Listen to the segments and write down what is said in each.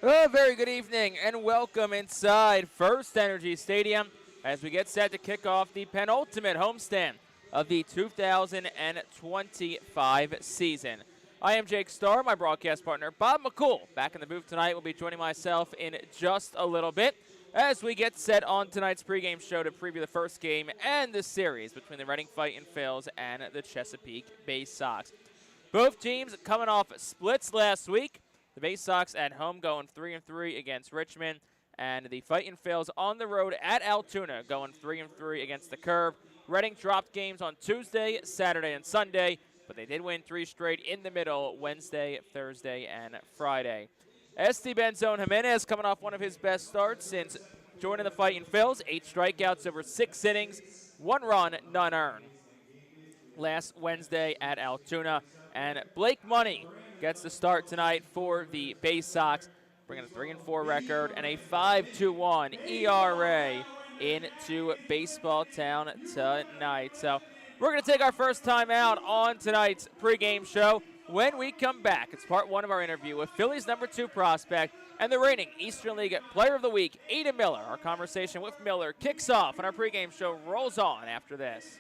A very good evening and welcome inside FirstEnergy Stadium as we get set to kick off the penultimate homestand of the 2025 season. I am Jake Starr, my broadcast partner Bob McCool. Back in the booth tonight will be joining myself in just a little bit as we get set on tonight's pregame show to preview the first game and the series between the Reading Fightin Phillies and the Chesapeake Baysox. Both teams coming off splits last week. The Baysox at home going 3-3 against Richmond, and the Fightin Phillies on the road at Altoona going 3-3 against the Curve. Reading dropped games on Tuesday, Saturday, and Sunday, but they did win 3 straight in the middle Wednesday, Thursday, and Friday. Esti Benzone Jimenez coming off one of his best starts since joining the Fightin Phillies. 8 strikeouts over 6 innings, 1 run, none earned last Wednesday at Altoona. And Blake Money gets the start tonight for the Baysox, bringing a 3-4 record and a 5.21 ERA into Baseball Town tonight. So we're going to take our first time out on tonight's pregame show. When we come back, it's part one of our interview with Phillies number 2 prospect and the reigning Eastern League Player of the Week, Aidan Miller. Our conversation with Miller kicks off and our pregame show rolls on after this.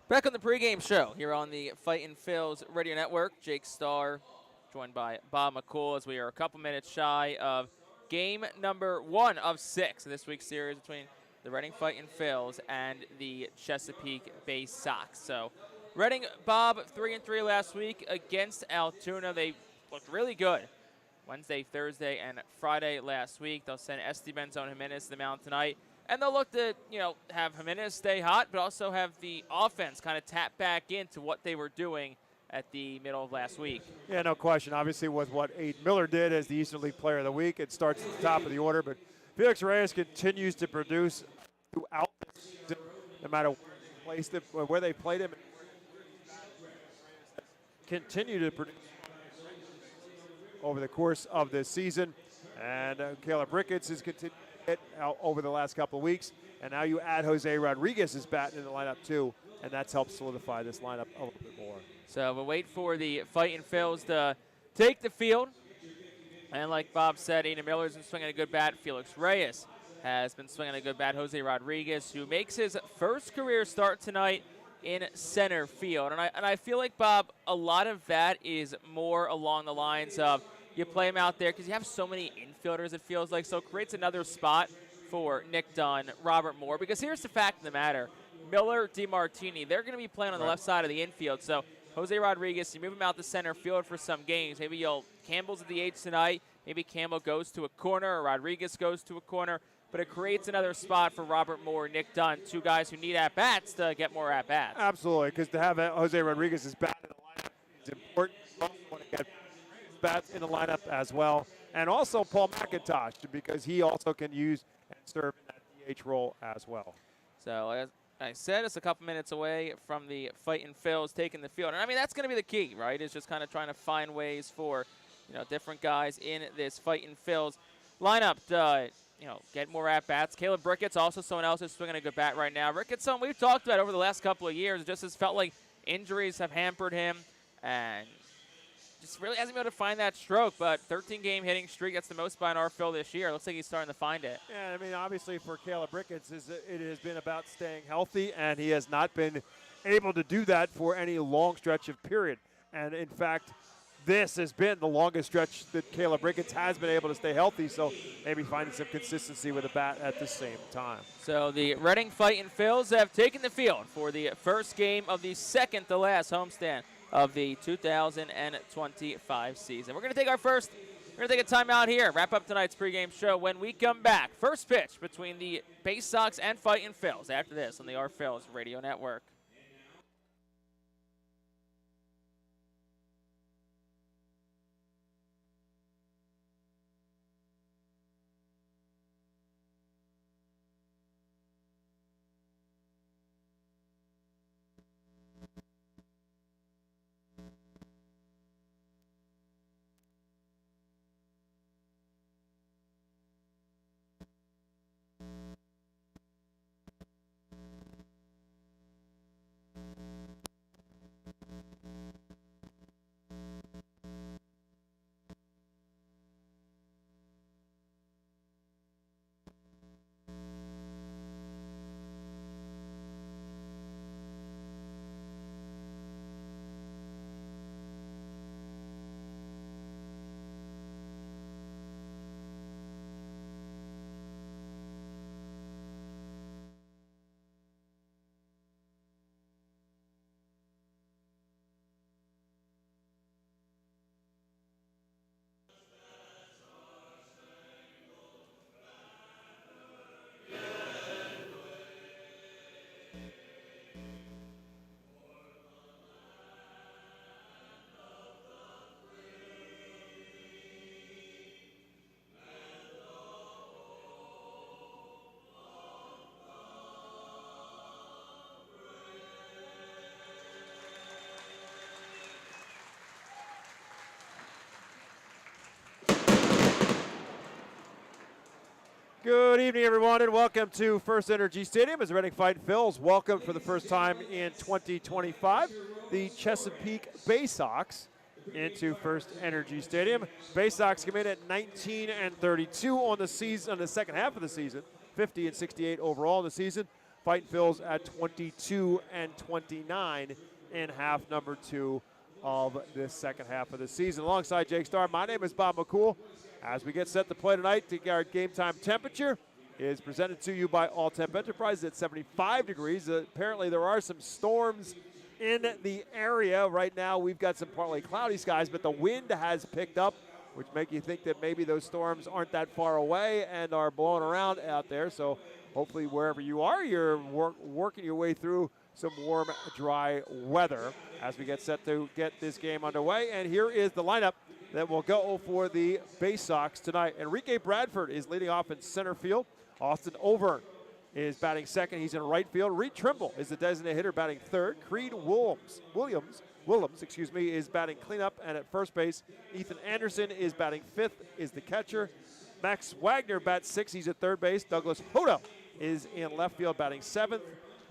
Back on the pregame show here on the Fightin Phillies Radio Network. Jake Starr, joined by Bob McCool, as we are a couple minutes shy of game number 1 of 6 in this week's series between the Reading Fightin Phillies and the Chesapeake Baysox. So, Reading, Bob, 3-3 last week against Altoona. They looked really good Wednesday, Thursday, and Friday last week. They'll send Esteban Jimenez to the mound tonight. And they'll look to, have Jimenez stay hot, but also have the offense kind of tap back into what they were doing at the middle of last week. Yeah, no question. Obviously, with what Aiden Miller did as the Eastern League Player of the Week, it starts at the top of the order. But Felix Reyes continues to produce throughout the season, no matter where they played him. Continue to produce over the course of this season. And Caleb Ricketts has continued out over the last couple of weeks, and now you add Jose Rodriguez's bat in the lineup too, and that's helped solidify this lineup a little bit more. So we'll wait for the Fightin Phillies to take the field, and like Bob said, Aiden Miller's been swinging a good bat. Felix Reyes has been swinging a good bat. Jose Rodriguez, who makes his first career start tonight in center field, and I feel like, Bob, a lot of that is more along the lines of you play him out there because you have so many infielders, it feels like, so it creates another spot for Nick Dunn, Robert Moore, because here's the fact of the matter. Miller, DeMartini, they're going to be playing on the left side of the infield, so Jose Rodriguez, you move him out to center field for some games. Maybe Campbell's at the H tonight, maybe Campbell goes to a corner or Rodriguez goes to a corner, but it creates another spot for Robert Moore, Nick Dunn, two guys who need at-bats to get more at-bats. Absolutely, because to have Jose Rodriguez's bat in the lineup is important. You want to get bats in the lineup as well, and also Paul McIntosh, because he also can use and serve in that DH role as well. So as I said, it's a couple minutes away from the Fightin Phillies taking the field, and I mean that's going to be the key, right? Is just kind of trying to find ways for different guys in this Fightin Phillies lineup to get more at bats. Caleb Ricketts, also someone else who's swinging a good bat right now. Ricketts, someone we've talked about over the last couple of years. It just has felt like injuries have hampered him, and just really hasn't been able to find that stroke, but 13-game hitting streak, that's the most by an RFL this year. Looks like he's starting to find it. Yeah, I mean, obviously for Caleb Ricketts, it has been about staying healthy, and he has not been able to do that for any long stretch of period. And in fact, this has been the longest stretch that Caleb Ricketts has been able to stay healthy, so maybe finding some consistency with the bat at the same time. So the Reading Fightin Phillies have taken the field for the first game of the second-to-last homestand of the 2025 season. We're going to take a timeout here, wrap up tonight's pregame show. When we come back, first pitch between the Baysox and Fightin Phillies after this on the Phillies Radio Network. Good evening, everyone, and welcome to FirstEnergy Stadium as the Reading Fightin Phillies welcome for the first time in 2025 the Chesapeake Baysox into FirstEnergy Stadium. Baysox come in at 19-32 on the season, on the second half of the season, 50-68 overall in the season. Fightin Phillies at 22-29 in half number 2 of this second half of the season. Alongside Jake Starr, my name is Bob McCool. As we get set to play tonight, our game time temperature is presented to you by All Temp Enterprises at 75 degrees. Apparently there are some storms in the area. Right now we've got some partly cloudy skies, but the wind has picked up, which make you think that maybe those storms aren't that far away and are blowing around out there. So hopefully wherever you are, you're working your way through some warm, dry weather as we get set to get this game underway. And here is the lineup that will go for the Baysox tonight. Enrique Bradford is leading off in center field. Austin Overn is batting second. He's in right field. Reed Trimble is the designated hitter, batting third. Creed Williams, is batting cleanup and at first base. Ethan Anderson is batting fifth, is the catcher. Max Wagner bats sixth. He's at third base. Douglas Hodo is in left field, batting seventh.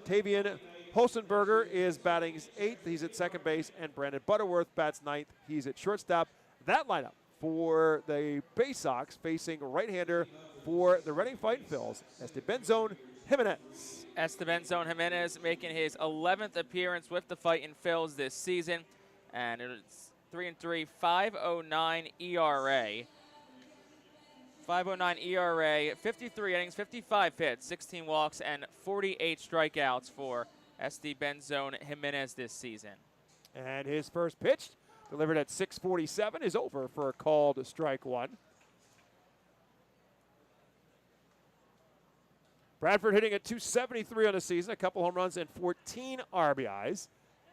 Tavian Hosenberger is batting eighth. He's at second base. And Brandon Butterworth bats ninth. He's at shortstop. That lineup for the Baysox facing right-hander for the Reading Fightin Phillies, Esteban Jimenez. Esteban Jimenez making his 11th appearance with the Fightin Phillies this season, and it's 3-3, 5.09 ERA. 5.09 ERA, 53 innings, 55 hits, 16 walks, and 48 strikeouts for Esteban Jimenez this season. And his first pitch, delivered at 6:47, is over for a called strike one. Bradford hitting at 273 on the season, a couple home runs and 14 RBIs.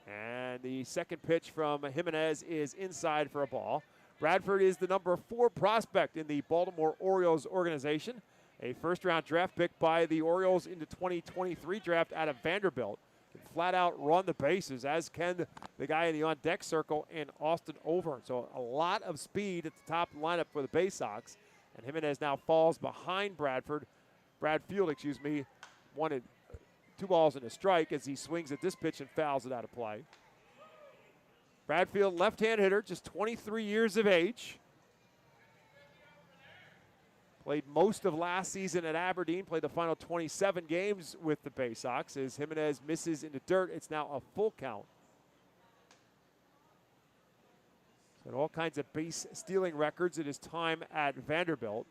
And the second pitch from Jimenez is inside for a ball. Bradford is the number 4 prospect in the Baltimore Orioles organization, a first-round draft pick by the Orioles in the 2023 draft out of Vanderbilt. Can flat out run the bases, as can the guy in the on-deck circle in Austin Overn. So a lot of speed at the top lineup for the Baysox. And Jimenez now falls behind Bradfield, 2 balls and a strike as he swings at this pitch and fouls it out of play. Bradfield, left-hand hitter, just 23 years of age. Played most of last season at Aberdeen, played the final 27 games with the Baysox. As Jimenez misses in the dirt, it's now a full count. So all kinds of base stealing records in his time at Vanderbilt.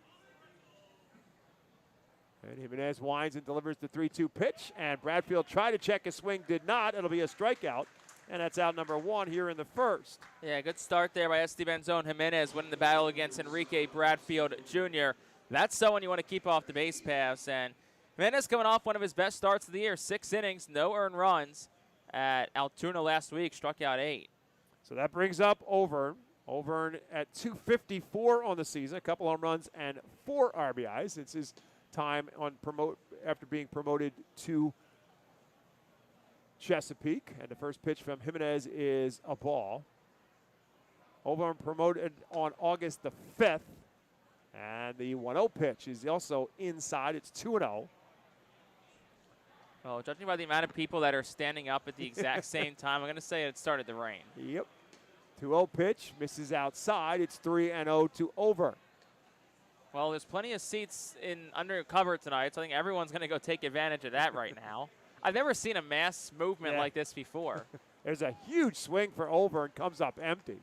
And Jimenez winds and delivers the 3-2 pitch, and Bradfield tried to check his swing, did not. It'll be a strikeout, and that's out number 1 here in the first. Yeah, good start there by Esteban Jimenez, winning the battle against Enrique Bradfield Jr. That's someone you want to keep off the base paths, and Jimenez coming off one of his best starts of the year, 6 innings, no earned runs at Altoona last week, struck out 8. So that brings up Overn. Overn at 254 on the season, a couple home runs and 4 RBIs. It's his time on after being promoted to Chesapeake. And the first pitch from Jimenez is a ball. Overn promoted on August the 5th. And the 1-0 pitch is also inside. It's 2-0. Well, judging by the amount of people that are standing up at the exact same time, I'm going to say it started to rain. Yep. 2-0 pitch, misses outside. It's 3-0 to Overn. Well, there's plenty of seats under cover tonight, so I think everyone's going to go take advantage of that right now. I've never seen a mass movement like this before. There's a huge swing for Overn, comes up empty.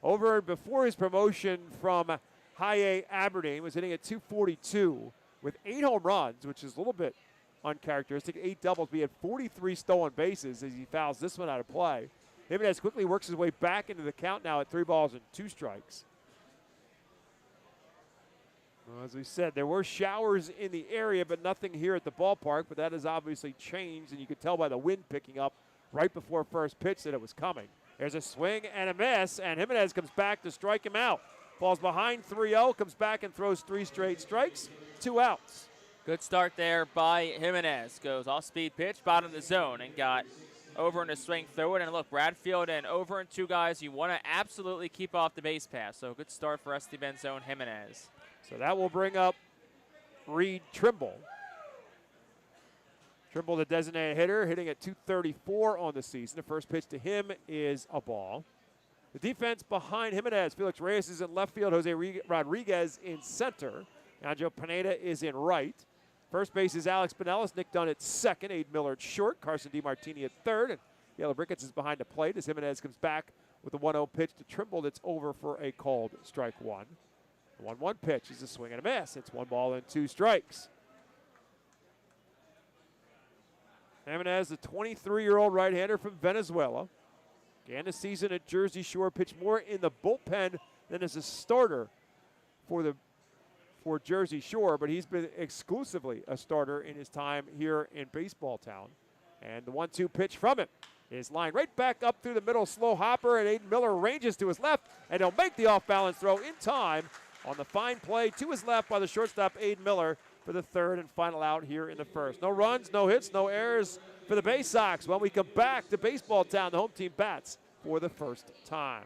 Overn, before his promotion from High A Aberdeen, was hitting at 242 with 8 home runs, which is a little bit uncharacteristic. 8 doubles. He had 43 stolen bases as he fouls this one out of play. Jimenez quickly works his way back into the count now at 3 balls and 2 strikes. Well, as we said, there were showers in the area, but nothing here at the ballpark. But that has obviously changed, and you could tell by the wind picking up right before first pitch that it was coming. There's a swing and a miss, and Jimenez comes back to strike him out. Falls behind 3-0, comes back and throws 3 straight strikes, 2 outs. Good start there by Jimenez. Goes off-speed pitch, bottom of the zone, and got Overn to swing through it. And look, Bradfield and Overn, 2 guys you want to absolutely keep off the base pass. So good start for Esteban Jimenez. So that will bring up Reed Trimble. Trimble, the designated hitter, hitting at 234 on the season. The first pitch to him is a ball. The defense behind Jimenez, Felix Reyes is in left field, Jose Rodriguez in center. Anjo Pineda is in right. First base is Alex Pinellas. Nick Dunn at second. Aiden Miller at short. Carson DeMartini at third. And Caleb Ricketts is behind the plate as Jimenez comes back with a 1-0 pitch to Trimble that's over for a called strike one. The 1-1 pitch is a swing and a miss. It's 1 ball and 2 strikes. Jimenez, the 23-year-old right-hander from Venezuela. Began the season at Jersey Shore, pitched more in the bullpen than as a starter for Jersey Shore, but he's been exclusively a starter in his time here in Baseball Town. And the 1-2 pitch from him is lined right back up through the middle, slow hopper, and Aiden Miller ranges to his left, and he'll make the off-balance throw in time on the fine play to his left by the shortstop, Aiden Miller, for the third and final out here in the first. No runs, no hits, no errors for the Baysox. When we come back to Baseball Town, the home team bats for the first time.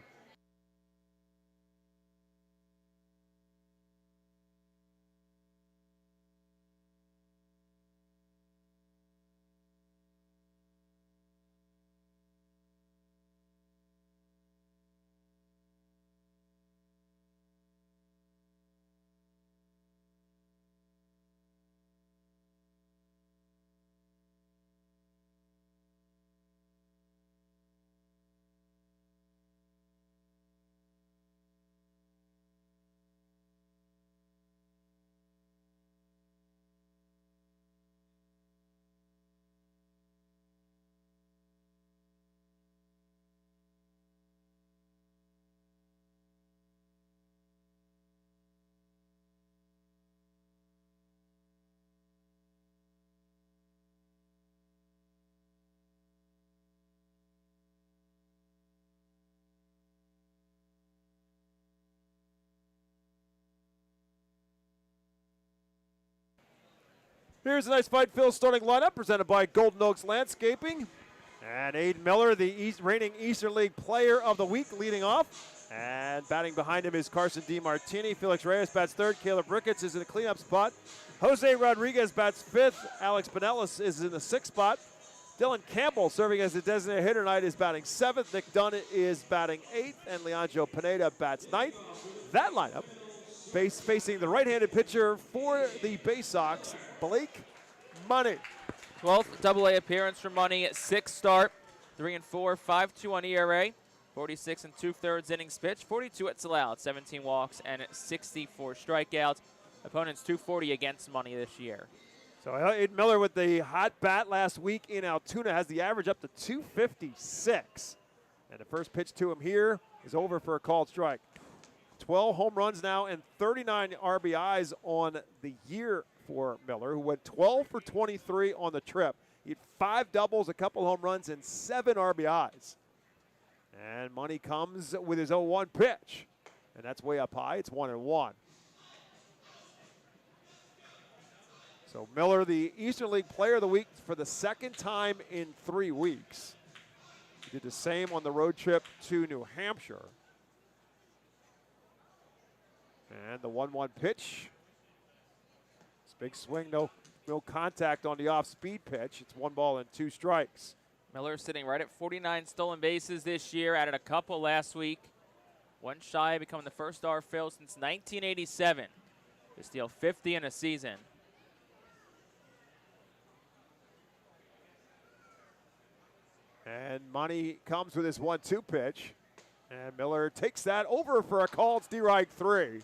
Here's a nice Fight Phil starting lineup presented by Golden Oaks Landscaping. And Aiden Miller, the reigning Eastern League Player of the Week, leading off. And batting behind him is Carson DeMartini. Felix Reyes bats third. Caleb Ricketts is in the cleanup spot. Jose Rodriguez bats fifth. Alex Pinellas is in the sixth spot. Dylan Campbell, serving as the designated hitter tonight, is batting seventh. Nick Dunn is batting eighth. And Leandro Pineda bats ninth. That lineup facing the right-handed pitcher for the Baysox, Blake Money. 12th Double-A appearance for Money, 6th start, 3-4, 5.2 on ERA, 46 2/3 innings pitched, 42 hits allowed, 17 walks, and 64 strikeouts. Opponents 240 against Money this year. So Aiden Miller with the hot bat last week in Altoona has the average up to 256. And the first pitch to him here is over for a called strike. 12 home runs now and 39 RBIs on the year for Miller, who went 12 for 23 on the trip. He had 5 doubles, a couple home runs, and 7 RBIs. And Money comes with his 0-1 pitch. And that's way up high. It's 1-1. So Miller, the Eastern League Player of the Week for the second time in 3 weeks. He did the same on the road trip to New Hampshire. And the 1-1 pitch. It's a big swing, no contact on the off-speed pitch. It's 1 ball and 2 strikes. Miller sitting right at 49 stolen bases this year, added a couple last week. One shy of becoming the first star Phil since 1987 to steal 50 in a season. And Money comes with his 1-2 pitch. And Miller takes that over for a called strike 3.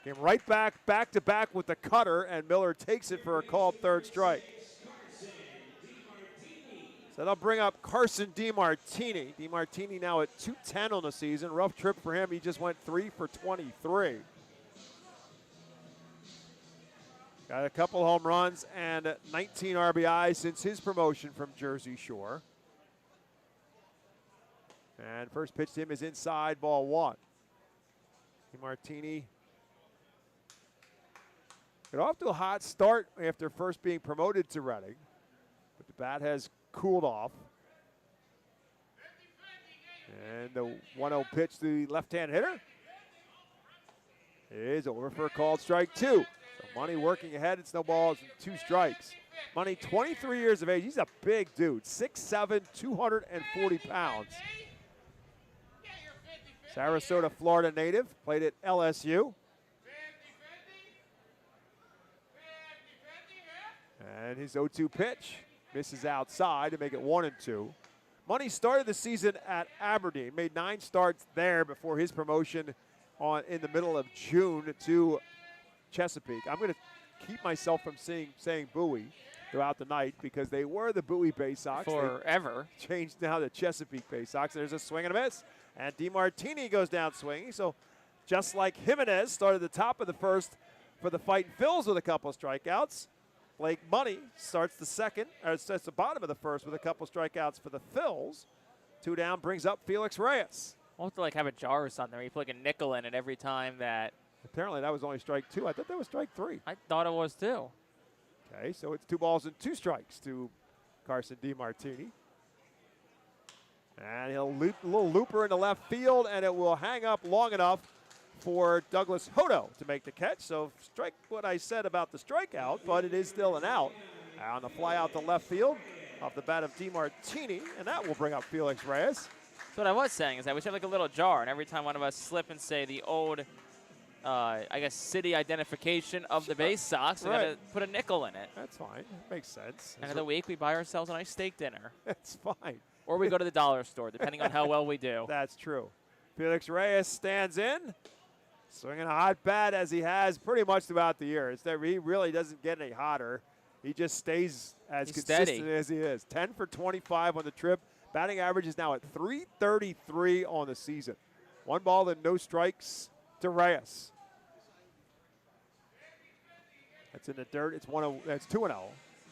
Came right back to back with the cutter, and Miller takes it for a called third strike. So that'll bring up Carson DeMartini. DeMartini now at 210 on the season. Rough trip for him. He just went 3 for 23. Got a couple home runs and 19 RBIs since his promotion from Jersey Shore. And first pitch to him is inside, ball 1. DeMartini got off to a hot start after first being promoted to Reading, but the bat has cooled off. And the 1-0 pitch to the left-hand hitter is over for a called strike 2. So Money working ahead. It's no balls and 2 strikes. Money, 23 years of age. He's a big dude, 6'7", 240 pounds. Sarasota, Florida native, played at LSU. And his 0-2 pitch misses outside to make it 1-2. Money started the season at Aberdeen, made 9 starts there before his promotion in the middle of June to Chesapeake. I'm going to keep myself from saying Bowie throughout the night because they were the Bowie Baysox. Forever. They changed now to Chesapeake Baysox. There's a swing and a miss. And DeMartini goes down swinging. So just like Jimenez started the top of the first for the Fightin' Phils with a couple of strikeouts, Blake Money starts the bottom of the first with a couple of strikeouts for the Phils. 2 down brings up Felix Reyes. We'll have to have a jar or something where you put a nickel in it every time that. Apparently that was only strike 2. I thought that was strike 3. I thought it was too. Okay, so it's 2 balls and 2 strikes to Carson DeMartini. And he'll loop a little looper into left field, and it will hang up long enough for Douglas Hodo to make the catch. So strike what I said about the strikeout, but it is still an out. On the fly out to left field off the bat of DeMartini, and that will bring up Felix Reyes. So what I was saying is that we should have a little jar, and every time one of us slip and say the old, I guess, city identification of the Baysox, we got to put a nickel in it. That's fine. Makes sense. End of the week, we buy ourselves a nice steak dinner. That's fine. Or we go to the dollar store, depending on how well we do. That's true. Felix Reyes stands in, swinging a hot bat as he has pretty much throughout the year. He really doesn't get any hotter. He just stays as consistent as he is. 10 for 25 on the trip. Batting average is now at .333 on the season. 1 ball and no strikes to Reyes. That's in the dirt. That's 2-0.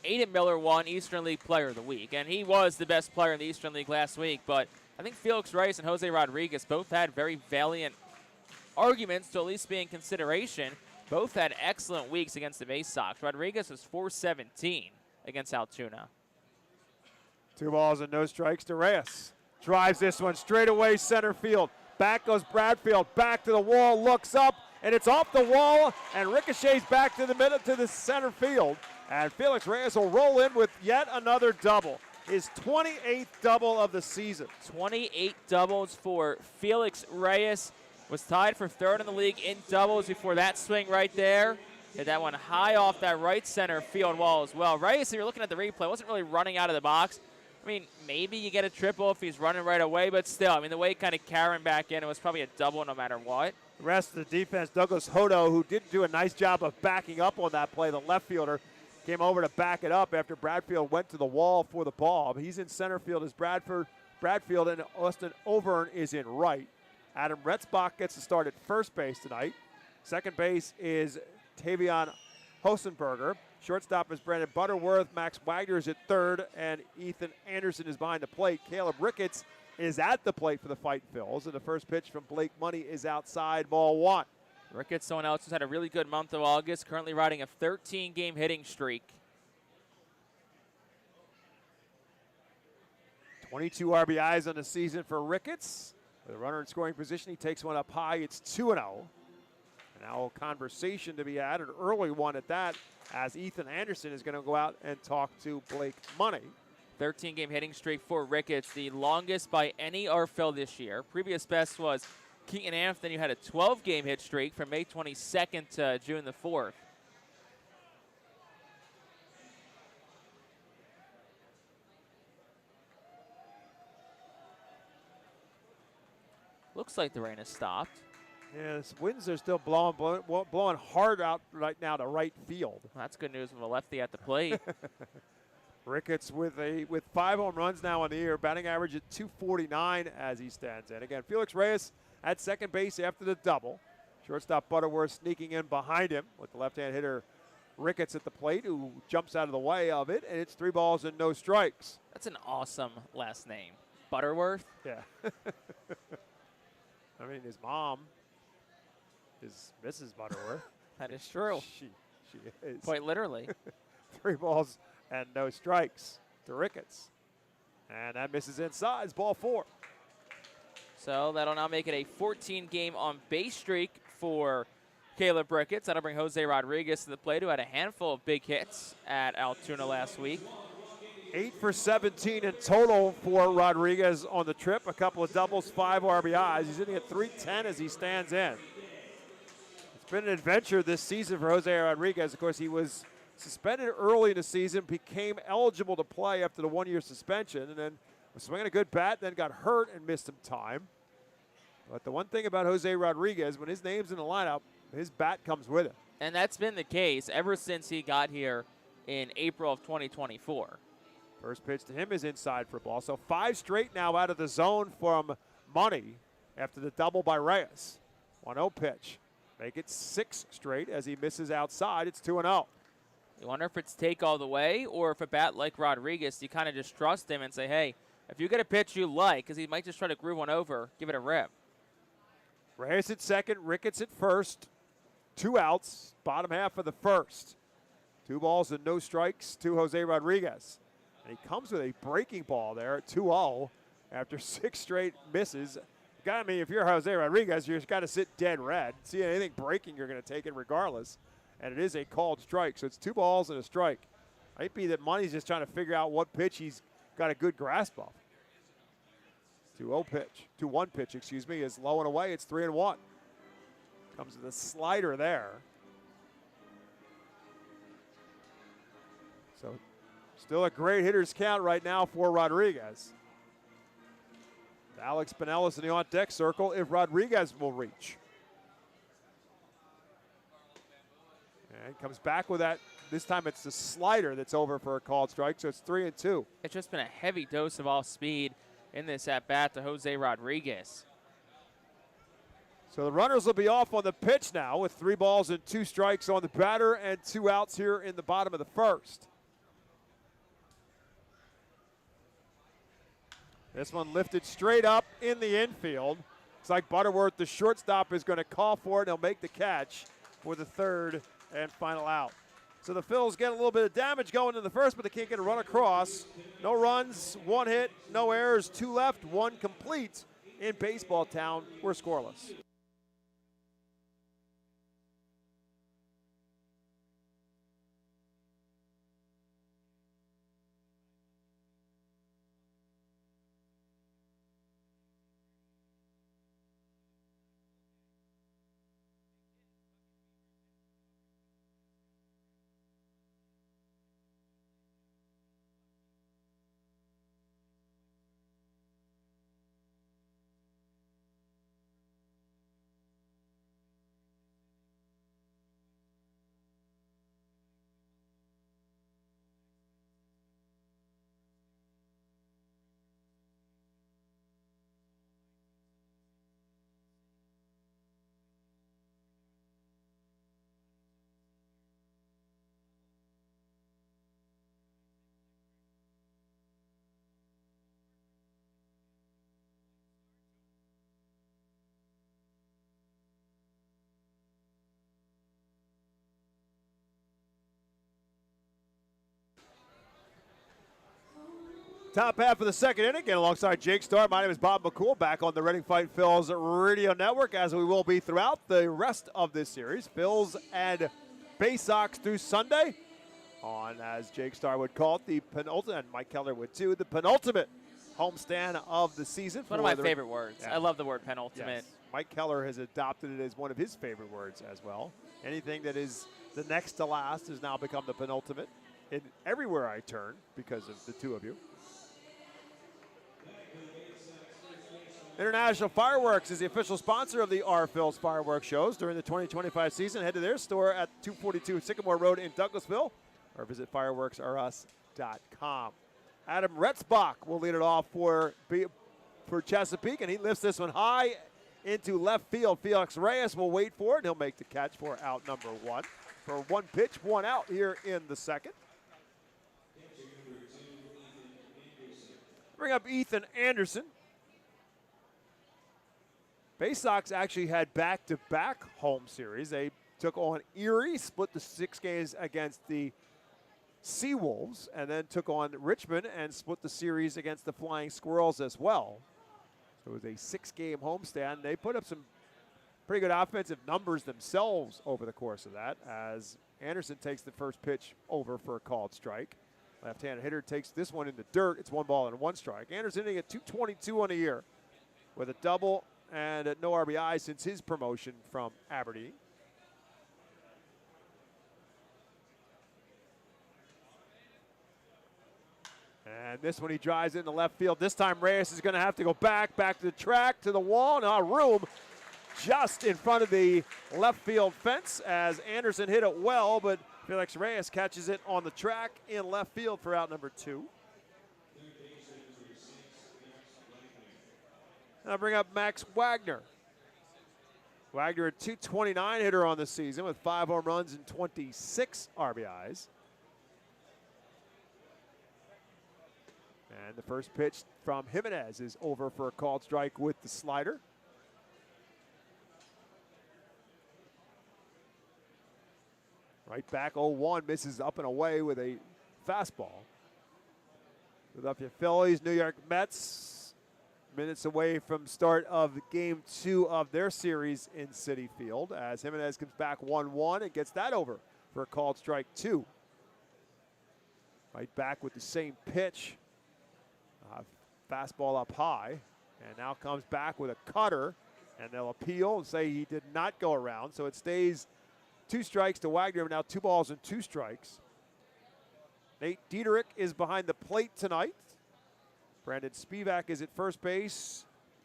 Aiden Miller won Eastern League Player of the Week, and he was the best player in the Eastern League last week. But I think Felix Reyes and Jose Rodriguez both had very valiant arguments to at least be in consideration. Both had excellent weeks against the Baysox. Rodriguez was .417 against Altoona. 2 balls and no strikes to Reyes. Drives this one straight away center field. Back goes Bradfield, back to the wall, looks up, and it's off the wall and ricochets back to the middle to the center field. And Felix Reyes will roll in with yet another double. His 28th double of the season. 28 doubles for Felix Reyes. Was tied for 3rd in the league in doubles before that swing right there. Hit that one high off that right center field wall as well. Reyes, if you're looking at the replay, wasn't really running out of the box. I mean, maybe you get a triple if he's running right away, but still, I mean, the way he kind of carrying back in, it was probably a double no matter what. The rest of the defense, Douglas Hodo, who did do a nice job of backing up on that play, the left fielder, came over to back it up after Bradfield went to the wall for the ball. He's in center field as Bradfield, and Austin Overn is in right. Adam Retzbach gets to start at first base tonight. Second base is Tavion Hosenberger. Shortstop is Brandon Butterworth. Max Wagner is at third, and Ethan Anderson is behind the plate. Caleb Ricketts is at the plate for the Fightin' Phils, and the first pitch from Blake Money is outside, ball 1. Ricketts, someone else who's had a really good month of August, currently riding a 13-game hitting streak. 22 RBIs on the season for Ricketts. With a runner in scoring position, he takes one up high. It's 2-0. Now a conversation to be had, an early one at that, as Ethan Anderson is going to go out and talk to Blake Money. 13-game hitting streak for Ricketts, the longest by any RFL this year. Previous best was Keaton Anthony, who had a 12-game hit streak from May 22nd to June the 4th. Looks like the rain has stopped. Yes, winds are still blowing hard out right now to right field. Well, that's good news with a lefty at the plate. Ricketts with 5 home runs now on the year, batting average at .249 as he stands in. Again, Felix Reyes at second base after the double. Shortstop Butterworth sneaking in behind him with the left-hand hitter Ricketts at the plate, who jumps out of the way of it, and it's 3 balls and no strikes. That's an awesome last name. Butterworth? Yeah. I mean, his mom is Mrs. Butterworth. That is true. She is. Quite literally. 3 balls and no strikes to Ricketts. And that misses inside. It's ball 4. So that'll now make it a 14-game on-base streak for Caleb Ricketts. That'll bring Jose Rodriguez to the plate, who had a handful of big hits at Altoona last week. 8 for 17 in total for Rodriguez on the trip. A couple of doubles, 5 RBIs. He's hitting at .310 as he stands in. It's been an adventure this season for Jose Rodriguez. Of course, he was suspended early in the season, became eligible to play after the 1-year suspension, and then was swinging a good bat, then got hurt and missed some time. But the one thing about Jose Rodriguez, when his name's in the lineup, his bat comes with it. And that's been the case ever since he got here in April of 2024. First pitch to him is inside for a ball. So 5 straight now out of the zone from Money after the double by Reyes. 1-0 pitch. Make it 6 straight as he misses outside. It's 2-0. You wonder if it's take all the way, or if a bat like Rodriguez, you kind of just trust him and say, hey, if you get a pitch you like, because he might just try to groove one over, give it a rip. Reyes at second, Ricketts at first. 2 outs, bottom half of the first. 2 balls and no strikes to Jose Rodriguez. And he comes with a breaking ball there at 2-0 after 6 straight misses. I mean, if you're Jose Rodriguez, you just got to sit dead red. See anything breaking, you're going to take it regardless. And it is a called strike, so it's 2 balls and a strike. Might be that Money's just trying to figure out what pitch he's got a good grasp of. 2-0 pitch, 2-1 pitch, excuse me, is low and away. It's 3-1. Comes with a slider there. So still a great hitter's count right now for Rodriguez. Alex Pinellas in the on-deck circle if Rodriguez will reach. And comes back with that. This time it's the slider that's over for a called strike, so it's 3-2. It's just been a heavy dose of off speed in this at-bat to Jose Rodriguez. So the runners will be off on the pitch now with 3 balls and 2 strikes on the batter and 2 outs here in the bottom of the first. This one lifted straight up in the infield. Looks like Butterworth, the shortstop, is going to call for it. He'll make the catch for the 3rd and final out. So the Phils get a little bit of damage going in the first, but they can't get a run across. No runs, 1 hit, no errors, 2 left, 1 complete in Baseball Town. We're scoreless. Top half of the second inning, again alongside Jake Starr. My name is Bob McCool, back on the Reading Fight Phils Radio Network, as we will be throughout the rest of this series. Phils and Baysox through Sunday on, as Jake Starr would call it, the penultimate, and Mike Keller would too, the penultimate homestand of the season. It's one of my favorite words. Yeah. I love the word penultimate. Yes. Mike Keller has adopted it as one of his favorite words as well. Anything that is the next to last has now become the penultimate in everywhere I turn because of the two of you. International Fireworks is the official sponsor of the Phils fireworks shows during the 2025 season. Head to their store at 242 Sycamore Road in Douglasville or visit fireworksrus.com. Adam Retzbach will lead it off for Chesapeake, and he lifts this one high into left field. Felix Reyes will wait for it, and he'll make the catch for out number 1. For 1 pitch, 1 out here in the second. Bring up Ethan Anderson. Baysox actually had back-to-back home series. They took on Erie, split the 6 games against the Seawolves, and then took on Richmond and split the series against the Flying Squirrels as well. So it was a 6-game homestand. They put up some pretty good offensive numbers themselves over the course of that, as Anderson takes the first pitch over for a called strike. Left-handed hitter takes this one in the dirt. It's 1 ball and 1 strike. Anderson hitting at .222 on the year with a double and no RBI since his promotion from Aberdeen. And this one he drives it in the left field. This time Reyes is going to have to go back to the track, to the wall. Now room just in front of the left field fence as Anderson hit it well, but Felix Reyes catches it on the track in left field for out number 2. Now bring up Max Wagner. Wagner, a .229 hitter on the season with 5 home runs and 26 RBIs. And the first pitch from Jimenez is over for a called strike with the slider. Right back, 0-1, misses up and away with a fastball. Philadelphia Phillies, New York Mets, minutes away from start of game 2 of their series in Citi Field as Jimenez comes back 1-1 and gets that over for a called strike 2. Right back with the same pitch. Fastball up high, and now comes back with a cutter, and they'll appeal and say he did not go around, so it stays 2 strikes to Wagner, now 2 balls and 2 strikes. Nate Dieterich is behind the plate tonight. Brandon Spivak is at first base,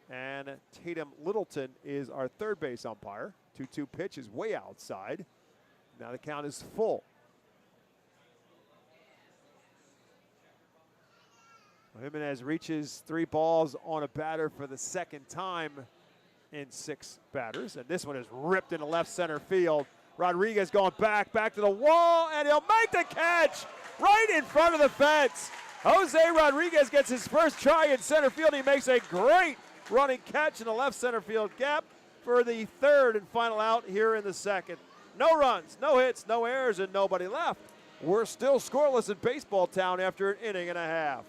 and Tatum Littleton is our third base umpire. 2-2 pitch is way outside. Now the count is full. Jimenez reaches 3 balls on a batter for the second time in 6 batters. And this one is ripped into left center field. Rodriguez going back to the wall, and he'll make the catch right in front of the fence. Jose Rodriguez gets his first try in center field. He makes a great running catch in the left center field gap for the third and final out here in the second. No runs, no hits, no errors, and nobody left. We're still scoreless in baseball town after an inning and a half.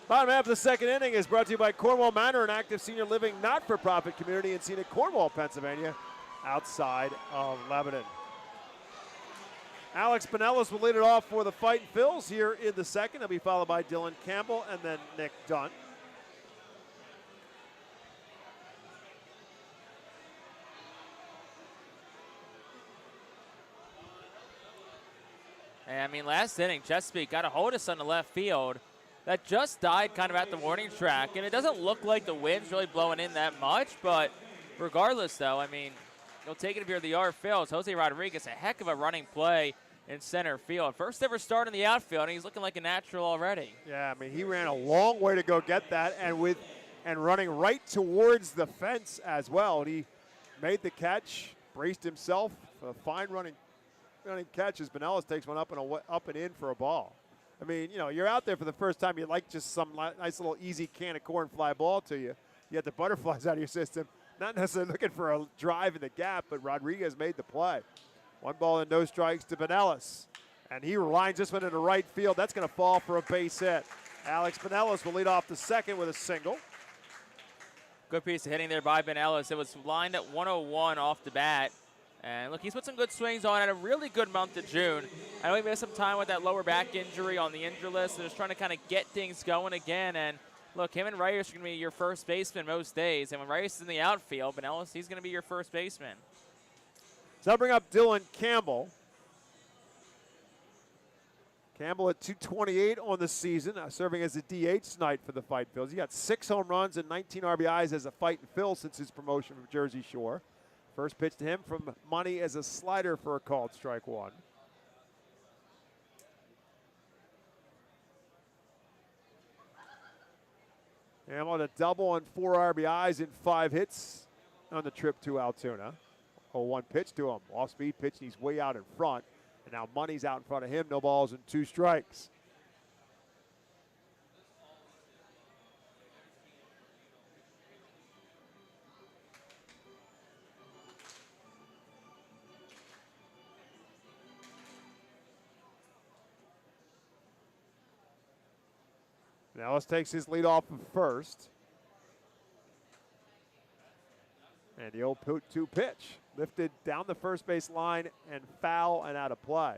Bottom half of the second inning is brought to you by Cornwall Manor, an active senior living not-for-profit community in scenic Cornwall, Pennsylvania, outside of Lebanon. Alex Pinellas will lead it off for the Fightin' Phils here in the second. He'll be followed by Dylan Campbell and then Nick Dunn. And I mean, last inning, Chesapeake got a hold of us on the left field. That just died kind of at the warning track, and it doesn't look like the wind's really blowing in that much, but regardless, though, I mean, you'll take it if you're the R Phils. Jose Rodriguez, a heck of a running play in center field. First ever start in the outfield, and he's looking like a natural already. Yeah, I mean, he ran a long way to go get that, and running right towards the fence as well. And he made the catch, braced himself, a fine running catch as Pinellas takes one up and in for a ball. I mean, you know, you're out there for the first time. You like just some nice little easy can of corn fly ball to you. You get the butterflies out of your system. Not necessarily looking for a drive in the gap, but Rodriguez made the play. 1 ball and no strikes to Pinellas. And he lines this one into right field. That's going to fall for a base hit. Alex Pinellas will lead off the second with a single. Good piece of hitting there by Pinellas. It was lined at 101 off the bat. And look, he's put some good swings on. Had a really good month of June. I know he missed some time with that lower back injury on the injury list. So just trying to kind of get things going again. And look, him and Reyes are going to be your first baseman most days. And when Reyes is in the outfield, Pinellas, he's going to be your first baseman. So I'll bring up Dylan Campbell. Campbell at .228 on the season, serving as a DH tonight for the Fightin' Phils. He got 6 home runs and 19 RBIs as a Fightin' Phil since his promotion from Jersey Shore. First pitch to him from Money as a slider for a called strike 1. Hamill a double and 4 RBIs in 5 hits on the trip to Altoona. 0-1 pitch to him. Off-speed pitch, and he's way out in front. And now Money's out in front of him. No balls and 2 strikes. Ellis takes his lead off of first. And the 0-2 pitch. Lifted down the first base line and foul and out of play.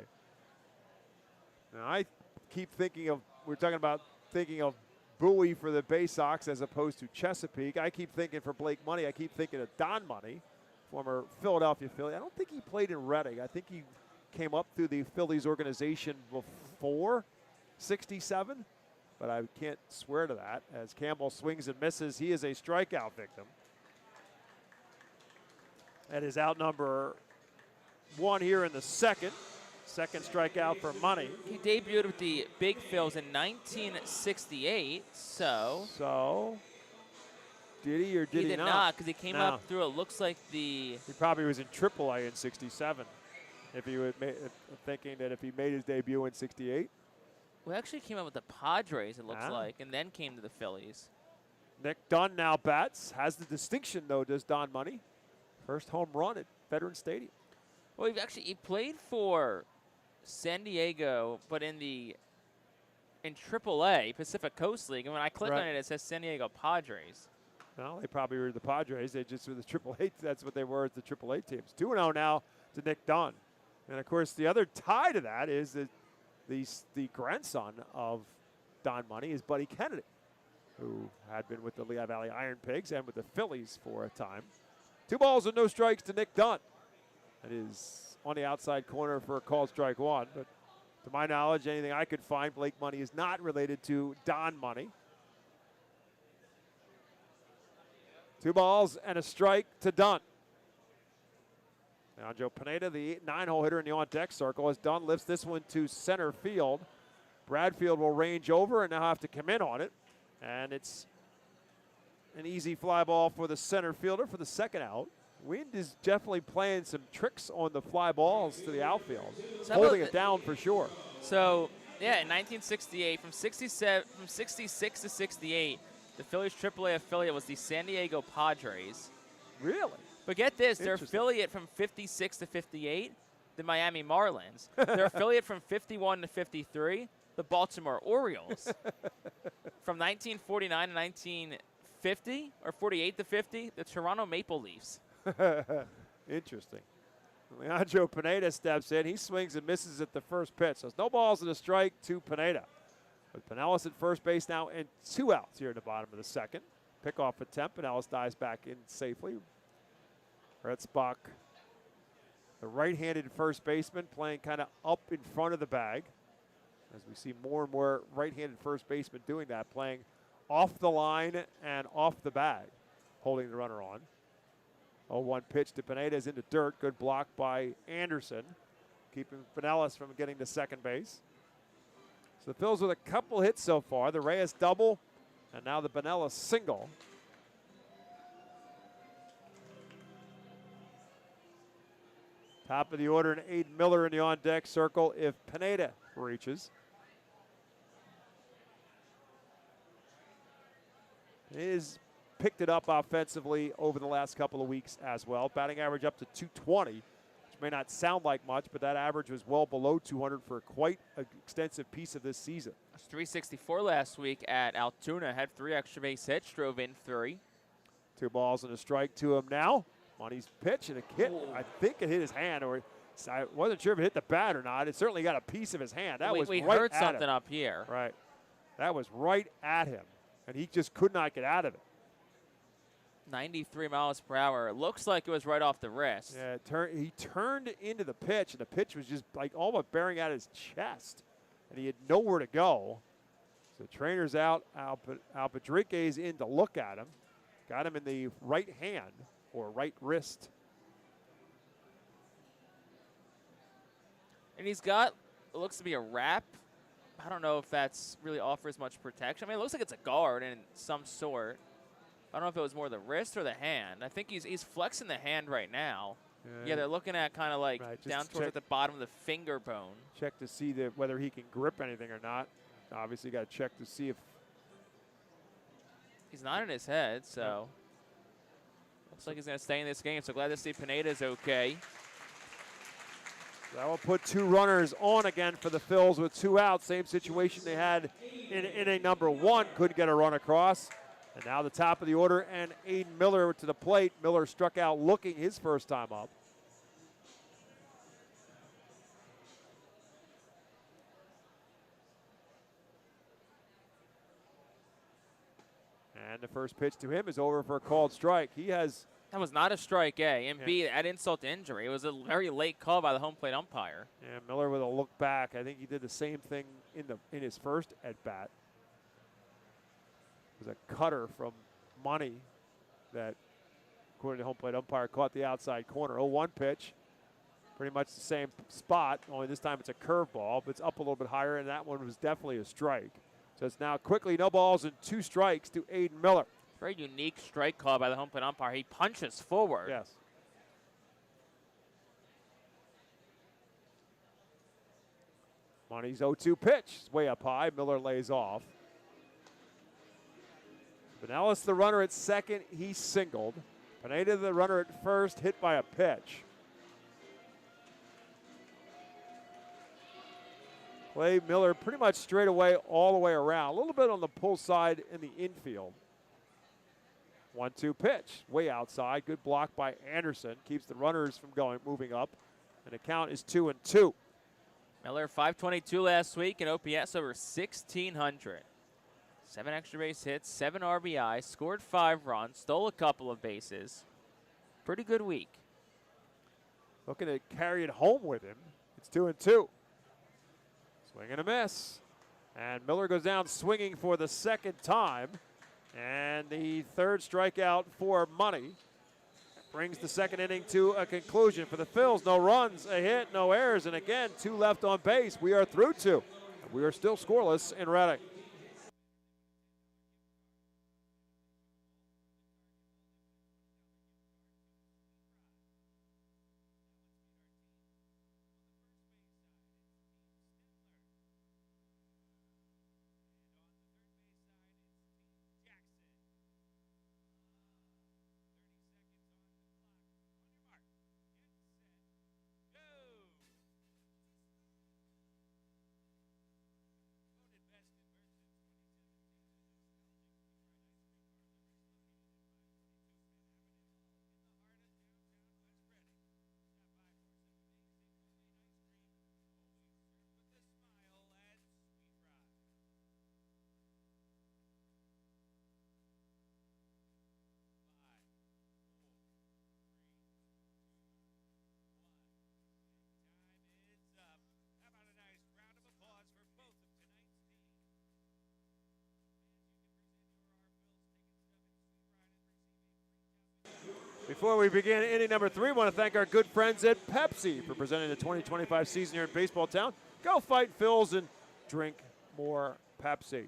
Now I keep thinking of, we're talking about thinking of Bowie for the Baysox as opposed to Chesapeake. I keep thinking for Blake Money, I keep thinking of Don Money, former Philadelphia Philly. I don't think he played in Reading. I think he came up through the Phillies organization before 67. But I can't swear to that. As Campbell swings and misses, he is a strikeout victim. That is out number 1 here in the second. Second strikeout for Money. He debuted with the Big Phils in 1968, so. So, did he or did he not? He did not, because he came up through, it looks like the. He probably was in AAA in 67. If he would thinking that if he made his debut in 68. We actually came up with the Padres, it looks like, and then came to the Phillies. Nick Dunn now bats. Has the distinction, though, does Don Money. First home run at Veterans Stadium. Well, he played for San Diego, but in AAA, Pacific Coast League. And when I click on it, it says San Diego Padres. Well, they probably were the Padres. They just were the AAA. That's what they were as the AAA teams. 2-0 now to Nick Dunn. And, of course, the other tie to that is that the grandson of Don Money is Buddy Kennedy, who had been with the Lehigh Valley Iron Pigs and with the Phillies for a time. 2 balls and no strikes to Nick Dunn. That is on the outside corner for a called strike 1. But to my knowledge, anything I could find, Blake Money is not related to Don Money. 2 balls and a strike to Dunn. Now Joe Pineda, the 9-hole hitter in the on-deck circle, as Dunn lifts this one to center field. Bradfield will range over and now have to come in on it. And it's an easy fly ball for the center fielder for the second out. Wind is definitely playing some tricks on the fly balls to the outfield. Holding it down for sure. So, yeah, in 1968, from 66 to 68, the Phillies AAA affiliate was the San Diego Padres. Really? But get this, their affiliate from 56 to 58, the Miami Marlins. Their affiliate from 51 to 53, the Baltimore Orioles. From 1949 to 1950, or 48 to 50, the Toronto Maple Leafs. Interesting. Leandro Pineda steps in. He swings and misses at the first pitch. So it's no balls and a strike to Pineda. With Pinellas at first base now and 2 outs here in the bottom of the second. Pickoff attempt. Pinellas dives back in safely. Retzbach, the right-handed first baseman, playing kind of up in front of the bag. As we see more and more right-handed first basemen doing that, playing off the line and off the bag, holding the runner on. 0-1 pitch to Pineda is into dirt. Good block by Anderson, keeping Pinellas from getting to second base. So the Phils with a couple hits so far. The Reyes double, and now the Pinellas single. Top of the order, and Aiden Miller in the on-deck circle if Pineda reaches. He's picked it up offensively over the last couple of weeks as well. Batting average up to 220, which may not sound like much, but that average was well below 200 for quite an extensive piece of this season. 364 last week at Altoona. Had 3 extra base hits, drove in 3. 2 balls and a strike to him now. Money's pitch and a hit. I think it hit his hand, or I wasn't sure if it hit the bat or not. It certainly got a piece of his hand. That was we right heard at something him. up here. Right. That was right at him, and he just could not get out of it. 93 miles per hour. It looks like it was right off the wrist. Yeah, he turned into the pitch, and the pitch was just like almost bearing out his chest, and he had nowhere to go. So the trainer's out. Alpadrique's in to look at him. Got him in the right hand or right wrist. And he's got, it looks to be a wrap I don't know if that's really offers much protection. I mean, it looks like it's a guard in some sort. I don't know if it was more the wrist or the hand. I think he's flexing the hand right now. Yeah, they're looking at kind of like down towards at the bottom of the finger bone. Check to see whether he can grip anything or not. Obviously, got to check to see if he's not in his head, so looks like he's going to stay in this game. So glad to see Pineda's okay. That will put 2 runners on again for the Phils with 2 outs. Same situation they had in inning number 1. Couldn't get a run across. And now the top of the order and Aiden Miller to the plate. Miller struck out looking his first time up. And the first pitch to him is over for a called strike. That was not a strike, A. And B, add insult to injury. It was a very late call by the home plate umpire. Yeah, Miller with a look back. I think he did the same thing in his first at-bat. It was a cutter from Money that, according to the home plate umpire, caught the outside corner. 0-1 pitch. Pretty much the same spot, only this time it's a curveball, but it's up a little bit higher, and that one was definitely a strike. So it's now quickly no balls and 2 strikes to Aiden Miller. Very unique strike call by the home plate umpire. He punches forward. Yes. Money's 0-2 pitch. It's way up high. Miller lays off. Pinellas, the runner at second, he singled. Pineda, the runner at first, hit by a pitch. Play Miller pretty much straight away all the way around. A little bit on the pull side in the infield. 1-2 pitch, way outside. Good block by Anderson. Keeps the runners from moving up. And the count is 2-2. Miller, 522 last week, and OPS over 1,600. 7 extra base hits, 7 RBI, scored 5 runs, stole a couple of bases. Pretty good week. Looking to carry it home with him. It's 2-2. Swing and a miss. And Miller goes down swinging for the second time. And the third strikeout for Money brings the second inning to a conclusion. For the Phils, no runs, a hit, no errors, and again, 2 left on base. We are through 2. We are still scoreless in Reading. Before we begin inning number 3, I want to thank our good friends at Pepsi for presenting the 2025 season here in Baseball Town. Go fight Phils and drink more Pepsi.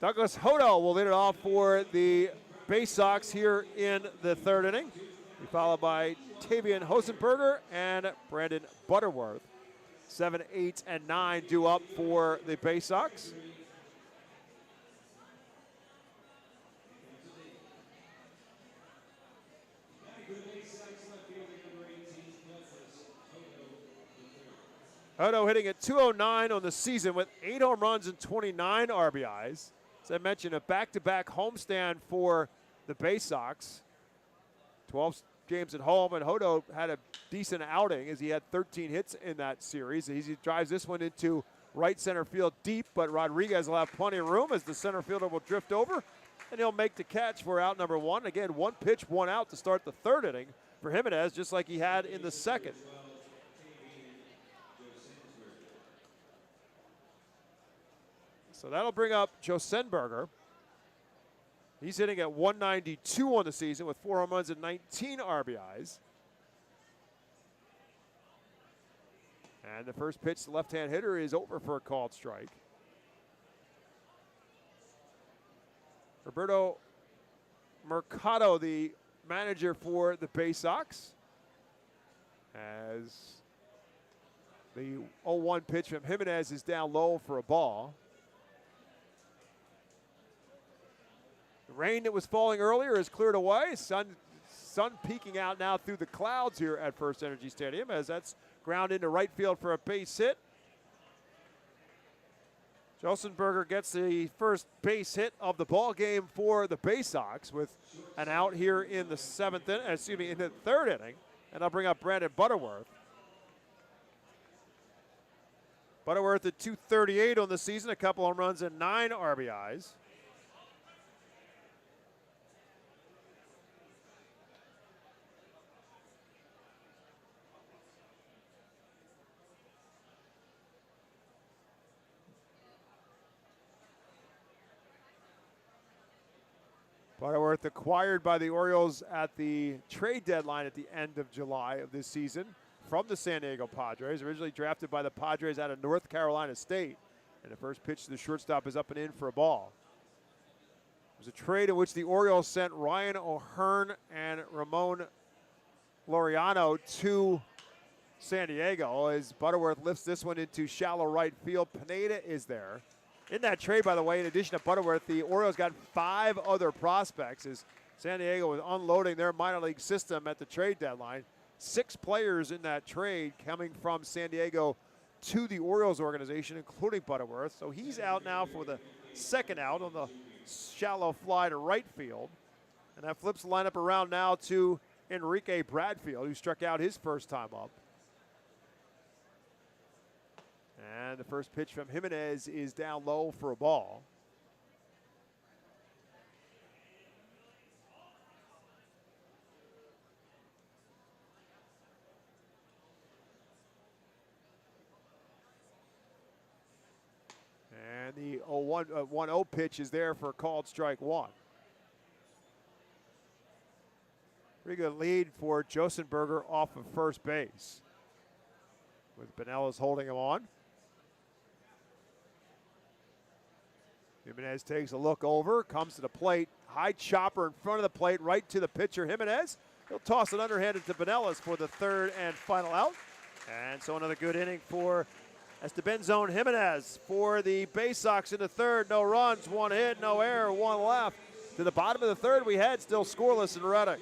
Douglas Hodo will lead it off for the Baysox here in the 3rd inning. Be followed by Tavian Hosenberger and Brandon Butterworth. 7, 8, and 9 due up for the Baysox. Hodo hitting at 209 on the season with 8 home runs and 29 RBIs. As I mentioned, a back-to-back homestand for the Baysox. 12 games at home, and Hodo had a decent outing as he had 13 hits in that series. He drives this one into right center field deep, but Rodriguez will have plenty of room as the center fielder will drift over, and he'll make the catch for out number 1. Again, 1 pitch, 1 out to start the 3rd inning for Jimenez, just like he had in the 2nd. So that'll bring up Josenberger. He's hitting at 192 on the season with 4 home runs and 19 RBIs. And the first pitch, the left-hand hitter, is over for a called strike. Roberto Mercado, the manager for the Baysox, as the 0-1 pitch from Jimenez is down low for a ball. The rain that was falling earlier is cleared away. Sun peeking out now through the clouds here at FirstEnergy Stadium, as that's ground into right field for a base hit. Josenberger gets the first base hit of the ball game for the Baysox with an out here in the in the third inning. And I'll bring up Brandon Butterworth. Butterworth at .238 on the season, a couple home runs and 9 RBIs. Butterworth acquired by the Orioles at the trade deadline at the end of July of this season from the San Diego Padres, originally drafted by the Padres out of North Carolina State. And the first pitch to the shortstop is up and in for a ball. It was a trade in which the Orioles sent Ryan O'Hearn and Ramon Laureano to San Diego, as Butterworth lifts this one into shallow right field. Pineda is there. In that trade, by the way, in addition to Butterworth, the Orioles got 5 other prospects as San Diego was unloading their minor league system at the trade deadline. 6 players in that trade coming from San Diego to the Orioles organization, including Butterworth. So he's out now for the second out on the shallow fly to right field. And that flips the lineup around now to Enrique Bradfield, who struck out his first time up. And the first pitch from Jimenez is down low for a ball. And the 1-0 pitch is there for a called strike one. Pretty good lead for Josenberger off of first base, with Benelas holding him on. Jimenez takes a look over, comes to the plate, high chopper in front of the plate, right to the pitcher, Jimenez. He'll toss it underhanded to Benelas for the third and final out. And so another good inning for Estebanzón Jimenez for the Baysox in the third. No runs, 1 hit, no error, 1 left. To the bottom of the third, we head still scoreless in Reddick.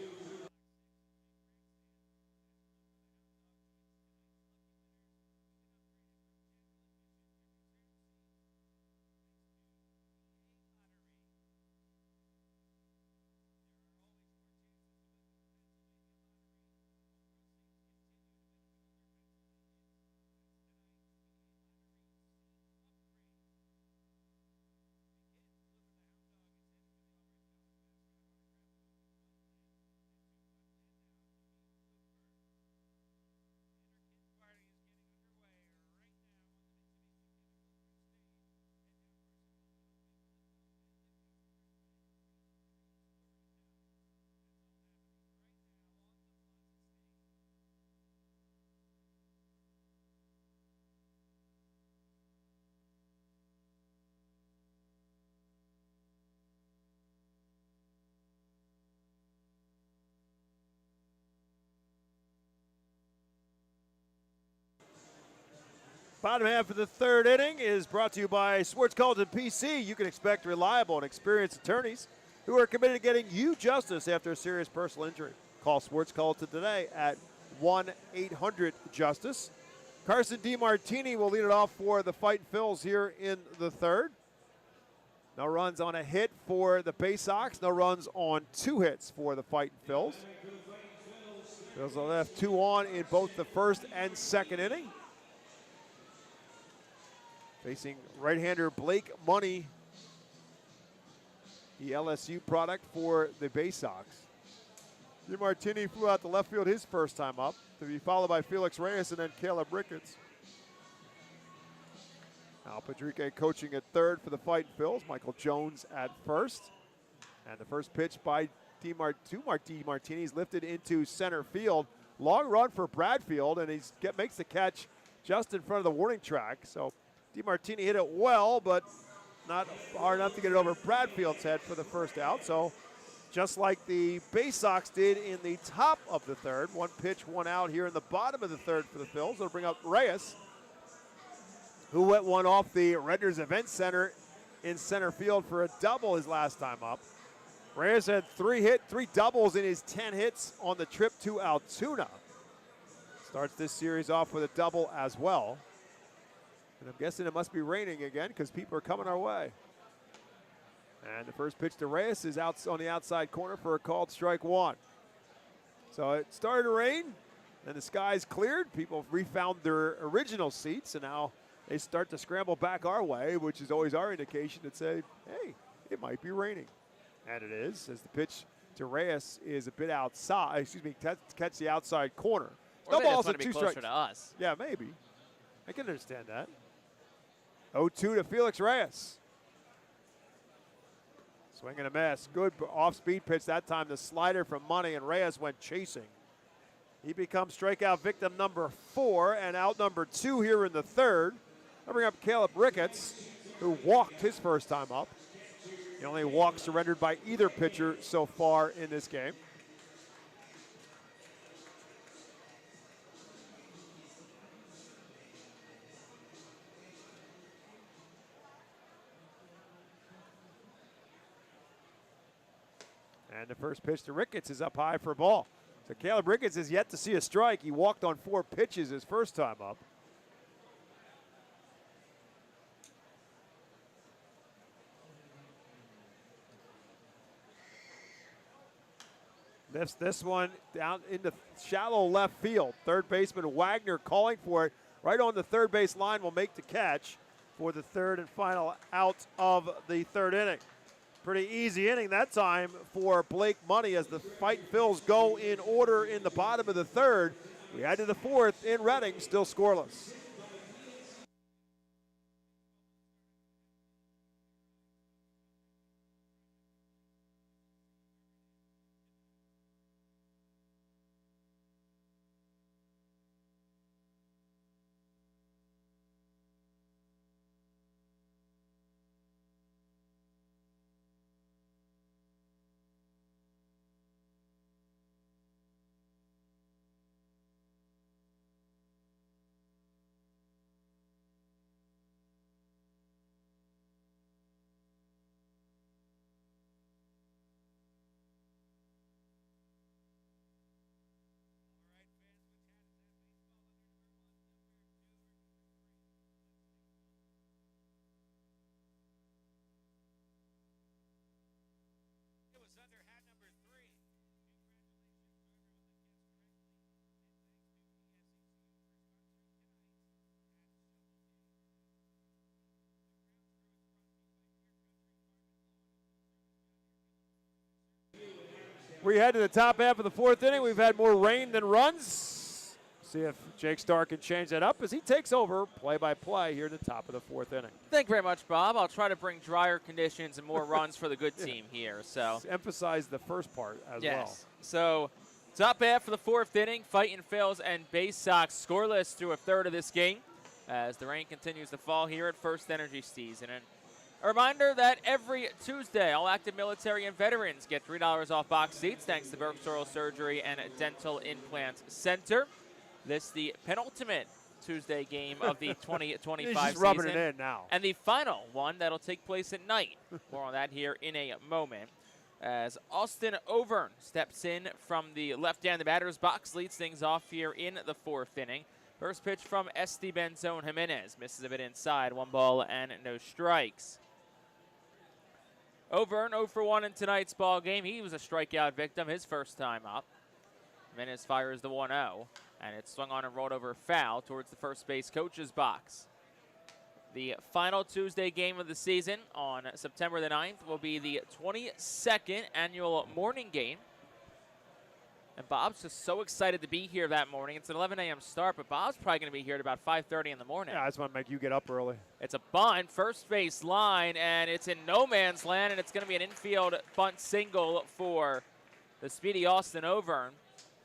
Bottom half of the third inning is brought to you by Schwartz-Carlton PC. You can expect reliable and experienced attorneys who are committed to getting you justice after a serious personal injury. Call Schwartz-Carlton today at 1-800-JUSTICE. Carson DiMartini will lead it off for the Fightin' Phils here in the third. No runs on a hit for the Baysox. No runs on 2 hits for the Fightin' Phils. Phils left 2 on in both the first and second inning. Facing right-hander Blake Money, the LSU product for the Baysox. DiMartini flew out to left field his first time up, to be followed by Felix Reyes and then Caleb Ricketts. Al Padrique coaching at third for the Fightin' Phils. Michael Jones at first. And the first pitch by DiMartini is lifted into center field. Long run for Bradfield, and he makes the catch just in front of the warning track. So DeMartini hit it well, but not hard enough to get it over Bradfield's head for the first out. So just like the Baysox did in the top of the third, one pitch, one out here in the bottom of the third for the Phils. It'll bring up Reyes, who went one off the Redner's Event Center in center field for a double his last time up. Reyes had three doubles in his 10 hits on the trip to Altoona. Starts this series off with a double as well. And I'm guessing it must be raining again because people are coming our way. And the first pitch to Reyes is out on the outside corner for a called strike one. So it started to rain, and the skies cleared. People refound their original seats, and now they start to scramble back our way, which is always our indication to say, hey, it might be raining. And it is, as the pitch to Reyes is a bit outside, catch the outside corner. Or they just want to be closer to us. Yeah, maybe. I can understand that. 0-2 to Felix Reyes. Swing and a miss. Good off-speed pitch that time. The slider from Money, and Reyes went chasing. He becomes strikeout victim number 4 and out number 2 here in the third. I bring up Caleb Ricketts, who walked his first time up. The only walk surrendered by either pitcher so far in this game. And the first pitch to Ricketts is up high for a ball. So Caleb Ricketts is yet to see a strike. He walked on 4 pitches his first time up. Lifts this one down into shallow left field. Third baseman Wagner calling for it. Right on the third base line will make the catch for the third and final out of the third inning. Pretty easy inning that time for Blake Money as the Fightin Phils go in order in the bottom of the third. We head to the fourth in Reading, still scoreless. We head to the top half of the fourth inning. We've had more rain than runs. See if Jake Starr can change that up as he takes over play-by-play here at the top of the fourth inning. Thank you very much, Bob. I'll try to bring drier conditions and more runs for the good team here. So emphasize the first part as well. So top half of the fourth inning, Fightin Phils and Baysox scoreless through a third of this game as the rain continues to fall here at FirstEnergy season. And a reminder that every Tuesday, all active military and veterans get $3 off box seats thanks to Burke's Oral Surgery and Dental Implant Center. This the penultimate Tuesday game of the 2025 He's just season. rubbing it in now. And the final one that'll take place at night. More on that here in a moment. As Austin Overn steps in from the left-handed batter's box, leads things off here in the fourth inning. First pitch from Esteban Jimenez. Misses a bit inside, 1 ball and no strikes. Overn 0 for 1 in tonight's ball game. He was a strikeout victim his first time up. Jimenez fires the 1-0, and it's swung on and rolled over foul towards the first base coach's box. The final Tuesday game of the season on September the 9th will be the 22nd annual morning game. And Bob's just so excited to be here that morning. It's an 11 a.m. start, but Bob's probably going to be here at about 5:30 in the morning. Yeah, I just want to make you get up early. It's a bunt, first base line, and it's in no man's land, and it's going to be an infield bunt single for the speedy Austin Overn.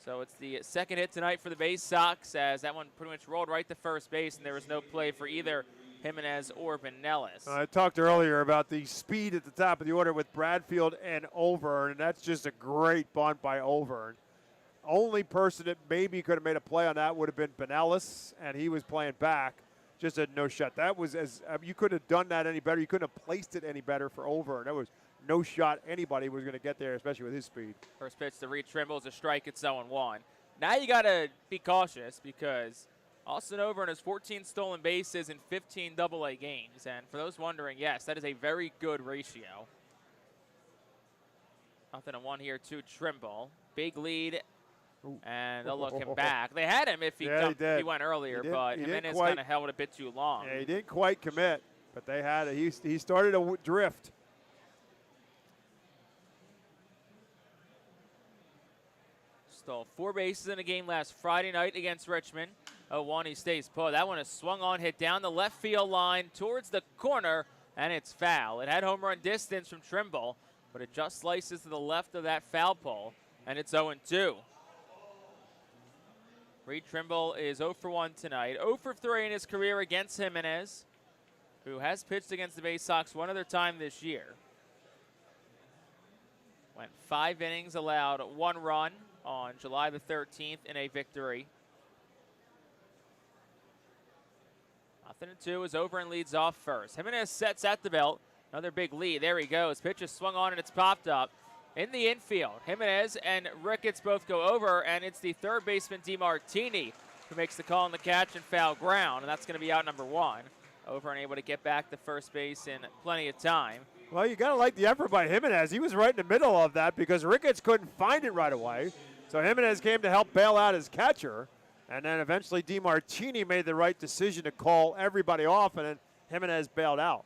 So it's the second hit tonight for the Baysox, as that one pretty much rolled right to first base, and there was no play for either Jimenez or Benellis. I talked earlier about the speed at the top of the order with Bradfield and Overn, and that's just a great bunt by Overn. Only person that maybe could have made a play on that would have been Benellis, and he was playing back. Just a no shot. That was you couldn't have done that any better. You couldn't have placed it any better for Overn. That was no shot anybody was going to get there, especially with his speed. First pitch to Reed Trimble is a strike. It's 0-1. Now you got to be cautious because Austin Overn has 14 stolen bases in 15 AA games. And for those wondering, yes, that is a very good ratio. 0-1 here to Trimble. Big lead. And they'll look him back. They had him if he went earlier, but Jimenez kind of held a bit too long. Yeah, he didn't quite commit, but they had it. He started to drift. Stole 4 bases in a game last Friday night against Richmond. 0-1, he stays put. That one is swung on, hit down the left field line towards the corner, and it's foul. It had home run distance from Trimble, but it just slices to the left of that foul pole, and it's 0-2. Reed Trimble is 0 for 1 tonight. 0 for 3 in his career against Jimenez, who has pitched against the Baysox one other time this year. Went 5 innings, allowed 1 run on July the 13th in a victory. 0-2 is over and leads off first. Jimenez sets at the belt. Another big lead. There he goes. Pitch is swung on and it's popped up. In the infield, Jimenez and Ricketts both go over, and it's the third baseman, DeMartini, who makes the call on the catch and foul ground, and that's going to be out number 1. Over and able to get back to first base in plenty of time. Well, you got to like the effort by Jimenez. He was right in the middle of that because Ricketts couldn't find it right away. So Jimenez came to help bail out his catcher, and then eventually DeMartini made the right decision to call everybody off, and then Jimenez bailed out.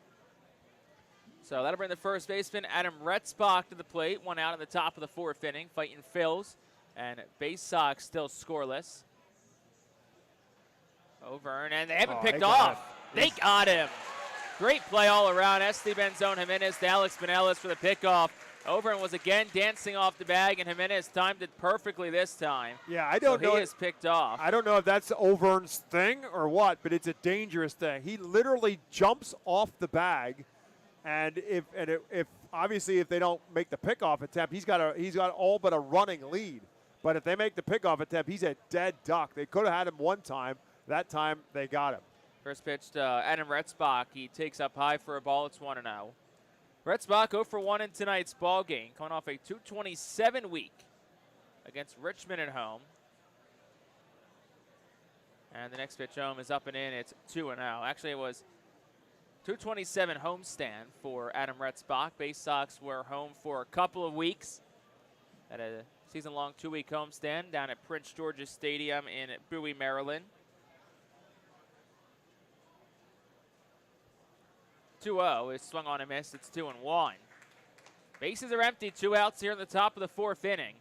So that'll bring the first baseman, Adam Retzbach, to the plate. 1 out in the top of the 4th inning. Fightin Phillies and Baysox still scoreless. Over, and they haven't picked off. They got him. Great play all around. Esteban Jimenez to Alex Benellis for the pickoff. Over and was again dancing off the bag, and Jimenez timed it perfectly this time. Yeah, I don't know. He is picked off. I don't know if that's Overn's thing or what, but it's a dangerous thing. He literally jumps off the bag. And if obviously if they don't make the pickoff attempt, he's got all but a running lead. But if they make the pickoff attempt, he's a dead duck. They could have had him one time. That time they got him. First pitch to Adam Retzbach. He takes up high for a ball. It's 1-0. Retzbach 0 for 1 in tonight's ball game, coming off a 227 week against Richmond at home. And the next pitch home is up and in. It's 2-0. Actually, it was 227 homestand for Adam Retzbach. Baysox were home for a couple of weeks at a season-long 2-week homestand down at Prince George's Stadium in Bowie, Maryland. 2-0 is swung on and missed. It's 2-1. Bases are empty. 2 outs here in the top of the 4th inning.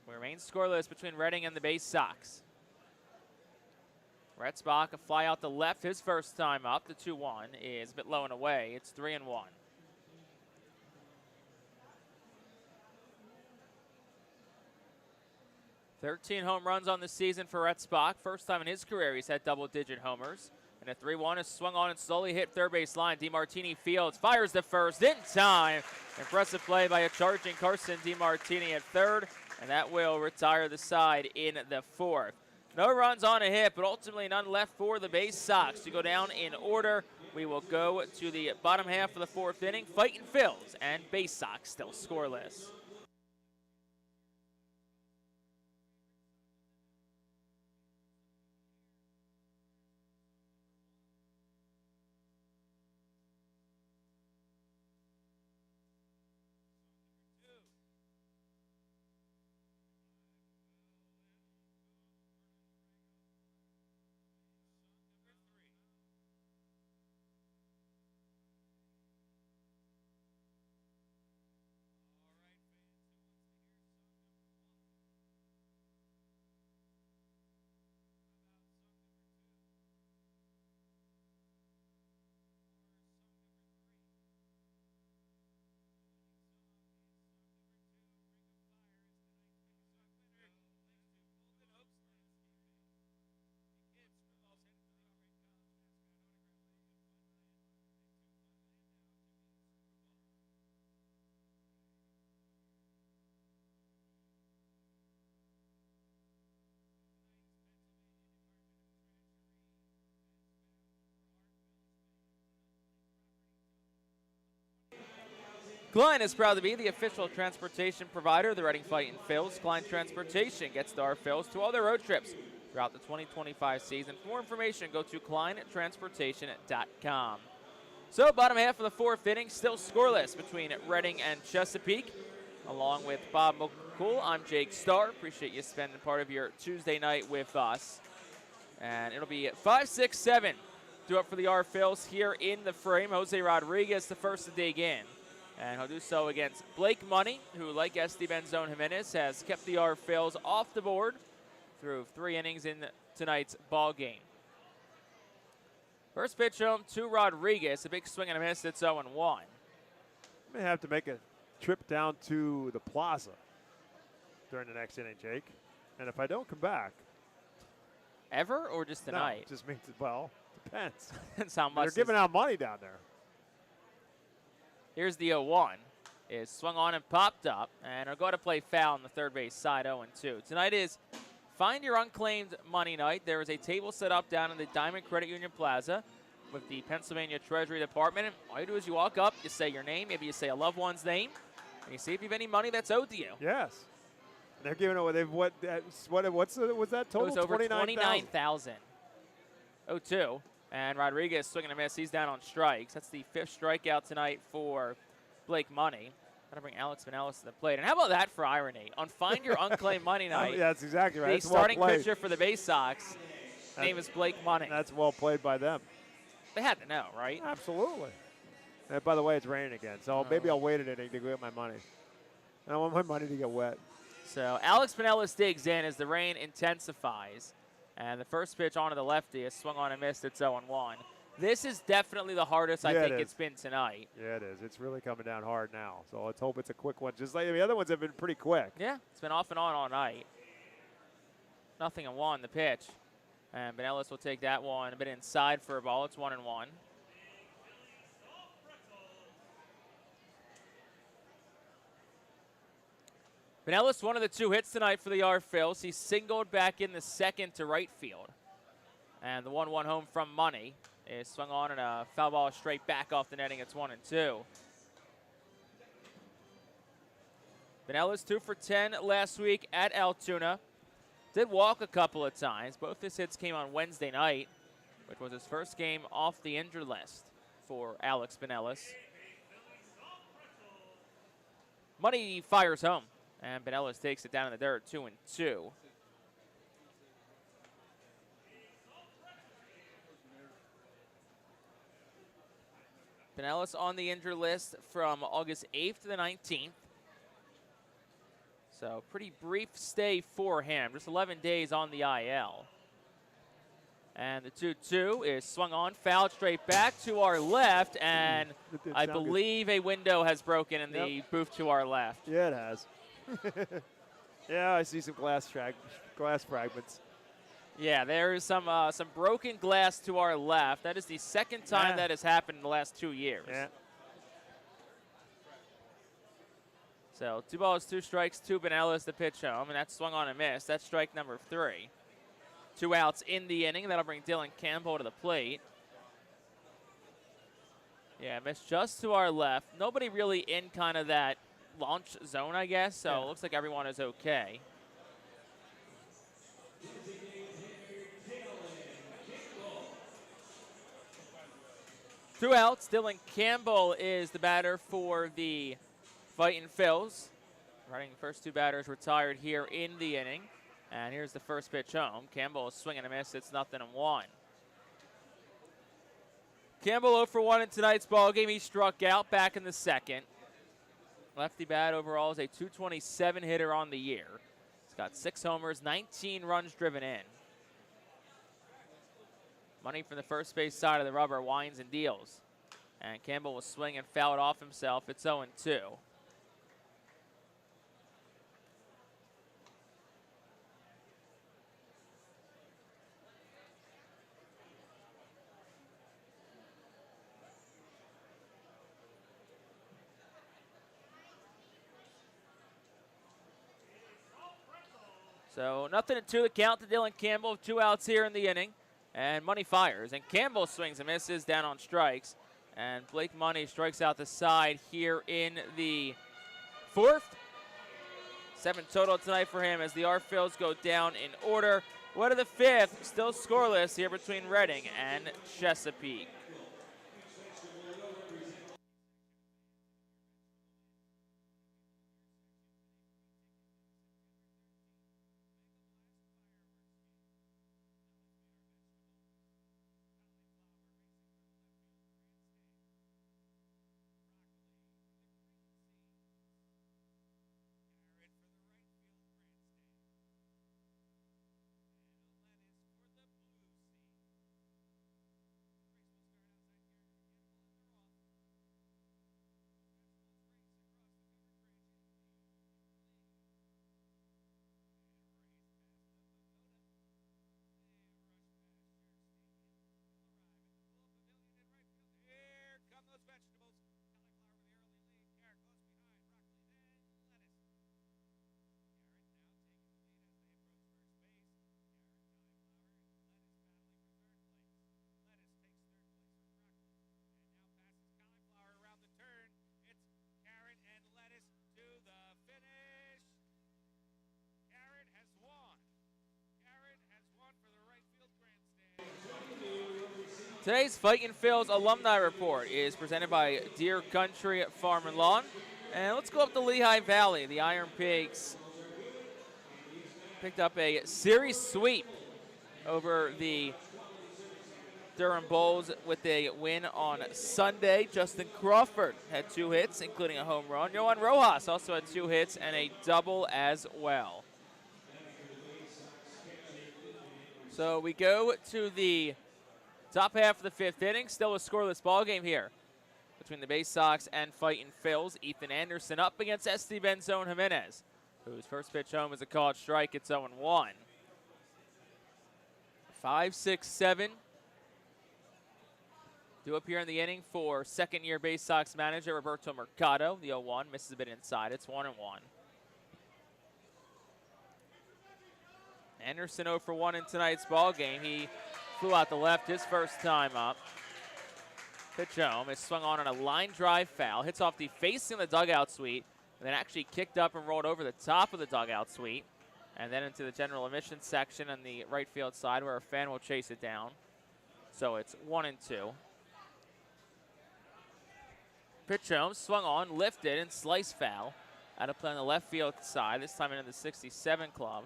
We remain scoreless between Reading and the Baysox. Retzbach, a fly out the left, his first time up. The 2-1 is a bit low and away. It's 3-1. "13 home runs on the season for Retzbach. First time in his career he's had double-digit homers. And a 3-1 is swung on and slowly hit third base line. DeMartini fields, fires the first in time. Impressive play by a charging Carson DeMartini at third, and that will retire the side in the 4th. No runs on a hit, but ultimately none left for the Baysox to go down in order. We will go to the bottom half of the 4th inning. Fightin Phillies and Baysox still scoreless. Klein is proud to be the official transportation provider of the Reading Fightin Phils. Klein Transportation gets to our Phils to all their road trips throughout the 2025 season. For more information, go to kleintransportation.com. So, bottom half of the fourth inning, still scoreless between Reading and Chesapeake. Along with Bob McCool, I'm Jake Starr. Appreciate you spending part of your Tuesday night with us. And it'll be 5, 6, 7 due up for the Phils here in the frame. Jose Rodriguez, the first to dig in. And he'll do so against Blake Money, who, like Esteban Jimenez, has kept the Phils off the board through 3 innings in tonight's ball game. First pitch home to Rodriguez, a big swing and a miss. It's 0-1. May have to make a trip down to the plaza during the next inning, Jake. And if I don't come back. Ever or just tonight? No, just means, well, depends. Depends how much. They're giving out money down there. Here's the 0-1. Is swung on and popped up, and will go to play foul on the third base side, 0-2. Tonight is Find Your Unclaimed Money night. There is a table set up down in the Diamond Credit Union Plaza with the Pennsylvania Treasury Department. All you do is you walk up, you say your name, maybe you say a loved one's name, and you see if you have any money that's owed to you. Yes. They're giving away. What's that total? It was over 29,000. 0-2. And Rodriguez swinging a miss. He's down on strikes. That's the 5th strikeout tonight for Blake Money. Got to bring Alex Pinellas to the plate. And how about that for irony? On Find Your Unclaimed Money night, yeah, that's exactly right. the starting pitcher for the Baysox, name is Blake Money. That's well played by them. They had to know, right? Absolutely. And by the way, it's raining again, so maybe I'll wait an inning to get my money. I don't want my money to get wet. So Alex Pinellas digs in as the rain intensifies. And the first pitch onto the lefty is swung on and missed. It's 0-1. This is definitely the hardest I think it's been tonight. Yeah, it is. It's really coming down hard now. So let's hope it's a quick one. Just like the other ones have been pretty quick. Yeah, it's been off and on all night. 0-1 the pitch. And Pinellas will take that one a bit inside for a ball. It's 1-1. Pinellas, one of the 2 hits tonight for the Phils. He singled back in the second to right field. And the 1-1 home from Money is swung on and a foul ball straight back off the netting. It's 1-2. Pinellas 2 for 10 last week at Altoona. Did walk a couple of times. Both his hits came on Wednesday night, which was his first game off the injured list for Alex Pinellas. Money fires home. And Pinellas takes it down in the dirt, 2-2. Pinellas on the injured list from August 8th to the 19th. So pretty brief stay for him, just 11 days on the IL. And the 2-2 is swung on, fouled straight back to our left, and I believe a window has broken in the booth to our left. Yeah, it has. Yeah, I see some glass fragments. Yeah, there is some broken glass to our left. That is the second time that has happened in the last 2 years. Yeah. So 2 balls, 2 strikes, 2 Pinellas the pitch home, and that's swung on and missed. That's strike number 3. 2 outs in the inning. That'll bring Dylan Campbell to the plate. Yeah, missed just to our left. Nobody really in kind of that launch zone, I guess, so it looks like everyone is okay. Two outs. Dylan Campbell is the batter for the Fightin Phils. Running the first 2 batters retired here in the inning. And here's the first pitch home. Campbell is swinging a miss. It's 0-1. Campbell 0 for 1 in tonight's ball game. He struck out back in the second. Lefty bat overall is a .227 hitter on the year. He's got 6 homers, 19 runs driven in. Money from the first base side of the rubber winds and deals. And Campbell will swing and foul it off himself. It's 0-2. So 0-2 the count to Dylan Campbell with 2 outs here in the inning. And Money fires. And Campbell swings and misses down on strikes. And Blake Money strikes out the side here in the fourth. 7 total tonight for him as the Phils go down in order. What are the fifth? Still scoreless here between Reading and Chesapeake. Today's Fightin' Phil's alumni report is presented by Deer Country Farm and Lawn. And let's go up the Lehigh Valley. The Iron Pigs picked up a series sweep over the Durham Bulls with a win on Sunday. Justin Crawford had 2 hits, including a home run. Yohan Rojas also had 2 hits and a double as well. So we go to the top half of the 5th inning. Still a scoreless ball game here between the Baysox and Fightin' Phils. Ethan Anderson up against Esteban Jimenez, whose first pitch home is a called strike. It's 0-1. 5-6-7. Due up here in the inning for second-year Baysox manager Roberto Mercado. The 0-1 misses a bit inside. It's 1-1. Anderson 0 for 1 in tonight's ball game. He flew out the left his first time up. Pitch home is swung on a line drive foul. Hits off the facing the dugout suite, and then actually kicked up and rolled over the top of the dugout suite, and then into the general admissions section on the right field side where a fan will chase it down. So it's 1-2. Pitch home, swung on, lifted, and slice foul. Out of play on the left field side, this time into the 67 club.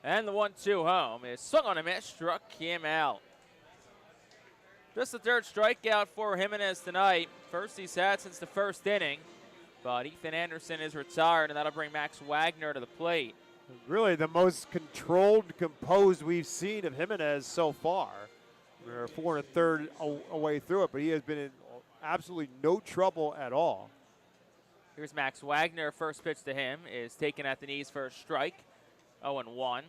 And the 1-2 home is swung on a miss, struck him out. Just the 3rd strikeout for Jimenez tonight. First he's had since the 1st inning. But Ethan Anderson is retired, and that'll bring Max Wagner to the plate. Really the most controlled, composed we've seen of Jimenez so far. We're 4 1/3 away through it, but he has been in absolutely no trouble at all. Here's Max Wagner. First pitch to him is taken at the knees for a strike. 0-1.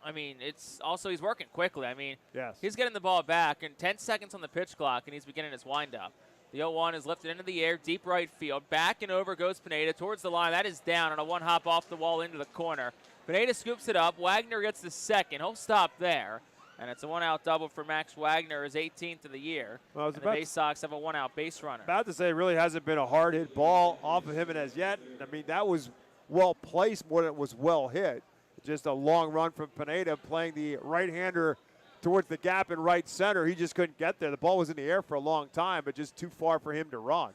I mean, it's also he's working quickly. I mean, yes, he's getting the ball back in 10 seconds on the pitch clock, and he's beginning his windup. The 0-1 is lifted into the air, deep right field. Back and over goes Pineda towards the line. That is down on a 1-hop off the wall into the corner. Pineda scoops it up. Wagner gets the second. He'll stop there. And it's a 1-out double for Max Wagner, his 18th of the year. Well, and the Baysox have a 1-out base runner. About to say, it really hasn't been a hard hit ball off of Jimenez yet. I mean, that was well placed more than it was well hit. Just a long run from Pineda playing the right-hander towards the gap in right center. He just couldn't get there. The ball was in the air for a long time, but just too far for him to run.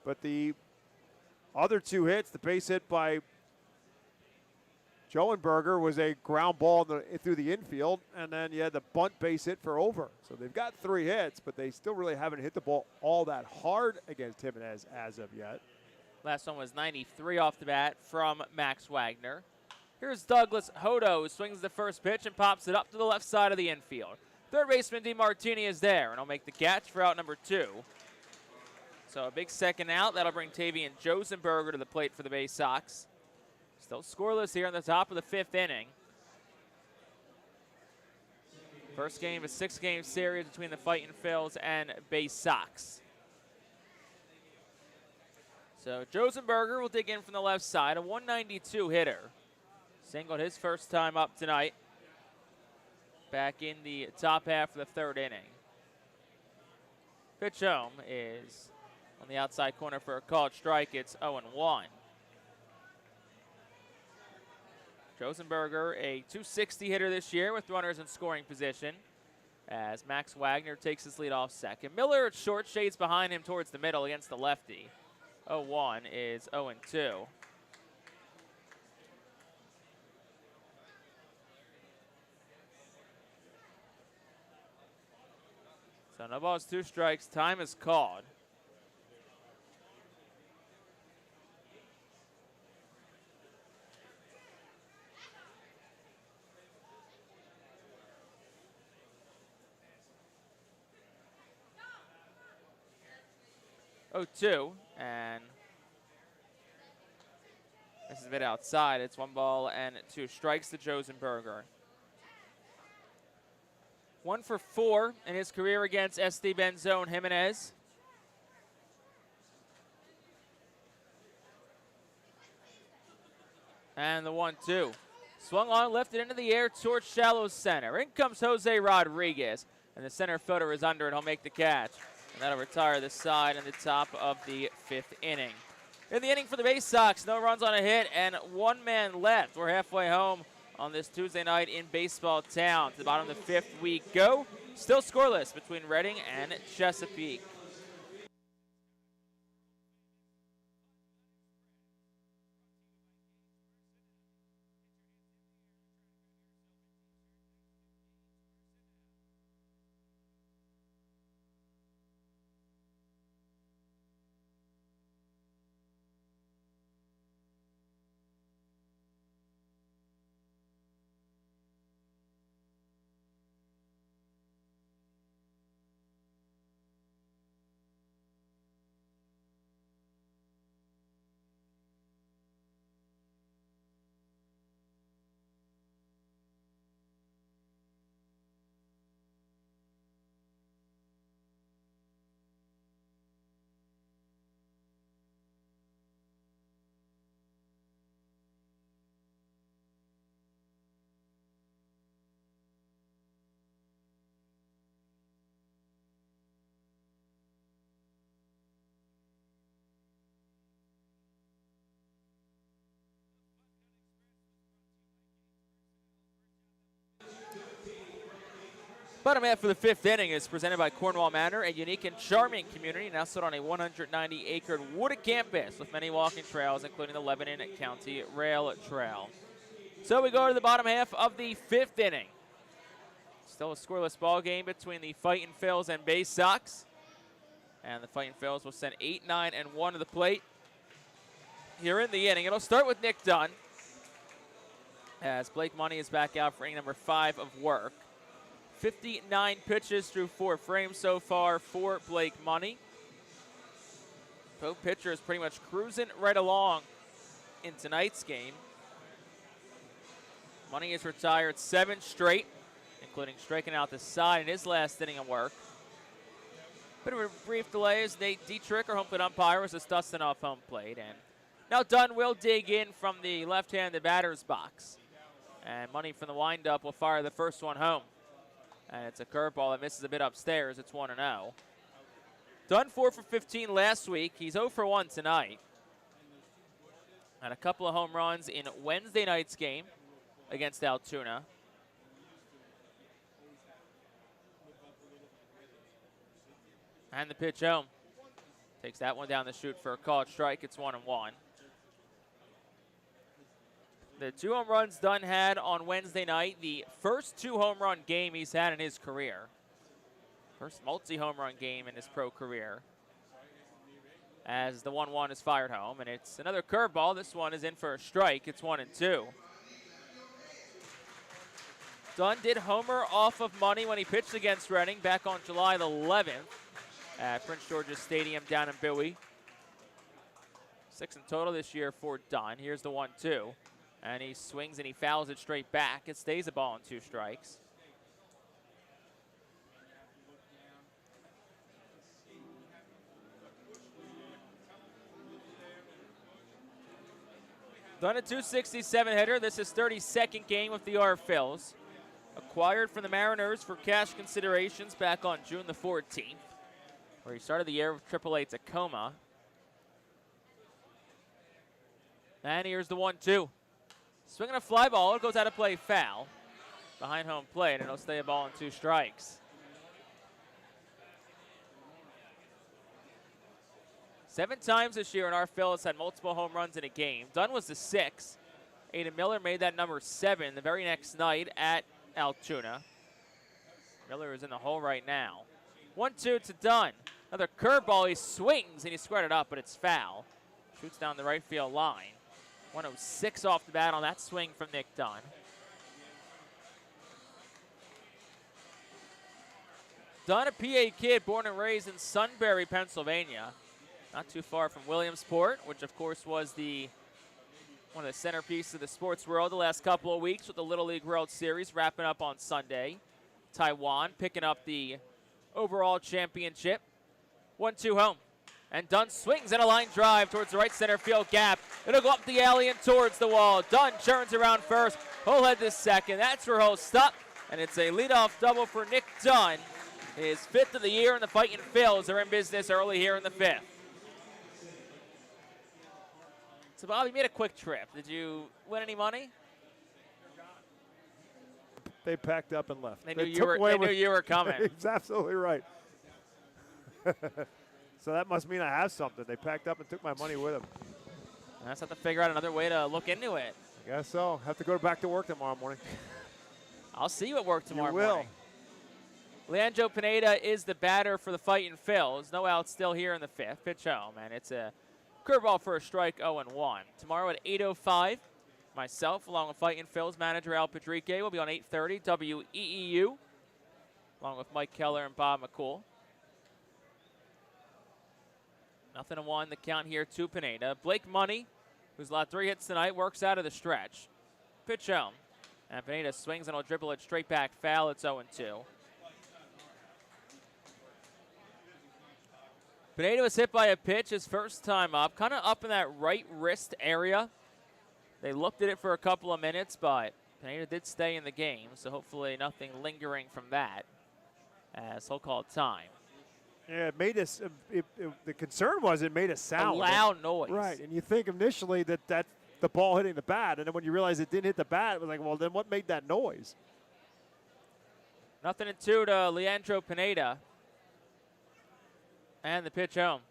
But the other 2 hits, the base hit by Joenberger was a ground ball through the infield, and then you had the bunt base hit for over. So they've got 3 hits, but they still really haven't hit the ball all that hard against Jimenez as of yet. Last one was 93 off the bat from Max Wagner. Here's Douglas Hodo, who swings the first pitch and pops it up to the left side of the infield. Third baseman DeMartini is there, and he'll make the catch for out number 2. So a big second out. That'll bring Tavian Josenberger to the plate for the Baysox. Still scoreless here in the top of the 5th inning. First game of a 6-game series between the Fightin' Phils and Baysox. So Josenberger will dig in from the left side, a 192 hitter. Singled his first time up tonight. Back in the top half of the third inning. Pitch home is on the outside corner for a called strike. It's 0-1. Josenberger, a 260 hitter this year with runners in scoring position as Max Wagner takes his lead off second. Miller at short, shades behind him towards the middle against the lefty. 0-1 is 0-2. So no balls, 2 strikes. Time is called. Oh, 2, and this is a bit outside. It's 1 ball and 2 strikes to Josenberger. 1 for 4 in his career against Esteban Jimenez. And the 1-2. Swung on, lifted into the air towards shallow center. In comes Jose Rodriguez, and the center fielder is under it. He'll make the catch. And that'll retire the side in the top of the 5th inning. In the inning for the Baysox, no runs on a hit and 1 man left. We're halfway home on this Tuesday night in baseball town. To the bottom of the 5th we go. Still scoreless between Reading and Chesapeake. Bottom half for the 5th inning is presented by Cornwall Manor, a unique and charming community nestled on a 190-acre wooded campus with many walking trails, including the Lebanon County Rail Trail. So we go to the bottom half of the 5th inning. Still a scoreless ball game between the Fightin Phils and Baysox. And the Fightin Phils will send 8, 9, and 1 to the plate here in the inning. It'll start with Nick Dunn as Blake Money is back out for inning number 5 of work. 59 pitches through 4 frames so far for Blake Money. Both pitchers pretty much cruising right along in tonight's game. Money has retired 7 straight, including striking out the side in his last inning of work. Bit of a brief delay as Nate Dietrich, our home plate umpire, was just dusting off home plate. And now Dunn will dig in from the left-handed batter's box. And Money from the windup will fire the first one home. And it's a curveball that misses a bit upstairs. It's 1-0. Dunn 4 for 15 last week. He's 0 for 1 tonight. And a couple of home runs in Wednesday night's game against Altoona. And the pitch home. Takes that one down the chute for a called strike. It's 1-1. The 2 home runs Dunn had on Wednesday night, the first 2 home run game he's had in his career. First multi-home run game in his pro career. As the 1-1 is fired home, and it's another curveball. This one is in for a strike. It's 1-2. Dunn did homer off of Money when he pitched against Reading back on July the 11th at Prince George's Stadium down in Bowie. 6 in total this year for Dunn. Here's the 1-2. And he swings and he fouls it straight back. It stays a ball and 2 strikes. Dunn, a 267 hitter. This is 32nd game with the Phillies. Acquired from the Mariners for cash considerations back on June the 14th, where he started the year with AAA Tacoma. And here's the 1-2. Swinging a fly ball. It goes out of play, foul. Behind home plate, and it'll stay a ball and 2 strikes. 7 times this year in our Phillies had multiple home runs in a game. Dunn was the 6th. Aiden Miller made that number 7 the very next night at Altoona. Miller is in the hole right now. 1-2 to Dunn. Another curveball. He swings and he squared it up, but it's foul. Shoots down the right field line. 106 off the bat on that swing from Nick Dunn. Dunn, a PA kid, born and raised in Sunbury, Pennsylvania. Not too far from Williamsport, which of course was one of the centerpieces of the sports world the last couple of weeks with the Little League World Series wrapping up on Sunday. Taiwan picking up the overall championship. 1-2 home. And Dunn swings in a line drive towards the right center field gap. It'll go up the alley and towards the wall. Dunn turns around first. He'll head to second. That's where he'll stop. And it's a leadoff double for Nick Dunn. His 5th of the year, and the Fightin Phillies are in business early here in the 5th. So, Bob, you made a quick trip. Did you win any money? They packed up and left. They knew you were coming. He's absolutely right. So that must mean I have something. They packed up and took my money with them. I just have to figure out another way to look into it. I guess so. Have to go back to work tomorrow morning. I'll see you at work tomorrow morning. You will. Leandro Pineda is the batter for the Fightin Phillies. No outs still here in the 5th. Pitch home, and it's a curveball for a strike, 0-1. Tomorrow at 8:05, myself, along with Fightin Phillies manager Al Padrique, will be on 8:30 WEEU, along with Mike Keller and Bob McCool. 0-1, the count here to Pineda. Blake Money, who's allowed 3 hits tonight, works out of the stretch. Pitch home, and Pineda swings and will dribble it straight back foul. It's 0-2. Pineda was hit by a pitch his first time up, kind of up in that right wrist area. They looked at it for a couple of minutes, but Pineda did stay in the game, so hopefully nothing lingering from that, as he'll call time. Yeah, it made us. The concern was it made a sound. A loud noise. Right, and you think initially that that's the ball hitting the bat, and then when you realize it didn't hit the bat, it was like, well, then what made that noise? 0-2 to Leandro Pineda. And the pitch home.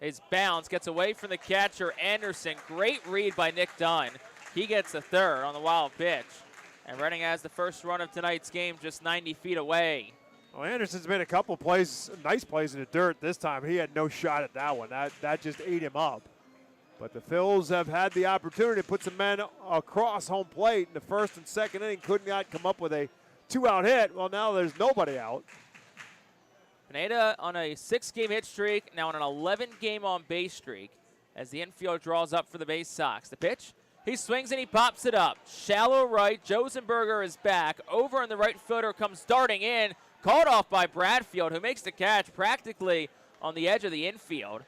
His bounce gets away from the catcher, Anderson. Great read by Nick Dunn. He gets the 3rd on the wild pitch. And Reading has the first run of tonight's game just 90 feet away. Well, Anderson's made a couple plays, nice plays in the dirt this time. He had no shot at that one. That just ate him up. But the Phils have had the opportunity to put some men across home plate in the 1st and 2nd inning. Could not come up with a 2-out hit. Well, now there's nobody out. Pineda on a 6-game hit streak, now on an 11-game on-base streak as the infield draws up for the Baysox. The pitch, he swings and he pops it up. Shallow right, Josenberger is back. Over and the right fielder comes darting in, called off by Bradfield, who makes the catch practically on the edge of the infield.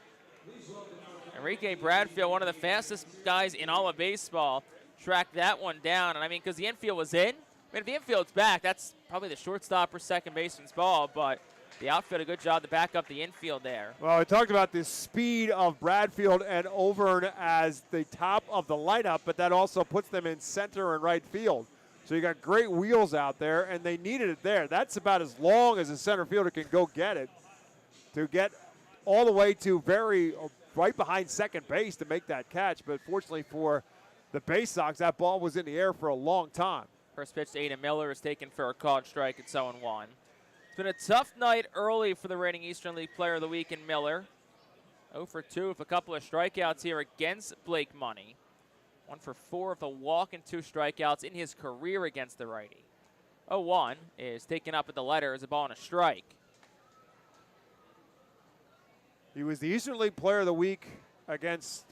Enrique Bradfield, one of the fastest guys in all of baseball, tracked that one down. And I mean, because the infield was in, if the infield's back, that's probably the shortstop or second baseman's ball, but the outfield did a good job to back up the infield there. Well, we talked about the speed of Bradfield and Overn as the top of the lineup, but that also puts them in center and right field. So you got great wheels out there, and they needed it there. That's about as long as a center fielder can go get it, to get all the way to right behind second base to make that catch. But fortunately for the Baysox, that ball was in the air for a long time. First pitch to Aiden Miller is taken for a called strike at 0-1. It's been a tough night early for the reigning Eastern League Player of the Week in Miller. 0 for 2 with a couple of strikeouts here against Blake Money. 1 for 4 with a walk and 2 strikeouts in his career against the righty. 0-1 is taken up at the letter as a ball and a strike. He was the Eastern League Player of the Week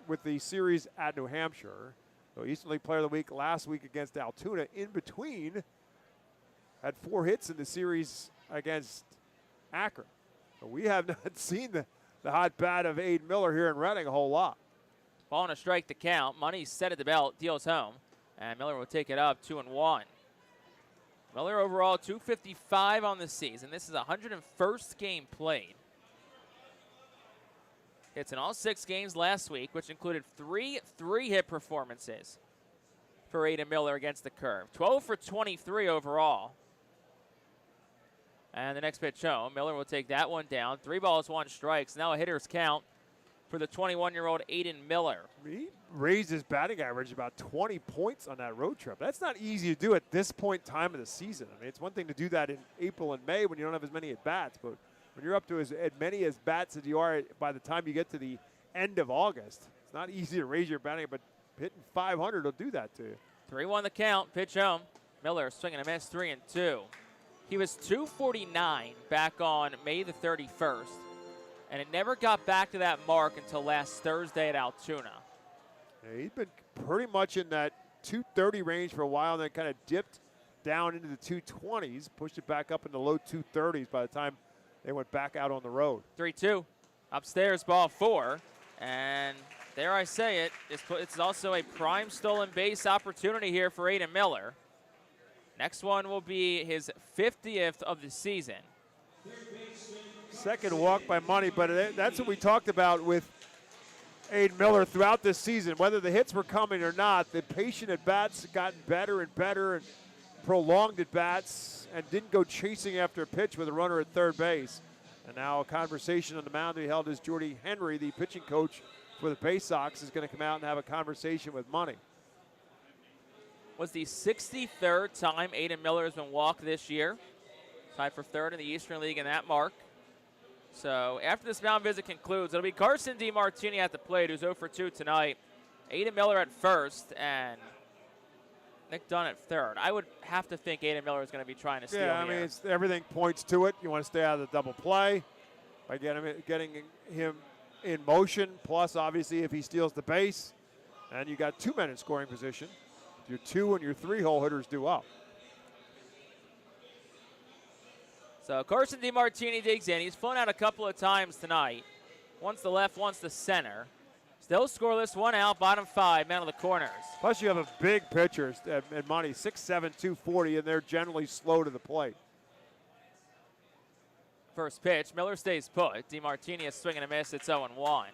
with the series at New Hampshire. So Eastern League Player of the Week last week against Altoona. In between, had 4 hits in the series against Akron. So we have not seen the hot bat of Aiden Miller here in Reading a whole lot. Ball and a strike to count. Money set at the belt, deals home. And Miller will take it up 2-1. Miller overall 255 on the season. This is 101st game played. Hits in all 6 games last week, which included 3 3-hit performances for Aiden Miller against the curve. 12 for 23 overall. And the next pitch home. Miller will take that one down. 3 balls, 1 strike. So now a hitter's count for the 21-year-old Aiden Miller. He raised his batting average about 20 points on that road trip. That's not easy to do at this point in time of the season. I mean, it's one thing to do that in April and May when you don't have as many at-bats, but when you're up to as many at-bats as you are by the time you get to the end of August, it's not easy to raise your batting, but hitting 500 will do that to you. 3-1 the count, pitch home. Miller swinging a miss, 3-2. He was 249 back on May the 31st, and it never got back to that mark until last Thursday at Altoona. Yeah, he's been pretty much in that 230 range for a while, and then kind of dipped down into the 220s, pushed it back up in the low 230s by the time they went back out on the road. 3-2. Upstairs, ball 4. And dare I say it, it's also a prime stolen base opportunity here for Aiden Miller. Next one will be his 50th of the season. Second walk by Money, but that's what we talked about with Aiden Miller throughout this season. Whether the hits were coming or not, the patient at-bats have gotten better and better, and prolonged at-bats, and didn't go chasing after a pitch with a runner at third base. And now a conversation on the mound we held as Jordy Henry, the pitching coach for the Baysox, is going to come out and have a conversation with Money. Was the 63rd time Aiden Miller has been walked this year. Tied for 3rd in the Eastern League in that mark. So after this mound visit concludes, it'll be Carson DiMartini at the plate, who's 0 for 2 tonight. Aiden Miller at first, and Nick Dunn at third. I would have to think Aiden Miller is going to be trying to steal Yeah, I mean, everything points to it. You want to stay out of the double play by getting him in motion. Plus, obviously, if he steals the base, and you got 2 men in scoring position, your 2 and your 3-hole hitters do up. So Carson DiMartini digs in. He's flown out a couple of times tonight. Once the left, once the center. Still scoreless, 1 out, bottom 5, man of the corners. Plus, you have a big pitcher at Money, 6'7", 240, and they're generally slow to the plate. First pitch, Miller stays put. DiMartini is swinging a miss. It's 0-1.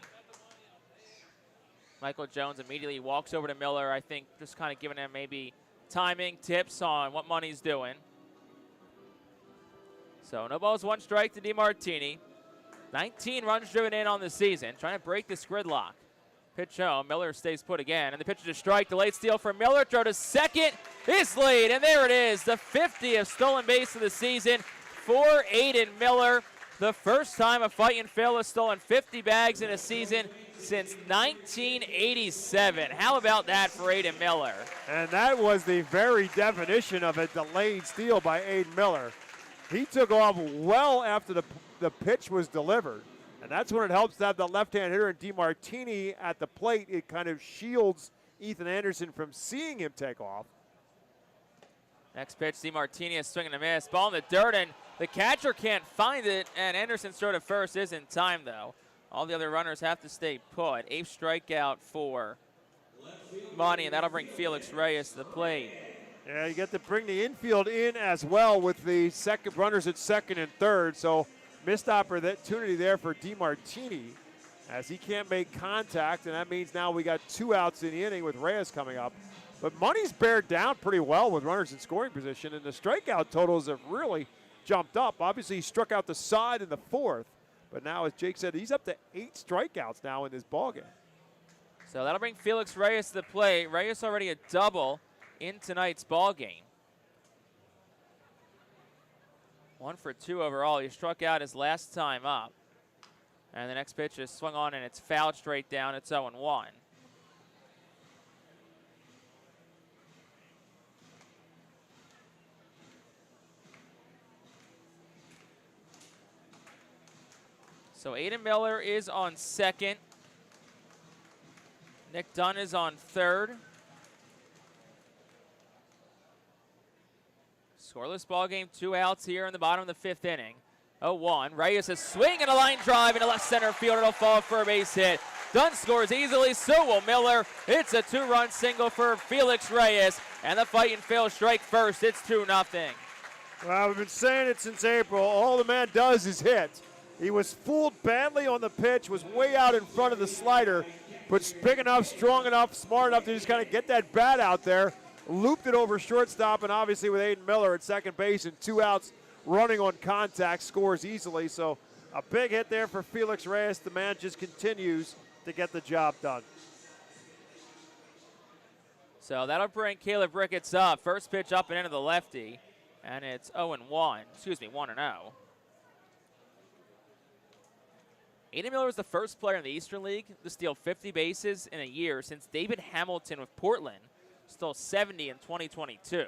Michael Jones immediately walks over to Miller, I think just kind of giving him maybe timing, tips on what Money's doing. So no balls, 1 strike to DiMartini. 19 runs driven in on the season, trying to break this gridlock. Pitch home, Miller stays put again, and the pitch is a strike. Delayed steal from Miller, throw to second, is late, and there it is, the 50th stolen base of the season for Aiden Miller. The first time a Fightin' Phil has stolen 50 bags in a season since 1987. How about that for Aiden Miller? And that was the very definition of a delayed steal by Aiden Miller. He took off well after the pitch was delivered. And that's when it helps to have the left-hand hitter and DiMartini at the plate. It kind of shields Ethan Anderson from seeing him take off. Next pitch, DiMartini is swinging a miss. Ball in the dirt, and the catcher can't find it, and Anderson's throw to first is in time, though. All the other runners have to stay put. 8th strikeout for Money, and that'll bring Felix Reyes to the plate. Yeah, you get to bring the infield in as well with the second runners at second and third. So missed opportunity there for DiMartini as he can't make contact, and that means now we got 2 outs in the inning with Reyes coming up. But Money's bared down pretty well with runners in scoring position, and the strikeout totals have really jumped up. Obviously, he struck out the side in the 4th, but now, as Jake said, he's up to 8 strikeouts now in this ballgame. So that'll bring Felix Reyes to the plate. Reyes already a double in tonight's ballgame. 1 for 2 overall. He struck out his last time up. And the next pitch is swung on, and it's fouled straight down. It's 0-1. So Aiden Miller is on second. Nick Dunn is on third. Scoreless ball game, 2 outs here in the bottom of the 5th inning. 0-1. Reyes a swing and a line drive into left center field. It'll fall for a base hit. Dunn scores easily, so will Miller. It's a 2-run single for Felix Reyes, and the Fightin' Phils strike first. It's 2-0. Well, we've been saying it since April. All the man does is hit. He was fooled badly on the pitch, was way out in front of the slider, but big enough, strong enough, smart enough to just kind of get that bat out there, looped it over shortstop, and obviously with Aiden Miller at second base and 2 outs running on contact, scores easily. So a big hit there for Felix Reyes. The man just continues to get the job done. So that'll bring Caleb Ricketts up. First pitch up and into the lefty, and it's 0-1. Excuse me, 1-0. Aiden Miller was the first player in the Eastern League to steal 50 bases in a year since David Hamilton with Portland stole 70 in 2022.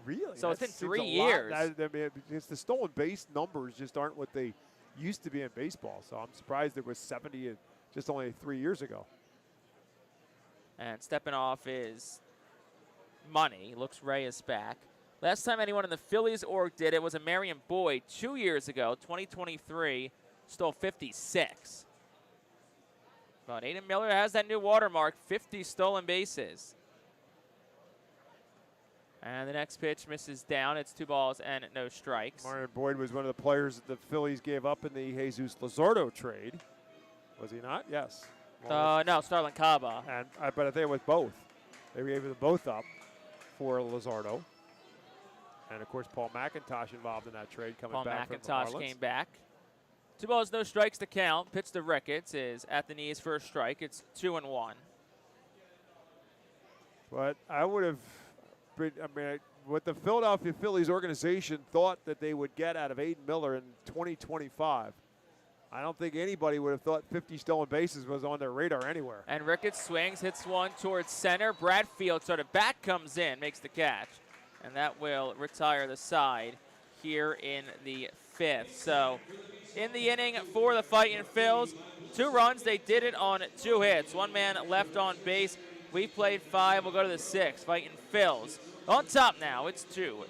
Really? So it's been That seems 3 a lot. years. I mean, because the stolen base numbers just aren't what they used to be in baseball. So I'm surprised it was 70 just only 3 years ago. And stepping off is Money. Looks Reyes back. Last time anyone in the Phillies org did it was a Marion Boyd 2 years ago, 2023. Stole 56. But Aiden Miller has that new watermark, 50 stolen bases. And the next pitch misses down. It's 2 balls and no strikes. Marion Boyd was one of the players that the Phillies gave up in the Jesus Luzardo trade. Was he not? Yes. No, Starlin Caba. But I think it was both. They gave them both up for Luzardo. And, of course, Paul McIntosh involved in that trade coming back from the Marlins. Paul McIntosh came back. 2 balls, no strikes to count. Pitch to Ricketts is at the knees for a strike. It's 2-1. But I would have been, what the Philadelphia Phillies organization thought that they would get out of Aiden Miller in 2025, I don't think anybody would have thought 50 stolen bases was on their radar anywhere. And Ricketts swings, hits one towards center. Bradfield sort of back comes in, makes the catch. And that will retire the side here in the 5th. So in the inning for the Fightin' Phils, 2 runs. They did it on 2 hits. 1 man left on base. We played 5. We'll go to the 6th. Fightin' Phils on top now. It's 2-0.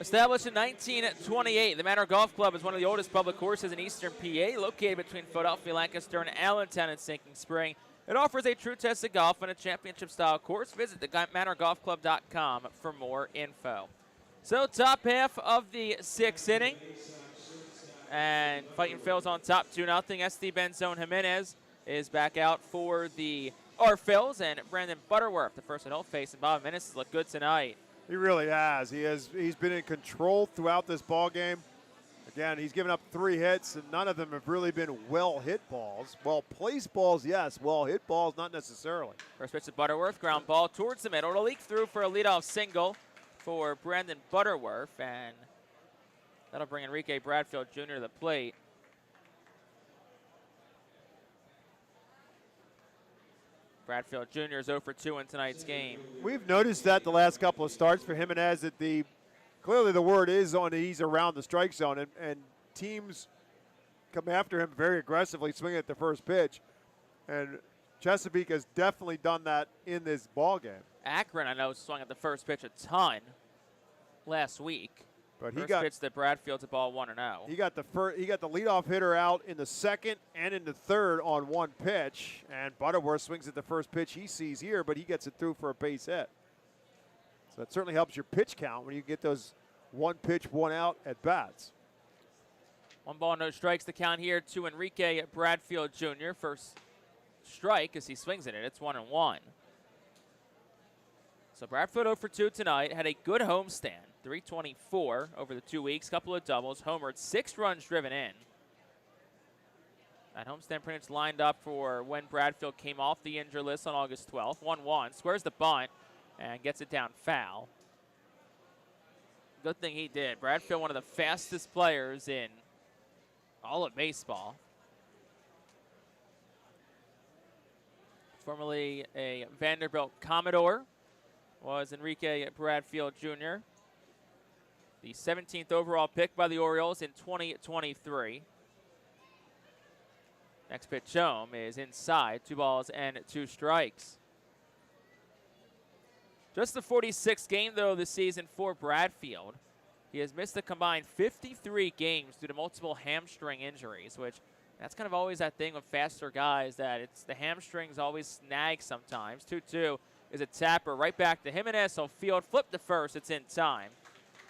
Established in 1928, the Manor Golf Club is one of the oldest public courses in eastern PA, located between Philadelphia, Lancaster, and Allentown in Sinking Spring. It offers a true test of golf and a championship-style course. Visit themanorgolfclub.com for more info. So top half of the 6th inning, and Fightin' Phils on top 2-0. SD Benzone Jimenez is back out for the Phils, and Brandon Butterworth, the first and he'll face, and Bob Menace has looked good tonight. He really has. He's been in control throughout this ball game. Again, he's given up 3 hits, and none of them have really been well-hit balls. Well-placed balls, yes. Well-hit balls, not necessarily. First pitch to Butterworth, ground ball towards the middle. It'll leak through for a leadoff single for Brandon Butterworth, and that'll bring Enrique Bradfield Jr. to the plate. Bradfield Jr. is 0 for 2 in tonight's game. We've noticed that the last couple of starts for Jimenez that clearly the word is on he's around the strike zone, and teams come after him very aggressively, swinging at the first pitch. And Chesapeake has definitely done that in this ball game. Akron, I know, swung at the first pitch a ton last week. But First pitch to Bradfield to ball 1-0. He got the leadoff hitter out in the second and in the third on one pitch, and Butterworth swings at the first pitch he sees here, but he gets it through for a base hit. So that certainly helps your pitch count when you get those one pitch, one out at bats. 1 ball, no strikes. The count here to Enrique Bradfield Jr. First strike as he swings at it. It's 1-1. So Bradfield 0 for 2 tonight. Had a good homestand. 324 over the 2 weeks. Couple of doubles. Homered. 6 runs driven in. That homestand pretty much lined up for when Bradfield came off the injury list on August 12th. 1-1. Squares the bunt and gets it down foul. Good thing he did. Bradfield, one of the fastest players in all of baseball. Formerly a Vanderbilt Commodore was Enrique Bradfield Jr. The 17th overall pick by the Orioles in 2023. Next pitch home is inside. 2 balls and 2 strikes. Just the 46th game, though, this season for Bradfield. He has missed a combined 53 games due to multiple hamstring injuries, which that's kind of always that thing with faster guys, that it's the hamstrings always snag sometimes. 2-2 is a tapper right back to Jimenez. He'll field, flip to first. It's in time.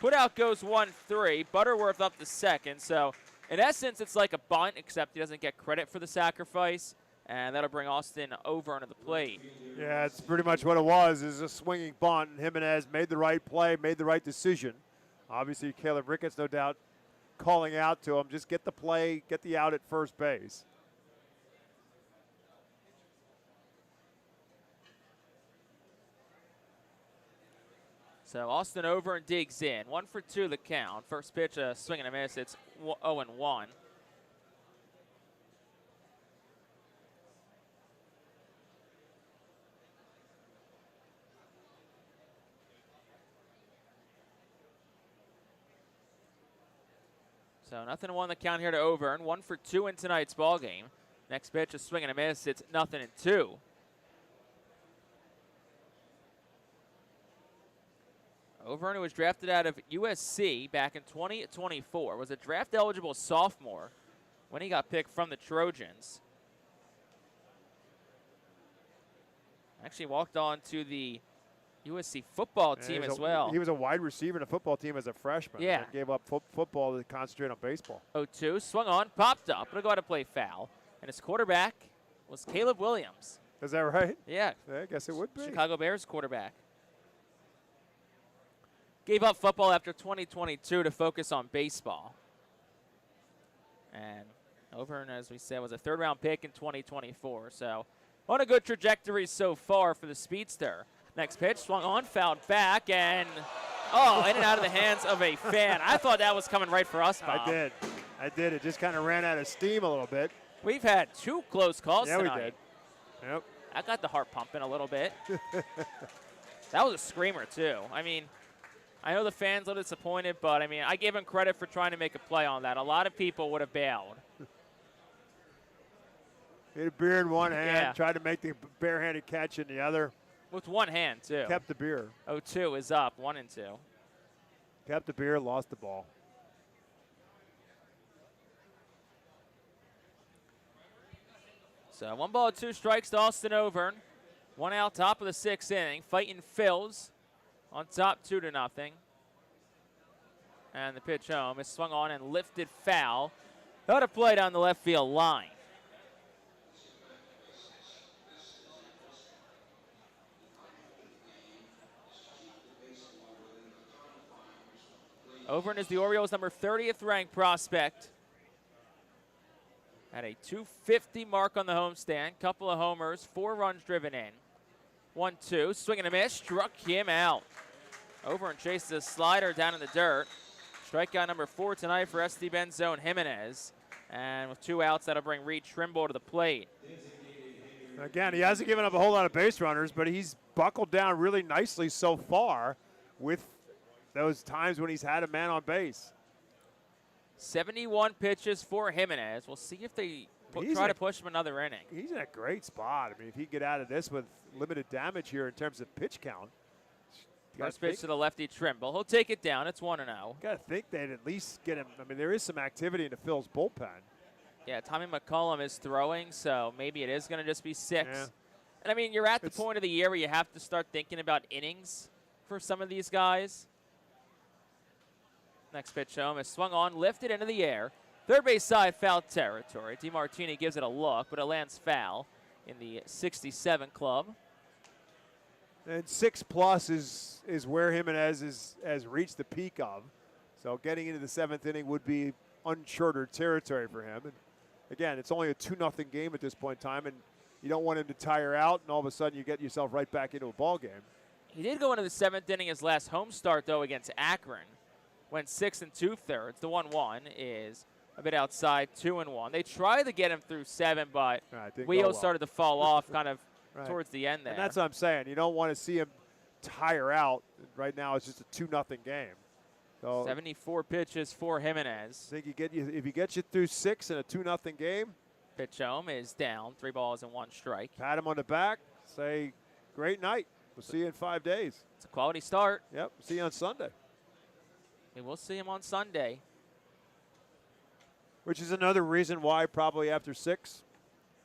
Put out goes 1-3. Butterworth up to second. So, in essence, it's like a bunt, except he doesn't get credit for the sacrifice. And that'll bring Austin over onto the plate. Yeah, it's pretty much what it was, is a swinging bunt. And Jimenez made the right play, made the right decision. Obviously, Caleb Ricketts, no doubt, calling out to him, just get the play, get the out at first base. So Austin over and digs in. 1 for 2 the count. First pitch, a swing and a miss. It's 0-1. So 0-1 the count here to Overn. 1 for 2 in tonight's ball game. Next pitch, a swing and a miss. It's 0-2. Overn, who was drafted out of USC back in 2024, was a draft-eligible sophomore when he got picked from the Trojans. Actually walked on to the USC football team as well. He was a wide receiver in a football team as a freshman. Yeah. And gave up football to concentrate on baseball. 0-2, swung on, popped up. It'll go out to play foul. And his quarterback was Caleb Williams. Is that right? Yeah. I guess it would be. Chicago Bears quarterback. Gave up football after 2022 to focus on baseball. And Overn, as we said, was a third-round pick in 2024. So on a good trajectory so far for the speedster. Next pitch, swung on, fouled back, and in and out of the hands of a fan. I thought that was coming right for us, Bob. I did. It just kind of ran out of steam a little bit. We've had 2 close calls tonight. Yeah, we did. Yep. I got the heart pumping a little bit. That was a screamer, too. I mean, I know the fans a little disappointed, but, I mean, I gave him credit for trying to make a play on that. A lot of people would have bailed. He had a beer in one hand, tried to make the barehanded catch in the other. With one hand, too. Kept the beer. 0-2 is up, 1-2. Kept the beer, lost the ball. So 1 ball, 2 strikes to Austin Overn. 1 out, top of the 6th inning. Fightin Phillies on top 2-0. And the pitch home is swung on and lifted foul. Out of play down the left field line. Overn is the Orioles' number 30th ranked prospect. Had a 250 mark on the homestand. Couple of homers, 4 runs driven in. 1-2, swing and a miss, struck him out. Overn chases a slider down in the dirt. Strikeout number 4 tonight for SD Benzone Jimenez. And with 2 outs, that'll bring Reed Trimble to the plate. Again, he hasn't given up a whole lot of base runners, but he's buckled down really nicely so far with those times when he's had a man on base. 71 pitches for Jimenez. We'll see if they try to push him another inning. He's in a great spot. I mean, if he can get out of this with limited damage here in terms of pitch count, First pitch to the lefty Trimble. He'll take it down. It's 1-0. Got to think they'd at least get him. I mean, there is some activity in the Phil's bullpen. Yeah, Tommy McCullum is throwing, so maybe it is going to just be 6. Yeah. And, I mean, you're at the point of the year where you have to start thinking about innings for some of these guys. Next pitch home is swung on, lifted into the air. Third base side, foul territory. DeMartini gives it a look, but it lands foul in the 67 club. And 6+ is where Jimenez has reached the peak of. So getting into the 7th inning would be uncharted territory for him. And again, it's only a 2-0 game at this point in time, and you don't want him to tire out, and all of a sudden you get yourself right back into a ball game. He did go into the 7th inning his last home start, though, against Akron. Went 6 2/3. The 1-1 is a bit outside, 2-1. They tried to get him through 7, but wheels started to fall off kind of towards the end there. And that's what I'm saying. You don't want to see him tire out. Right now it's just a 2-0 game. So 74 pitches for Jimenez. I think if he gets you through 6 in a 2-0 game. Pitch home is down, 3 balls and 1 strike. Pat him on the back, say, great night. We'll see you in 5 days. It's a quality start. Yep, see you on Sunday. We will see him on Sunday. Which is another reason why probably after 6,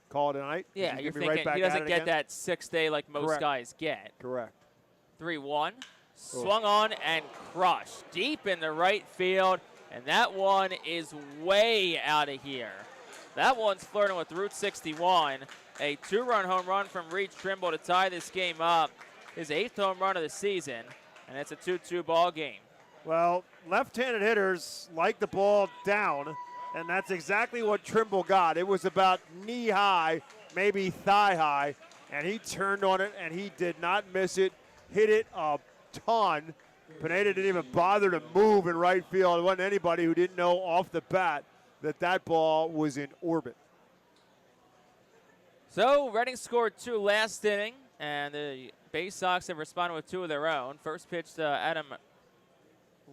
call it a night. Yeah, you're thinking he doesn't get that 6th day like most guys get. Correct. 3-1. Swung on and crushed deep in the right field, and that one is way out of here. That one's flirting with Route 61. A 2-run home run from Reed Trimble to tie this game up. His 8th home run of the season, and it's a 2-2 ball game. Well, left-handed hitters like the ball down, and that's exactly what Trimble got. It was about knee-high, maybe thigh-high, and he turned on it, and he did not miss it. Hit it a ton. Pineda didn't even bother to move in right field. There wasn't anybody who didn't know off the bat that ball was in orbit. So Reading scored 2 last inning, and the Baysox have responded with 2 of their own. First pitch to Adam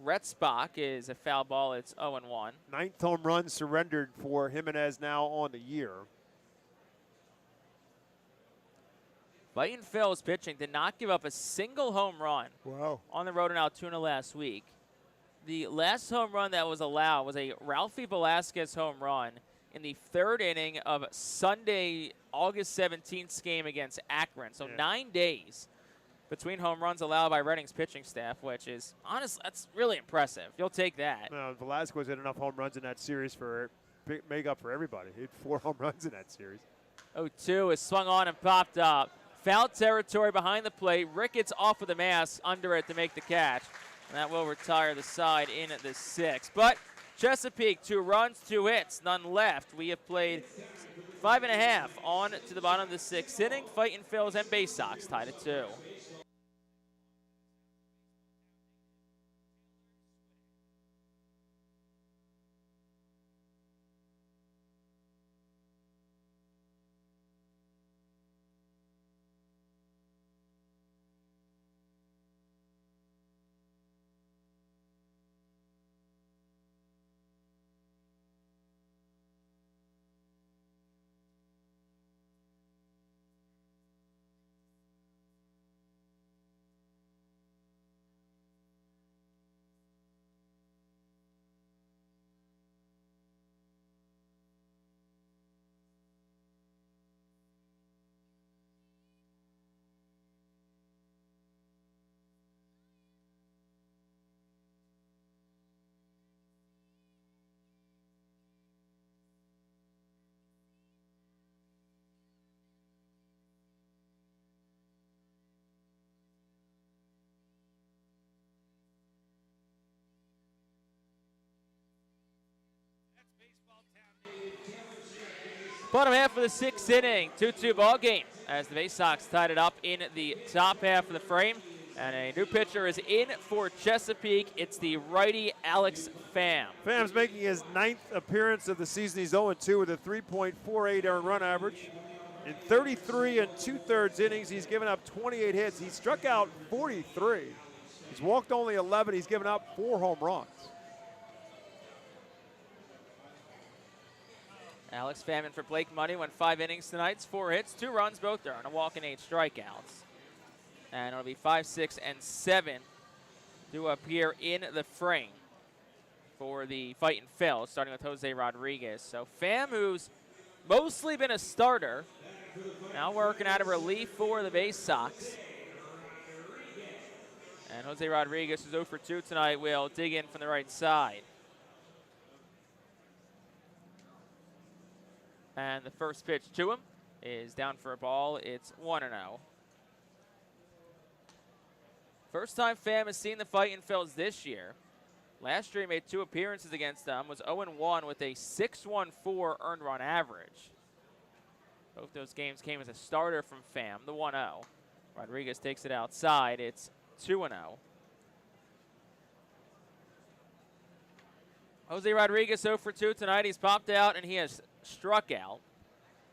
Retzbach is a foul ball. It's 0-1. 9th home run surrendered for Jimenez now on the year. Fightin Phil's pitching did not give up a single home run on the road in Altoona last week. The last home run that was allowed was a Ralphie Velasquez home run in the 3rd inning of Sunday, August 17th game against Akron. So 9 days between home runs allowed by Reading's pitching staff, which is, honestly, that's really impressive. You'll take that. No, Velasquez had enough home runs in that series for make up for everybody. He had 4 home runs in that series. 0-2 is swung on and popped up. Foul territory behind the plate. Ricketts off of the mask under it to make the catch. And that will retire the side in the 6th. But Chesapeake, 2 runs, 2 hits, none left. We have played 5.5 on to the bottom of the 6th inning. Fightin Phil's and Baysox tied at 2. Bottom half of the 6th inning, 2-2 ball game as the Baysox tied it up in the top half of the frame. And a new pitcher is in for Chesapeake. It's the righty Alex Pham. Pham's making his 9th appearance of the season. He's 0-2 with a 3.48 earned run average. In 33 2/3 innings, he's given up 28 hits. He struck out 43. He's walked only 11. He's given up 4 home runs. Alex Pham in for Blake Money went 5 innings tonight, 4 hits, 2 runs, both earned, a walk and 8 strikeouts. And it'll be 5, 6, and 7 to appear in the frame for the Fightin' Phil, starting with Jose Rodriguez. So Pham, who's mostly been a starter, now working out of relief for the Baysox. And Jose Rodriguez, who's 0 for 2 tonight, will dig in from the right side. And the first pitch to him is down for a ball. It's 1-0. First time Pham has seen the Fightin' Phils this year. Last year he made 2 appearances against them, was 0-1 with a 6.14 earned run average. Both those games came as a starter from Pham, the 1-0. Rodriguez takes it outside. It's 2-0. Jose Rodriguez 0 for 2 tonight. He's popped out and he has struck out.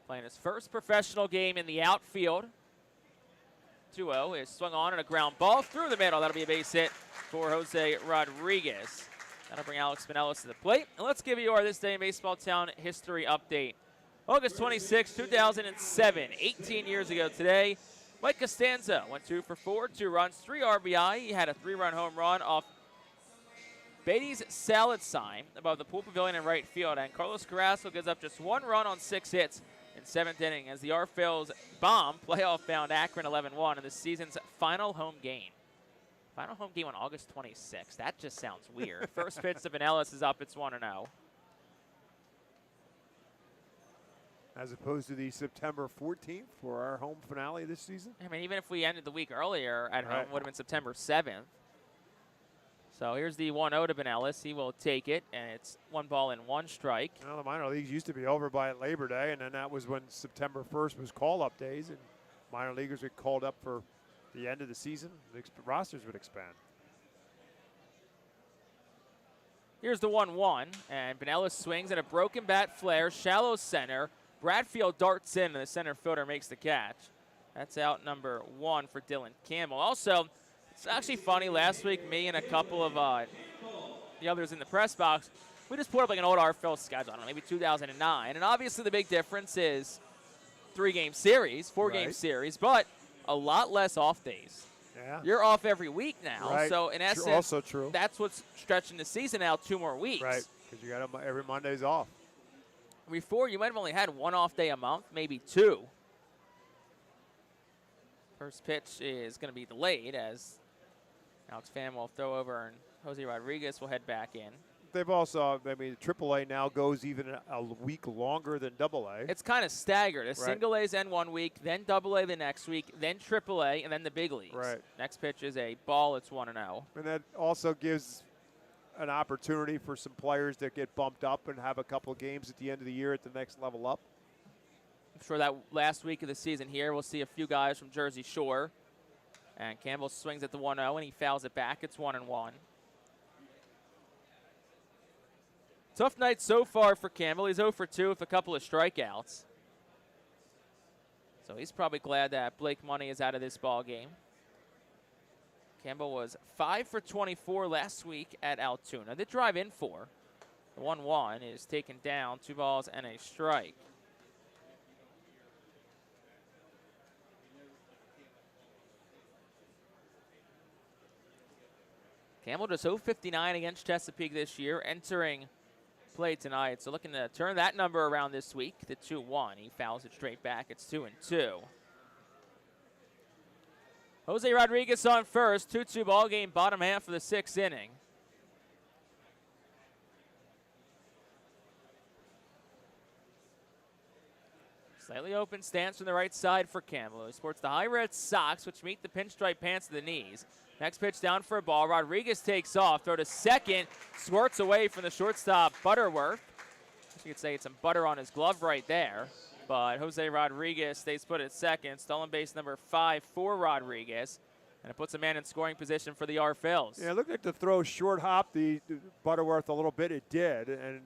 Playing his first professional game in the outfield. 2-0 is swung on and a ground ball through the middle. That'll be a base hit for Jose Rodriguez. That'll bring Alex Pinellas to the plate. And let's give you our This Day in Baseball Town history update. August 26, 2007, 18 years ago today, Mike Costanzo went 2 for 4, 2 runs, 3 RBI. He had a 3-run home run off Beatty's salad sign above the pool pavilion in right field. And Carlos Carrasco gives up just 1 run on 6 hits in 7th inning as the Phils bomb playoff-bound Akron 11-1 in the season's final home game. Final home game on August 26th. That just sounds weird. First pitch to Pinellas is up. It's 1-0. As opposed to the September 14th for our home finale this season. I mean, even if we ended the week earlier at home, it would have been September 7th. So here's the 1-0 to Pinellas. He will take it, and it's 1 ball and 1 strike. Well, the minor leagues used to be over by Labor Day, and then that was when September 1st was call-up days, and minor leaguers were called up for the end of the season. The rosters would expand. Here's the 1-1, and Pinellas swings at a broken bat flare, shallow center. Bradfield darts in, and the center fielder makes the catch. That's out number 1 for Dylan Campbell. Also, it's actually funny, last week, me and a couple of the others in the press box, we just pulled up like an old RFL schedule, I don't know, maybe 2009. And obviously the big difference is 3-game series, 4-game series, but a lot less off days. Yeah. You're off every week now, so in essence, also true. That's what's stretching the season out 2 more weeks. Right, because you got every Monday's off. Before, you might have only had 1 off day a month, maybe 2. First pitch is going to be delayed as Alex Pham will throw over and Jose Rodriguez will head back in. They've also, I mean, AAA now goes even a week longer than AA. It's kind of staggered. A single A's end 1 week, then AA the next week, then AAA, and then the big leagues. Right. Next pitch is a ball. It's 1-0. And that also gives an opportunity for some players that get bumped up and have a couple of games at the end of the year at the next level up. I'm sure that last week of the season here, we'll see a few guys from Jersey Shore. And Campbell swings at the 1-0, and he fouls it back. It's 1-1. Tough night so far for Campbell. He's 0 for 2 with a couple of strikeouts. So he's probably glad that Blake Money is out of this ball game. Campbell was 5 for 24 last week at Altoona. They drive in 4. The 1-1 is taken down, 2 balls and a strike. Campbell just 0-59 against Chesapeake this year, entering play tonight. So looking to turn that number around this week, the 2-1. He fouls it straight back. It's 2-2. Jose Rodriguez on first. 2-2 ball game, bottom half of the 6th inning. Slightly open stance from the right side for Campbell. He sports the high red socks, which meet the pinstripe pants to the knees. Next pitch down for a ball. Rodriguez takes off. Throw to second. Squirts away from the shortstop, Butterworth. You could say it's some butter on his glove right there. But Jose Rodriguez stays put at second. Stolen base number 5 for Rodriguez. And it puts a man in scoring position for the Phils. Yeah, it looked like the throw short hop the Butterworth a little bit. It did. And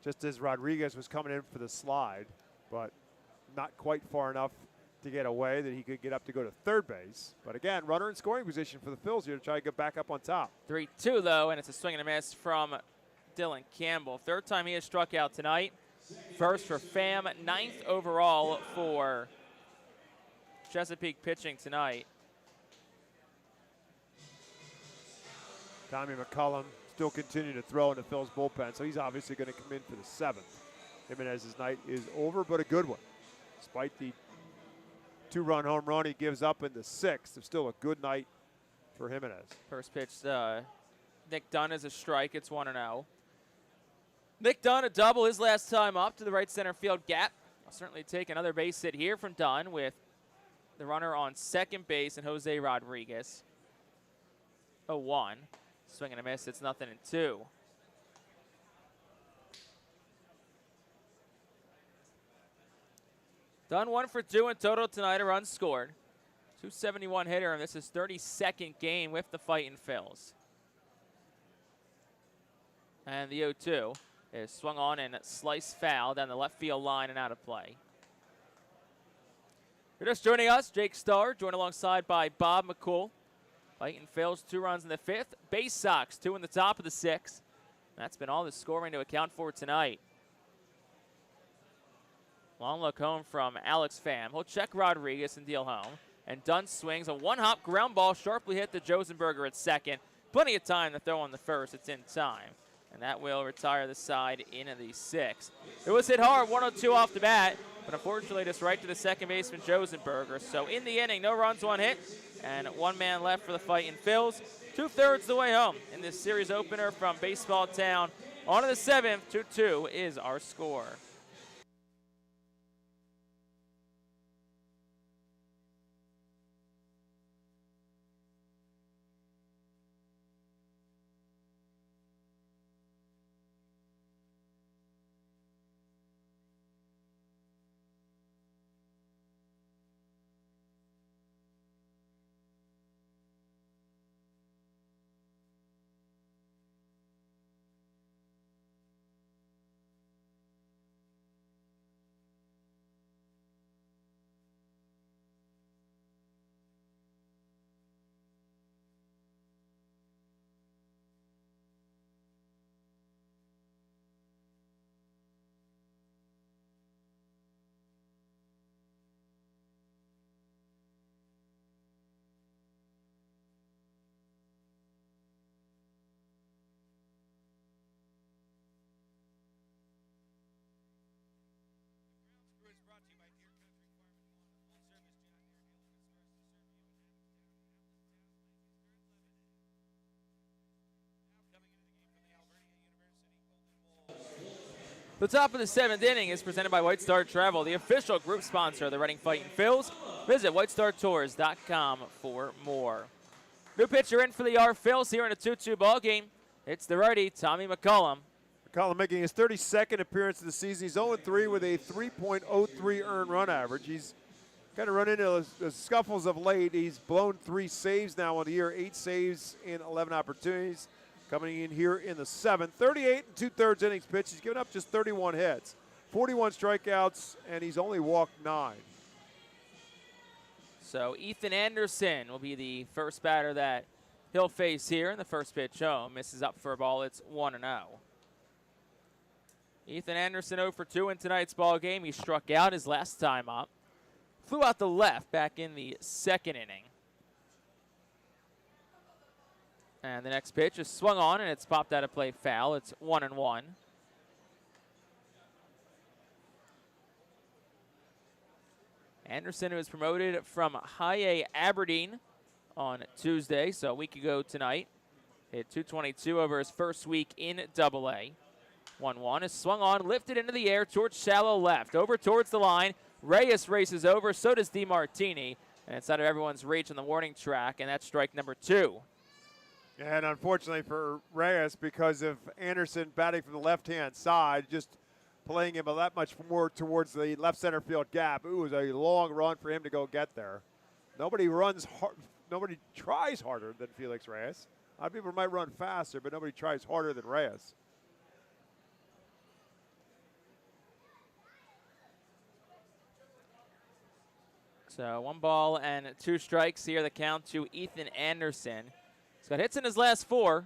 just as Rodriguez was coming in for the slide, but not quite far enough to get away that he could get up to go to third base. But again, runner in scoring position for the Phils here to try to get back up on top. 3-2 though, and it's a swing and a miss from Dylan Campbell. Third time he has struck out tonight. First for Pham, 9th overall for Chesapeake pitching tonight. Tommy McCullum still continuing to throw in the Phil's bullpen, so he's obviously going to come in for the 7th. Jimenez's night is over, but a good one. Despite the 2-run home run he gives up in the 6th, it's still a good night for Jimenez. First pitch, Nick Dunn is a strike. It's 1-0. Nick Dunn, a double his last time up to the right center field gap. I'll certainly take another base hit here from Dunn with the runner on second base and Jose Rodriguez. 0-1. Swing and a miss. It's 0-2. Dunn 1 for 2 in total tonight, a run scored. 271 hitter, and this is 32nd game with the Fightin' Phils. And the 0-2 is swung on and sliced foul down the left field line and out of play. You're just joining us, Jake Starr, joined alongside by Bob McCool. Fightin' Phils 2 runs in the 5th. Baysox 2 in the top of the 6th. That's been all the scoring to account for tonight. Long look home from Alex Pham. He'll check Rodriguez and deal home. And Dunn swings a one-hop ground ball sharply hit to Josenberger at second. Plenty of time to throw on the first. It's in time. And that will retire the side into the 6th. It was hit hard, 102 off the bat, but unfortunately just right to the second baseman, Josenberger. So in the inning, no runs, 1 hit, and 1 man left for the Fightin' Phils. 2/3 the way home in this series opener from Baseball Town. On to the 7th, 2-2 is our score. The top of the 7th inning is presented by White Star Travel, the official group sponsor of the Reading Fightin' Phils. Visit whitestartours.com for more. New pitcher in for the Phils here in a 2-2 ball game. It's the righty, Tommy McCullum. McCullum making his 32nd appearance of the season. He's 0-3 with a 3.03 earned run average. He's kind of run into the scuffles of late. He's blown 3 saves now on the year, 8 saves in 11 opportunities. Coming in here in the 7th, 38 2/3 innings pitched. He's given up just 31 hits, 41 strikeouts, and he's only walked 9. So Ethan Anderson will be the first batter that he'll face here in the first pitch home. Misses up for a ball. It's 1-0. Ethan Anderson 0 for 2 in tonight's ball game. He struck out his last time up. Flew out the left back in the 2nd inning. And the next pitch is swung on, and it's popped out of play foul. It's 1-1. Anderson was promoted from High A Aberdeen on Tuesday, so a week ago tonight. Hit .222 over his first week in Double A. 1-1 is swung on, lifted into the air towards shallow left. Over towards the line. Reyes races over, so does DeMartini. And it's out of everyone's reach on the warning track, and that's strike number 2. And unfortunately for Reyes, because of Anderson batting from the left-hand side, just playing him that much more towards the left center field gap, it was a long run for him to go get there. Nobody runs hard, nobody tries harder than Felix Reyes. A lot of people might run faster, but nobody tries harder than Reyes. So 1 ball and 2 strikes here. The count to Ethan Anderson. He's got hits in his last 4.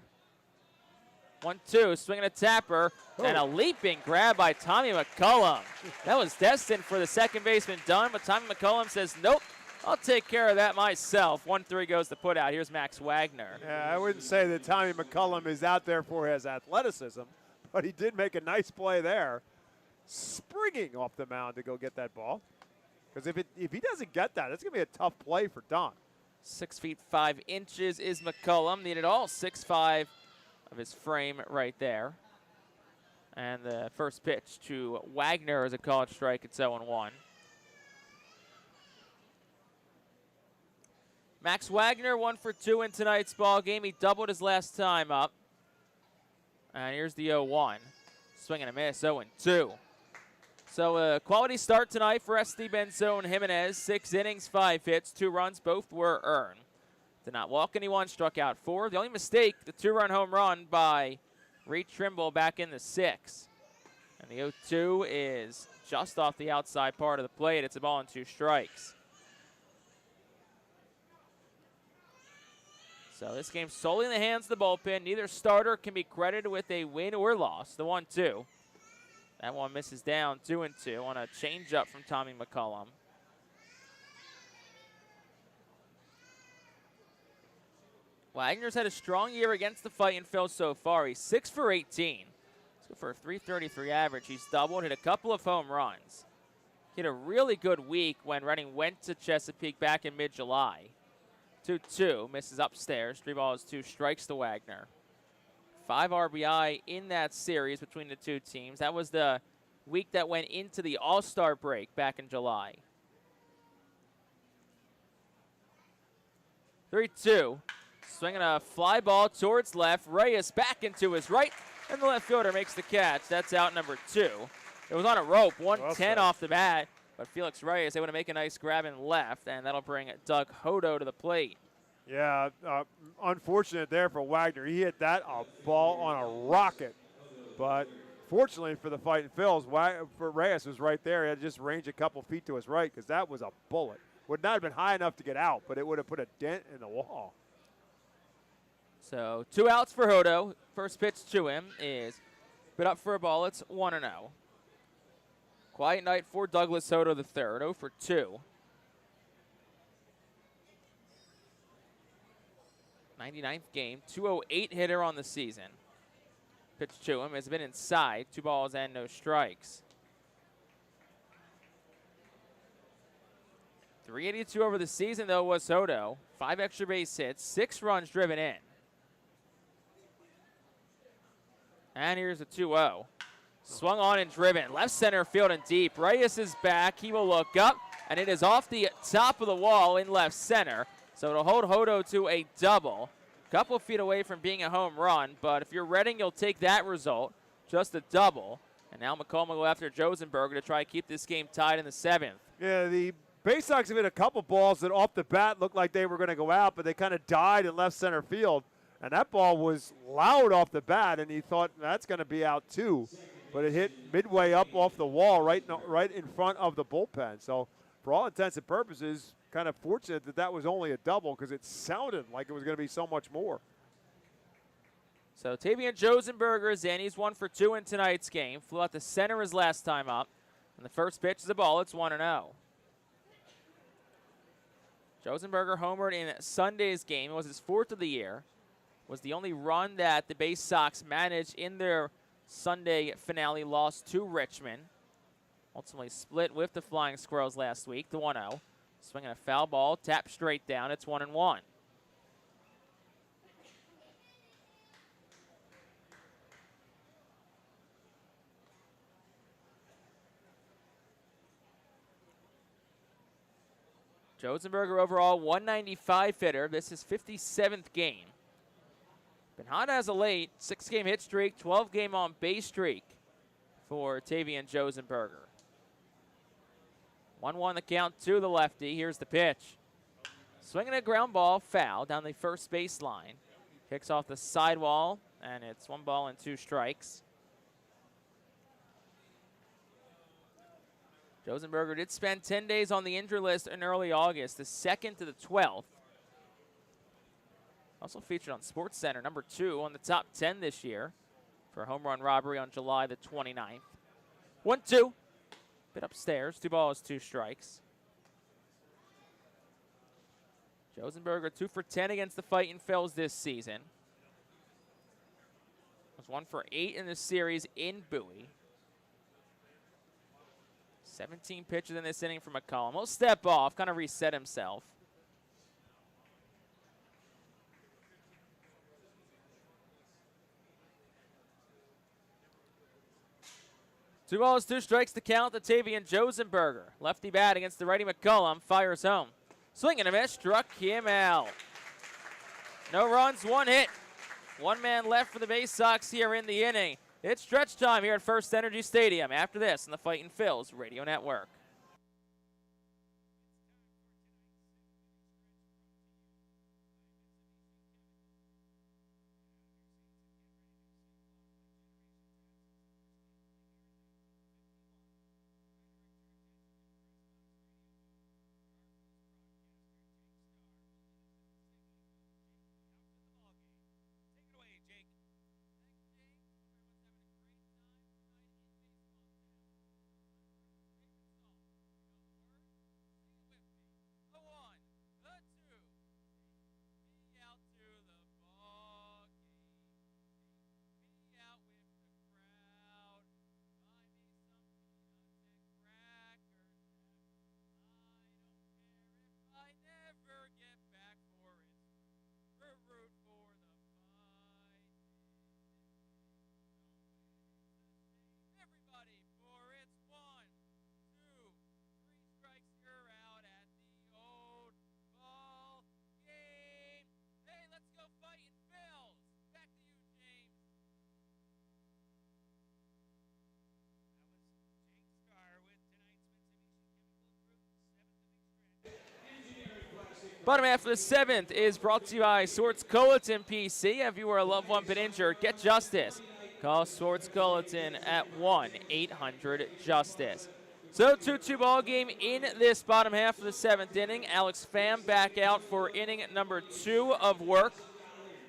1-2, swinging a tapper, and a leaping grab by Tommy McCullum. That was destined for the second baseman Dunn, but Tommy McCullum says, nope, I'll take care of that myself. 1-3 goes to put out. Here's Max Wagner. Yeah, I wouldn't say that Tommy McCullum is out there for his athleticism, but he did make a nice play there, springing off the mound to go get that ball. Because if he doesn't get that, it's going to be a tough play for Don. 6 feet 5 inches is McCullum. Needed all 6'5" of his frame right there. And the first pitch to Wagner is a called strike. It's 0-1. Max Wagner 1 for 2 in tonight's ball game. He doubled his last time up. And here's the 0-1. Swing and a miss, 0-2. So a quality start tonight for SD Benzone Jimenez. 6 innings, 5 hits, 2 runs. Both were earned. Did not walk anyone, struck out 4. The only mistake, the 2-run home run by Reed Trimble back in the 6th. And the 0-2 is just off the outside part of the plate. It's a ball and 2 strikes. So this game's solely in the hands of the bullpen. Neither starter can be credited with a win or loss. The 1-2. That one misses down 2-2 on a changeup from Tommy McCullum. Wagner's had a strong year against the Fightin' Phils so far. He's 6 for 18. Let's go for a .333 average. He's doubled, hit a couple of home runs. He had a really good week when Reading went to Chesapeake back in mid-July. 2-2, misses upstairs. 3 balls, 2 strikes to Wagner. 5 RBI in that series between the two teams. That was the week that went into the All-Star break back in July. 3-2. Swinging a fly ball towards left. Reyes back into his right, and the left fielder makes the catch. That's out number 2. It was on a rope, 110 off the bat, but Felix Reyes able to make a nice grab in left, and that'll bring Doug Hodo to the plate. Yeah, unfortunate there for Wagner. He hit that ball on a rocket, but fortunately for the Fightin' Phils, for Reyes was right there. He had just range a couple feet to his right because that was a bullet. Would not have been high enough to get out, but it would have put a dent in the wall. So 2 outs for Hodo. First pitch to him is put up for a ball. It's 1-0. Quiet night for Douglas Hodo III. 0 for 2. 99th game. 208 hitter on the season. Pitch to him has been inside. 2 balls and no strikes. 382 over the season, though, was Hodo. 5 extra base hits, 6 runs driven in. And here's a 2-0. Swung on and driven. Left center field and deep. Reyes is back. He will look up, and it is off the top of the wall in left center. So it'll hold Hodo to a double. Couple feet away from being a home run, but if you're Reading, you'll take that result. Just a double. And now McCullum will go after Josenberger to try to keep this game tied in the 7th. Yeah, the Baysox have hit a couple balls that off the bat looked like they were going to go out, but they kind of died in left center field. And that ball was loud off the bat, and he thought that's going to be out too. But it hit midway up off the wall right in front of the bullpen. So for all intents and purposes, kind of fortunate that that was only a double because it sounded like it was going to be so much more. So Tavian Josenberger is in. He's 1 for 2 in tonight's game. Flew out the center his last time up. And the first pitch is a ball. It's 1-0. Josenberger homered in Sunday's game. It was his 4th of the year. Was the only run that the Baysox managed in their Sunday finale loss to Richmond. Ultimately split with the Flying Squirrels last week, the 1-0. Swinging a foul ball, tap straight down. It's 1-1. Josenberger overall 195 hitter. This is 57th game. Been hot as of late. 6-game hit streak, 12-game on base streak for Tavian Josenberger. 1-1 the count to the lefty. Here's the pitch. Swinging a ground ball, foul down the first baseline. Kicks off the sidewall, and it's 1 ball and 2 strikes. Josenberger did spend 10 days on the injury list in early August, the 2nd to the 12th. Also featured on SportsCenter, number 2 on the top 10 this year for a home run robbery on July the 29th. 1-2. Bit upstairs. 2 balls, 2 strikes. Josenberger 2 for 10 against the Fightin Phils this season. Was 1 for 8 in this series in Bowie. 17 pitches in this inning from McCollum. He'll step off, kind of reset himself. Two balls, 2 strikes to count to Tavian Josenberger. Lefty bat against the righty McCollum, fires home. Swing and a miss, struck him out. No runs, 1 hit. 1 man left for the Baysox here in the inning. It's stretch time here at FirstEnergy Stadium. After this on the Fightin Phils Radio Network. Bottom half of the 7th is brought to you by Swartz Culleton PC. If you or a loved one been injured, get justice. Call Swartz Culleton at 1-800-JUSTICE. So 2-2 ball game in this bottom half of the 7th inning. Alex Pham back out for inning number 2 of work.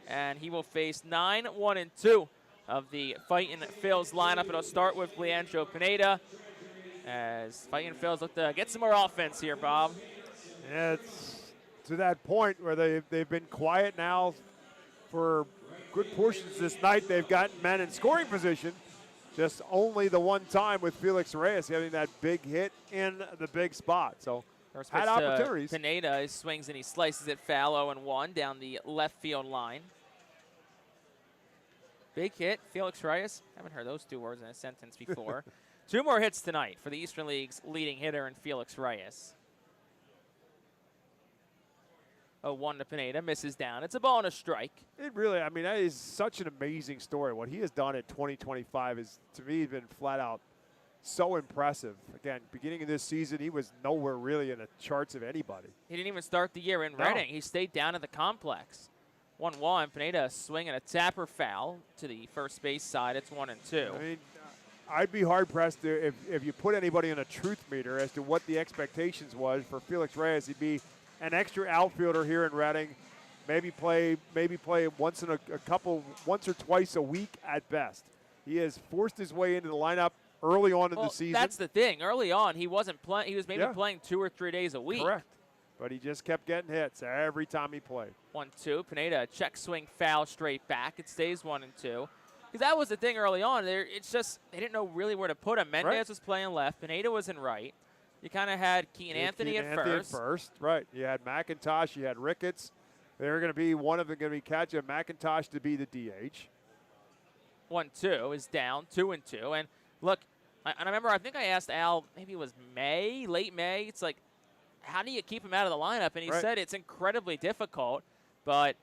And he will face 9-1-2 of the Fightin Phils lineup. It'll start with Leandro Pineda as Fightin Phils look to get some more offense here, Bob. Yeah, it's to that point where they've been quiet now for good portions this night. They've gotten men in scoring position. Just only the one time with Felix Reyes having that big hit in the big spot. So had opportunities. Pineda, he swings and he slices it foul 0-1 down the left field line. Big hit, Felix Reyes. Haven't heard those 2 words in a sentence before. 2 more hits tonight for the Eastern League's leading hitter in Felix Reyes. 0-1 to Pineda, misses down. It's a ball and a strike. It really, I mean, that is such an amazing story. What he has done at 2025 is, to me, been flat out so impressive. Again, beginning of this season, he was nowhere really in the charts of anybody. He didn't even start the year in Reading. He stayed down at the complex. 1-1, Pineda swinging a tapper foul to the first base side. It's 1-2. I mean, I'd be hard-pressed if you put anybody on a truth meter as to what the expectations was for Felix Reyes. He'd be an extra outfielder here in Reading, maybe play once or twice a week at best. He has forced his way into the lineup early on in the season. That's the thing. Early on, he wasn't playing. He was maybe playing 2 or 3 days a week. Correct. But he just kept getting hits every time he played. 1-2. Pineda, check swing foul straight back. It stays 1-2. Because that was the thing early on. It's just they didn't know really where to put him. Mendez was playing left. Pineda was in right. You kind of had Keaton Anthony at first. Right. You had McIntosh. You had Ricketts. They're going to be one of them going to be catching McIntosh to be the DH. 1-2 is down, 2-2. And look, I remember I think I asked Al, maybe it was late May. It's like, how do you keep him out of the lineup? And he said it's incredibly difficult, but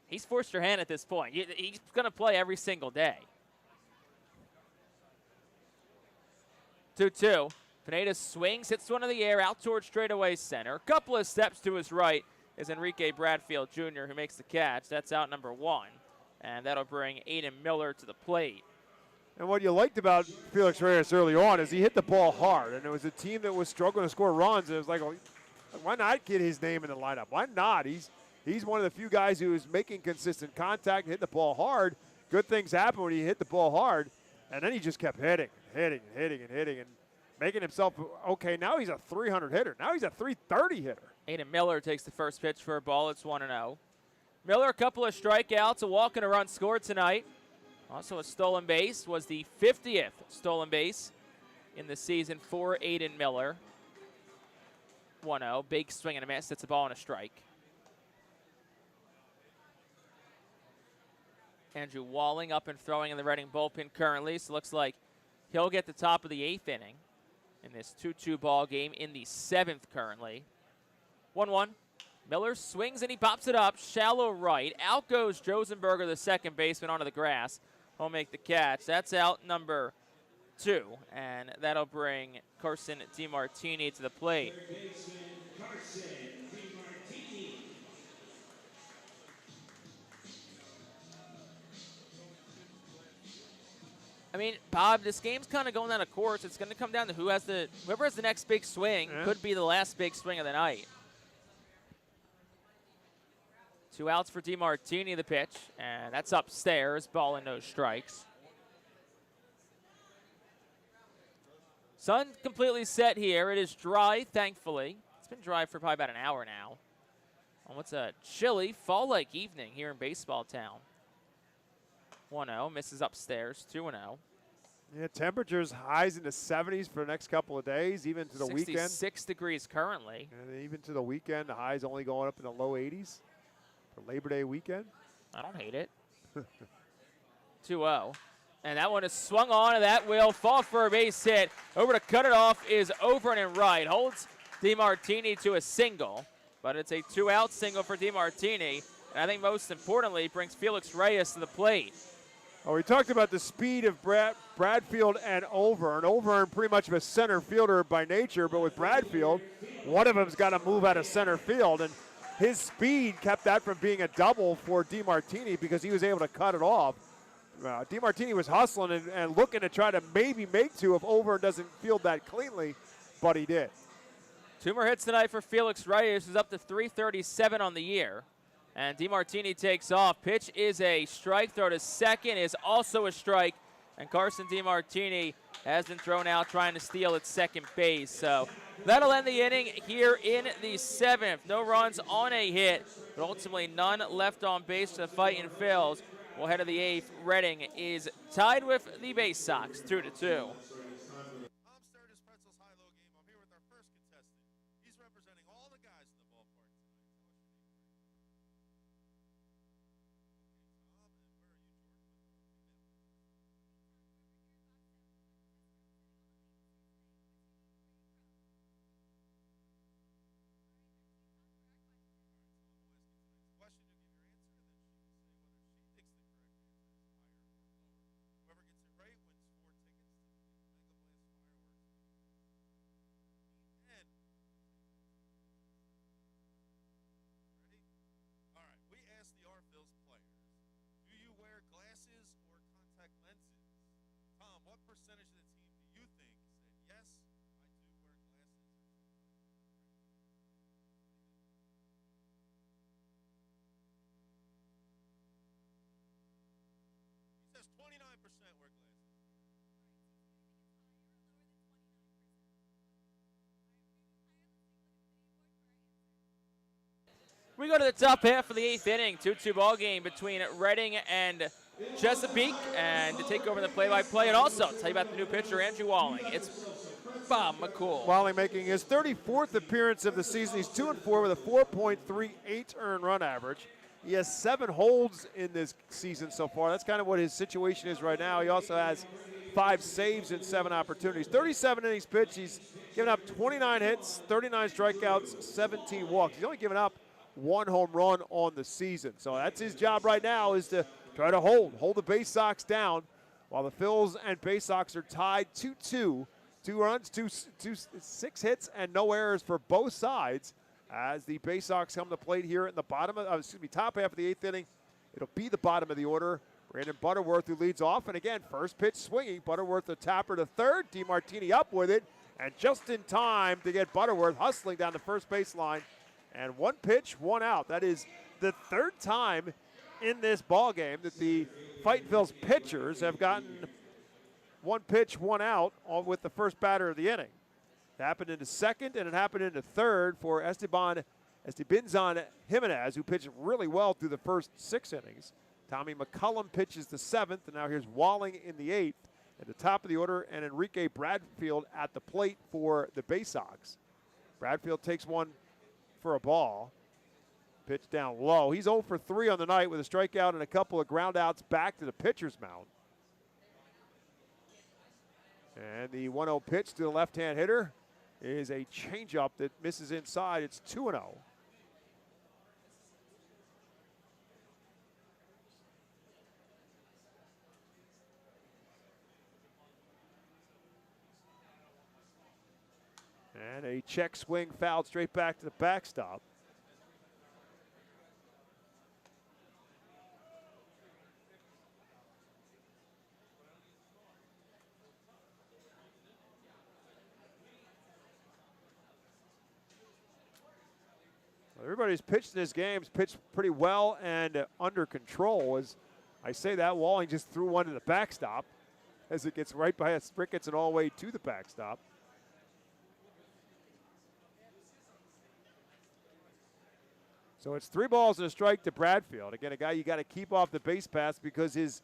he's forced your hand at this point. He's going to play every single day. 2-2. Pineda swings, hits one in the air, out towards straightaway center. A couple of steps to his right is Enrique Bradfield Jr., who makes the catch. That's out number 1. And that'll bring Aiden Miller to the plate. And what you liked about Felix Reyes early on is he hit the ball hard. And it was a team that was struggling to score runs. And it was like, why not get his name in the lineup? Why not? He's one of the few guys who is making consistent contact, hitting the ball hard. Good things happen when you hit the ball hard. And then he just kept hitting. And making himself, okay, now he's a 300 hitter. Now he's a 330 hitter. Aiden Miller takes the first pitch for a ball. It's 1-0. Miller, a couple of strikeouts, a walk and a run scored tonight. Also a stolen base, was the 50th stolen base in the season for Aiden Miller. 1-0, big swing and a miss. It's a ball and a strike. Andrew Walling up and throwing in the Reading bullpen currently, so looks like he'll get the top of the 8th inning in this 2-2 ball game in the 7th currently. 1-1. Miller swings and he pops it up, shallow right. Out goes Josenberger, the second baseman, onto the grass. He'll make the catch. That's out number 2, and that'll bring Carson DiMartini to the plate. I mean, Bob, this game's kind of going down a course. It's going to come down to whoever has the next big swing could be the last big swing of the night. 2 outs for DiMartini, the pitch, and that's upstairs. Ball and no strikes. Sun completely set here. It is dry, thankfully. It's been dry for probably about an hour now. On what's a chilly, fall-like evening here in baseball town. 1-0, misses upstairs, 2-0. Yeah, temperatures highs in the 70s for the next couple of days, even to the weekend. 66 degrees currently. And even to the weekend, the highs only going up in the low 80s for Labor Day weekend. I don't hate it. 2-0. And that one is swung on, and that will fall for a base hit. Over to cut it off is Overn and right. Holds DiMartini to a single, but it's a 2-out single for DiMartini. And I think most importantly, brings Felix Reyes to the plate. Oh, we talked about the speed of Bradfield and Overn. Overn pretty much a center fielder by nature, but with Bradfield, one of them's got to move out of center field. And his speed kept that from being a double for DiMartini because he was able to cut it off. DiMartini was hustling and looking to try to maybe make 2 if Overn doesn't field that cleanly, but he did. 2 more hits tonight for Felix Reyes, who's up to 337 on the year. And DiMartini takes off. Pitch is a strike. Throw to second is also a strike. And Carson DiMartini has been thrown out trying to steal at second base. So that'll end the inning here in the 7th. No runs on a hit, but ultimately none left on base to the Fightin' Phils. Well, head of the 8th, Reading is tied with the Baysox 2-2. We go to the top half of the 8th inning, 2-2 ball game between Reading and Chesapeake. And to take over the play-by-play and also tell you about the new pitcher, Andrew Walling. It's Bob McCool. Walling making his 34th appearance of the season. He's 2-4 with a 4.38 earned run average. He has 7 holds in this season so far. That's kind of what his situation is right now. He also has 5 saves in 7 opportunities. 37 innings pitched. He's given up 29 hits, 39 strikeouts, 17 walks. He's only given up 1 home run on the season. So that's his job right now, is to try to hold the Baysox down while the Phils and Baysox are tied 2-2. 2 runs, 6 hits, and no errors for both sides as the Baysox come to plate here in the top half of the 8th inning. It'll be the bottom of the order. Brandon Butterworth, who leads off, and again, first pitch swinging. Butterworth the tapper to third. DiMartini up with it, and just in time to get Butterworth hustling down the first baseline. And 1 pitch, 1 out. That is the 3rd time in this ball game that the Fightin' Phils pitchers have gotten one pitch, one out with the first batter of the inning. It happened in the second, and it happened in the third for Esteban Jimenez, who pitched really well through the first 6 innings. Tommy McCullum pitches the 7th, and now here's Walling in the 8th. At the top of the order, and Enrique Bradfield at the plate for the Baysox. Bradfield takes one for a ball. Pitch down low. He's 0 for 3 on the night with a strikeout and a couple of groundouts back to the pitcher's mound. And the 1-0 pitch to the left-hand hitter is a changeup that misses inside. It's 2-0. And a check swing fouled straight back to the backstop. Everybody's pitched in this game, pitched pretty well and under control. As I say that, Walling just threw one to the backstop as it gets right by us. Ricketts and all the way to the backstop. So it's 3 balls and a strike to Bradfield. Again, a guy you got to keep off the base paths because his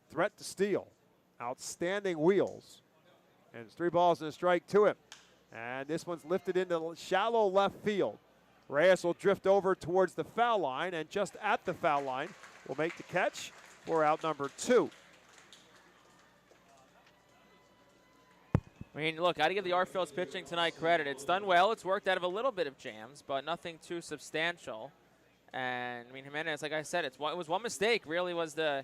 threat to steal. Outstanding wheels. And it's 3 balls and a strike to him. And this one's lifted into shallow left field. Reyes will drift over towards the foul line, and just at the foul line will make the catch for out number 2. I mean, look, got to give the Phillies pitching tonight credit. It's done well. It's worked out of a little bit of jams, but nothing too substantial. And, I mean, Jimenez, like I said, it was one mistake, really was the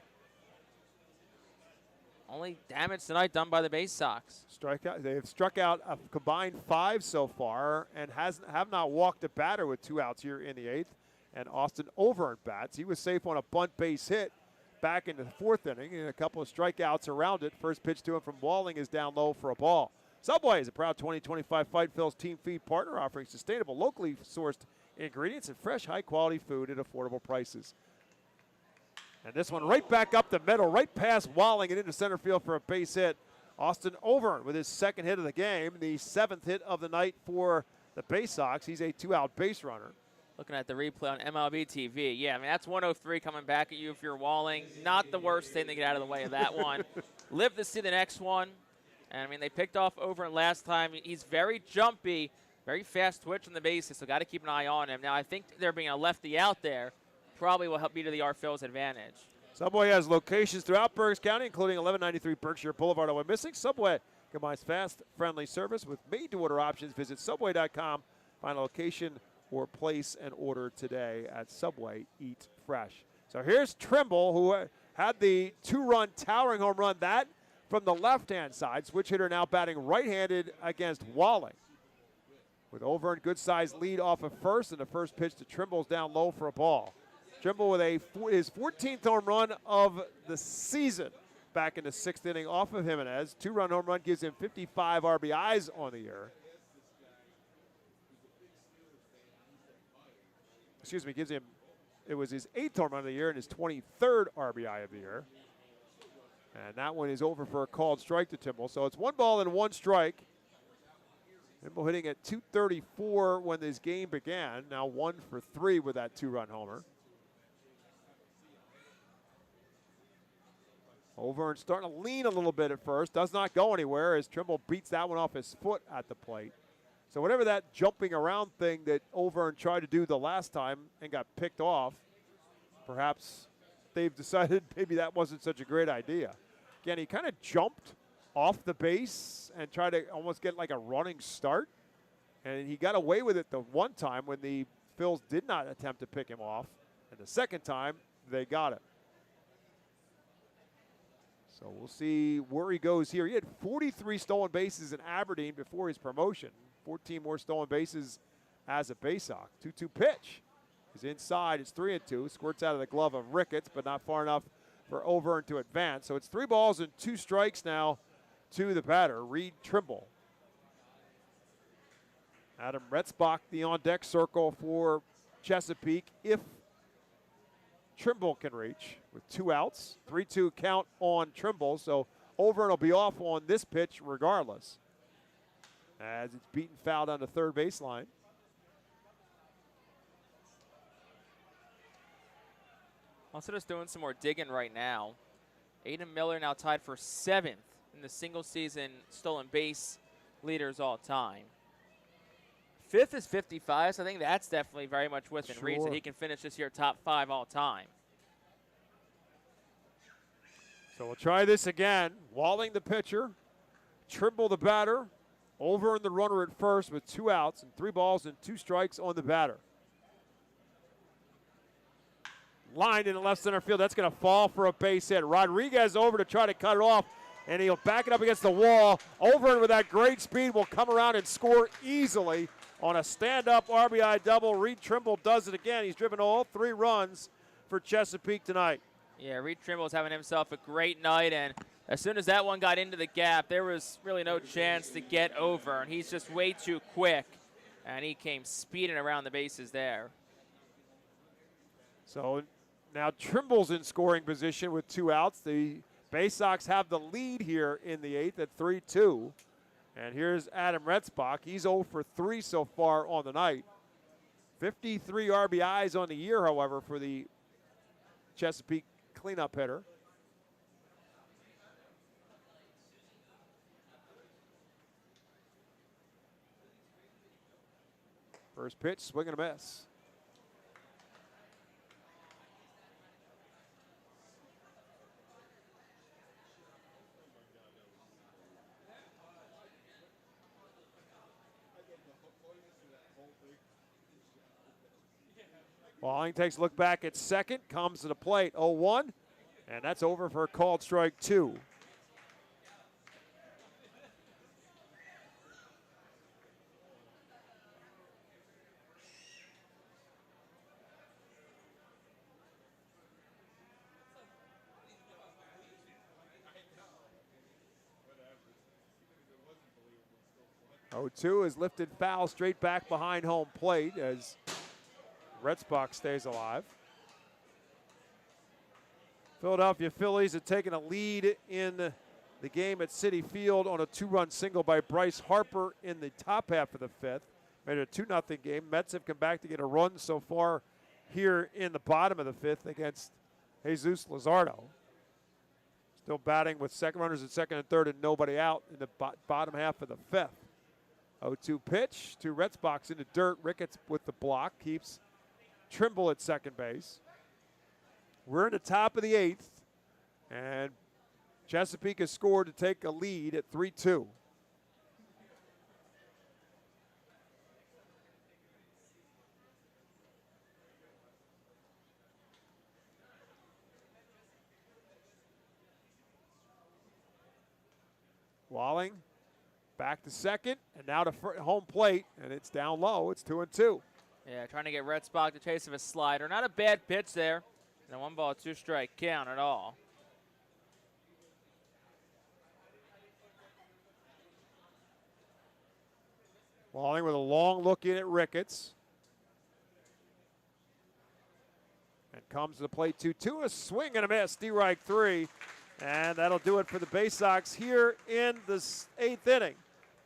only damage tonight done by the Baysox. They have struck out a combined 5 so far and have not walked a batter with 2 outs here in the 8th. And Austin Overn bats. He was safe on a bunt base hit back in the 4th inning and a couple of strikeouts around it. First pitch to him from Walling is down low for a ball. Subway is a proud 2025 Fight Phil's team feed partner, offering sustainable, locally sourced ingredients and fresh, high-quality food at affordable prices. And this one right back up the middle, right past Walling and into center field for a base hit. Austin Overn with his 2nd hit of the game, the 7th hit of the night for the Baysox. He's a 2-out base runner. Looking at the replay on MLB TV. Yeah, I mean, that's 103 coming back at you if you're Walling. Not the worst thing to get out of the way of that one. Live to see the next one. And, I mean, they picked off Overn last time. He's very jumpy, very fast twitch on the bases, so got to keep an eye on him. Now, I think there being a lefty out there probably will help be to the Phillies' advantage. Subway has locations throughout Berks County, including 1193 Berkshire Boulevard. Oh, we're missing. Subway combines fast, friendly service with made-to-order options. Visit Subway.com. Find a location or place an order today at Subway. Eat fresh. So here's Trimble, who had the 2-run towering home run. That from the left-hand side. Switch hitter now batting right-handed against Walling. With Overn, good-sized lead off of first, and the first pitch to Trimble's down low for a ball. Trimble with his 14th home run of the season back in the 6th inning off of Jimenez. 2-run home run gives him 55 RBIs on the year. Excuse me, it was his 8th home run of the year and his 23rd RBI of the year. And that one is over for a called strike to Trimble. So it's 1 ball and 1 strike. Trimble hitting at .234 when this game began. Now 1 for 3 with that 2-run homer. Overn starting to lean a little bit at first. Does not go anywhere as Trimble beats that one off his foot at the plate. So whatever that jumping around thing that Overn tried to do the last time and got picked off, perhaps they've decided maybe that wasn't such a great idea. Again, he kind of jumped off the base and tried to almost get like a running start. And he got away with it the one time when the Phils did not attempt to pick him off. And the second time, they got it. So we'll see where he goes here. He had 43 stolen bases in Aberdeen before his promotion. 14 more stolen bases as a Baysox. 2-2 pitch. He's inside. It's 3-2. Squirts out of the glove of Ricketts, but not far enough for Overn to advance. So it's 3 balls and 2 strikes now to the batter, Reed Trimble. Adam Retzbach, the on-deck circle for Chesapeake, if Trimble can reach with 2 outs. 3-2 count on Trimble. So over and will be off on this pitch regardless, as it's beaten foul on the third baseline. Also just doing some more digging right now. Aiden Miller now tied for 7th in the single season stolen base leaders all time. 5th is 55, so I think that's definitely very much within reach that he can finish this year top 5 all time. So we'll try this again. Walling the pitcher, Trimble the batter, over in the runner at first with 2 outs and 3 balls and 2 strikes on the batter. Line in the left center field. That's going to fall for a base hit. Rodriguez over to try to cut it off, and he'll back it up against the wall. Over and with that great speed will come around and score easily on a stand-up RBI double. Reed Trimble does it again. He's driven all 3 runs for Chesapeake tonight. Yeah, Reed Trimble's having himself a great night, and as soon as that one got into the gap, there was really no chance to get over, and he's just way too quick, and he came speeding around the bases there. So now Trimble's in scoring position with 2 outs. The Baysox have the lead here in the 8th at 3-2. And here's Adam Retzbach. He's 0 for 3 so far on the night. 53 RBIs on the year, however, for the Chesapeake cleanup hitter. First pitch, swing and a miss. Walling takes a look back at second, comes to the plate, 0-1, and that's over for a called strike 2. Oh-2 is lifted foul straight back behind home plate as Retzbach stays alive. Philadelphia Phillies have taken a lead in the game at Citi Field on a 2-run single by Bryce Harper in the top half of the 5th. Made it a 2-0 game. Mets have come back to get a run so far here in the bottom of the 5th against Jesus Luzardo. Still batting with second runners at second and third and nobody out in the bottom half of the 5th. 0-2 pitch to Retzbach in the dirt. Ricketts with the block keeps Trimble at second base. We're in the top of the 8th, and Chesapeake has scored to take a lead at 3-2. Walling back to second, and now to home plate, and it's down low. It's 2-2. Yeah, trying to get Retzbach the chase of a slider. Not a bad pitch there. And a 1-ball, 2-strike count at all. Walling with a long look in at Ricketts. And comes to the plate 2-2. A swing and a miss. D-Reich 3. And that'll do it for the Baysox here in the 8th inning.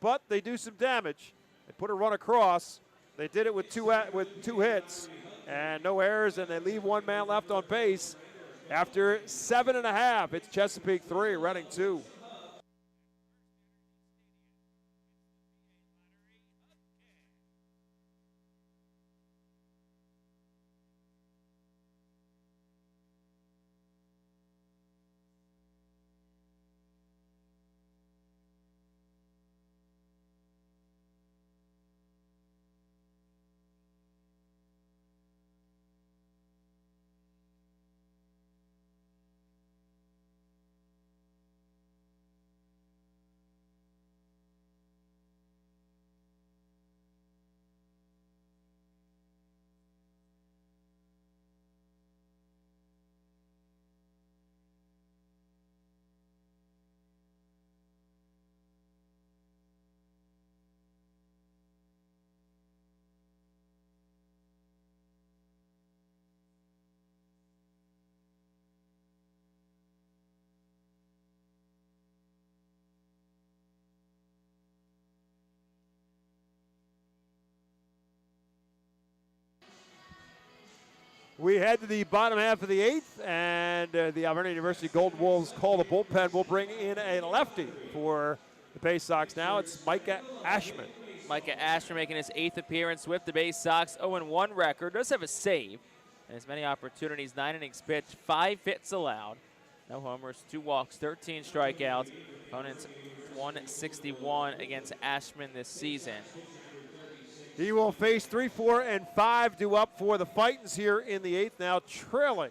But they do some damage. They put a run across. They did it with two hits and no errors, and they leave 1 man left on base. After 7.5, it's Chesapeake 3, Reading 2. We head to the bottom half of the 8th, and the Alberta University Golden Wolves call the bullpen. We'll bring in a lefty for the Baysox now. It's Micah Ashman. Micah Ashman making his 8th appearance with the Baysox. 0-1 record. Does have a save. And as many opportunities, 9 innings pitched, 5 hits allowed. No homers, 2 walks, 13 strikeouts. Opponents 161 against Ashman this season. He will face 3, 4, and 5 due up for the Fightins here in the 8th, now trailing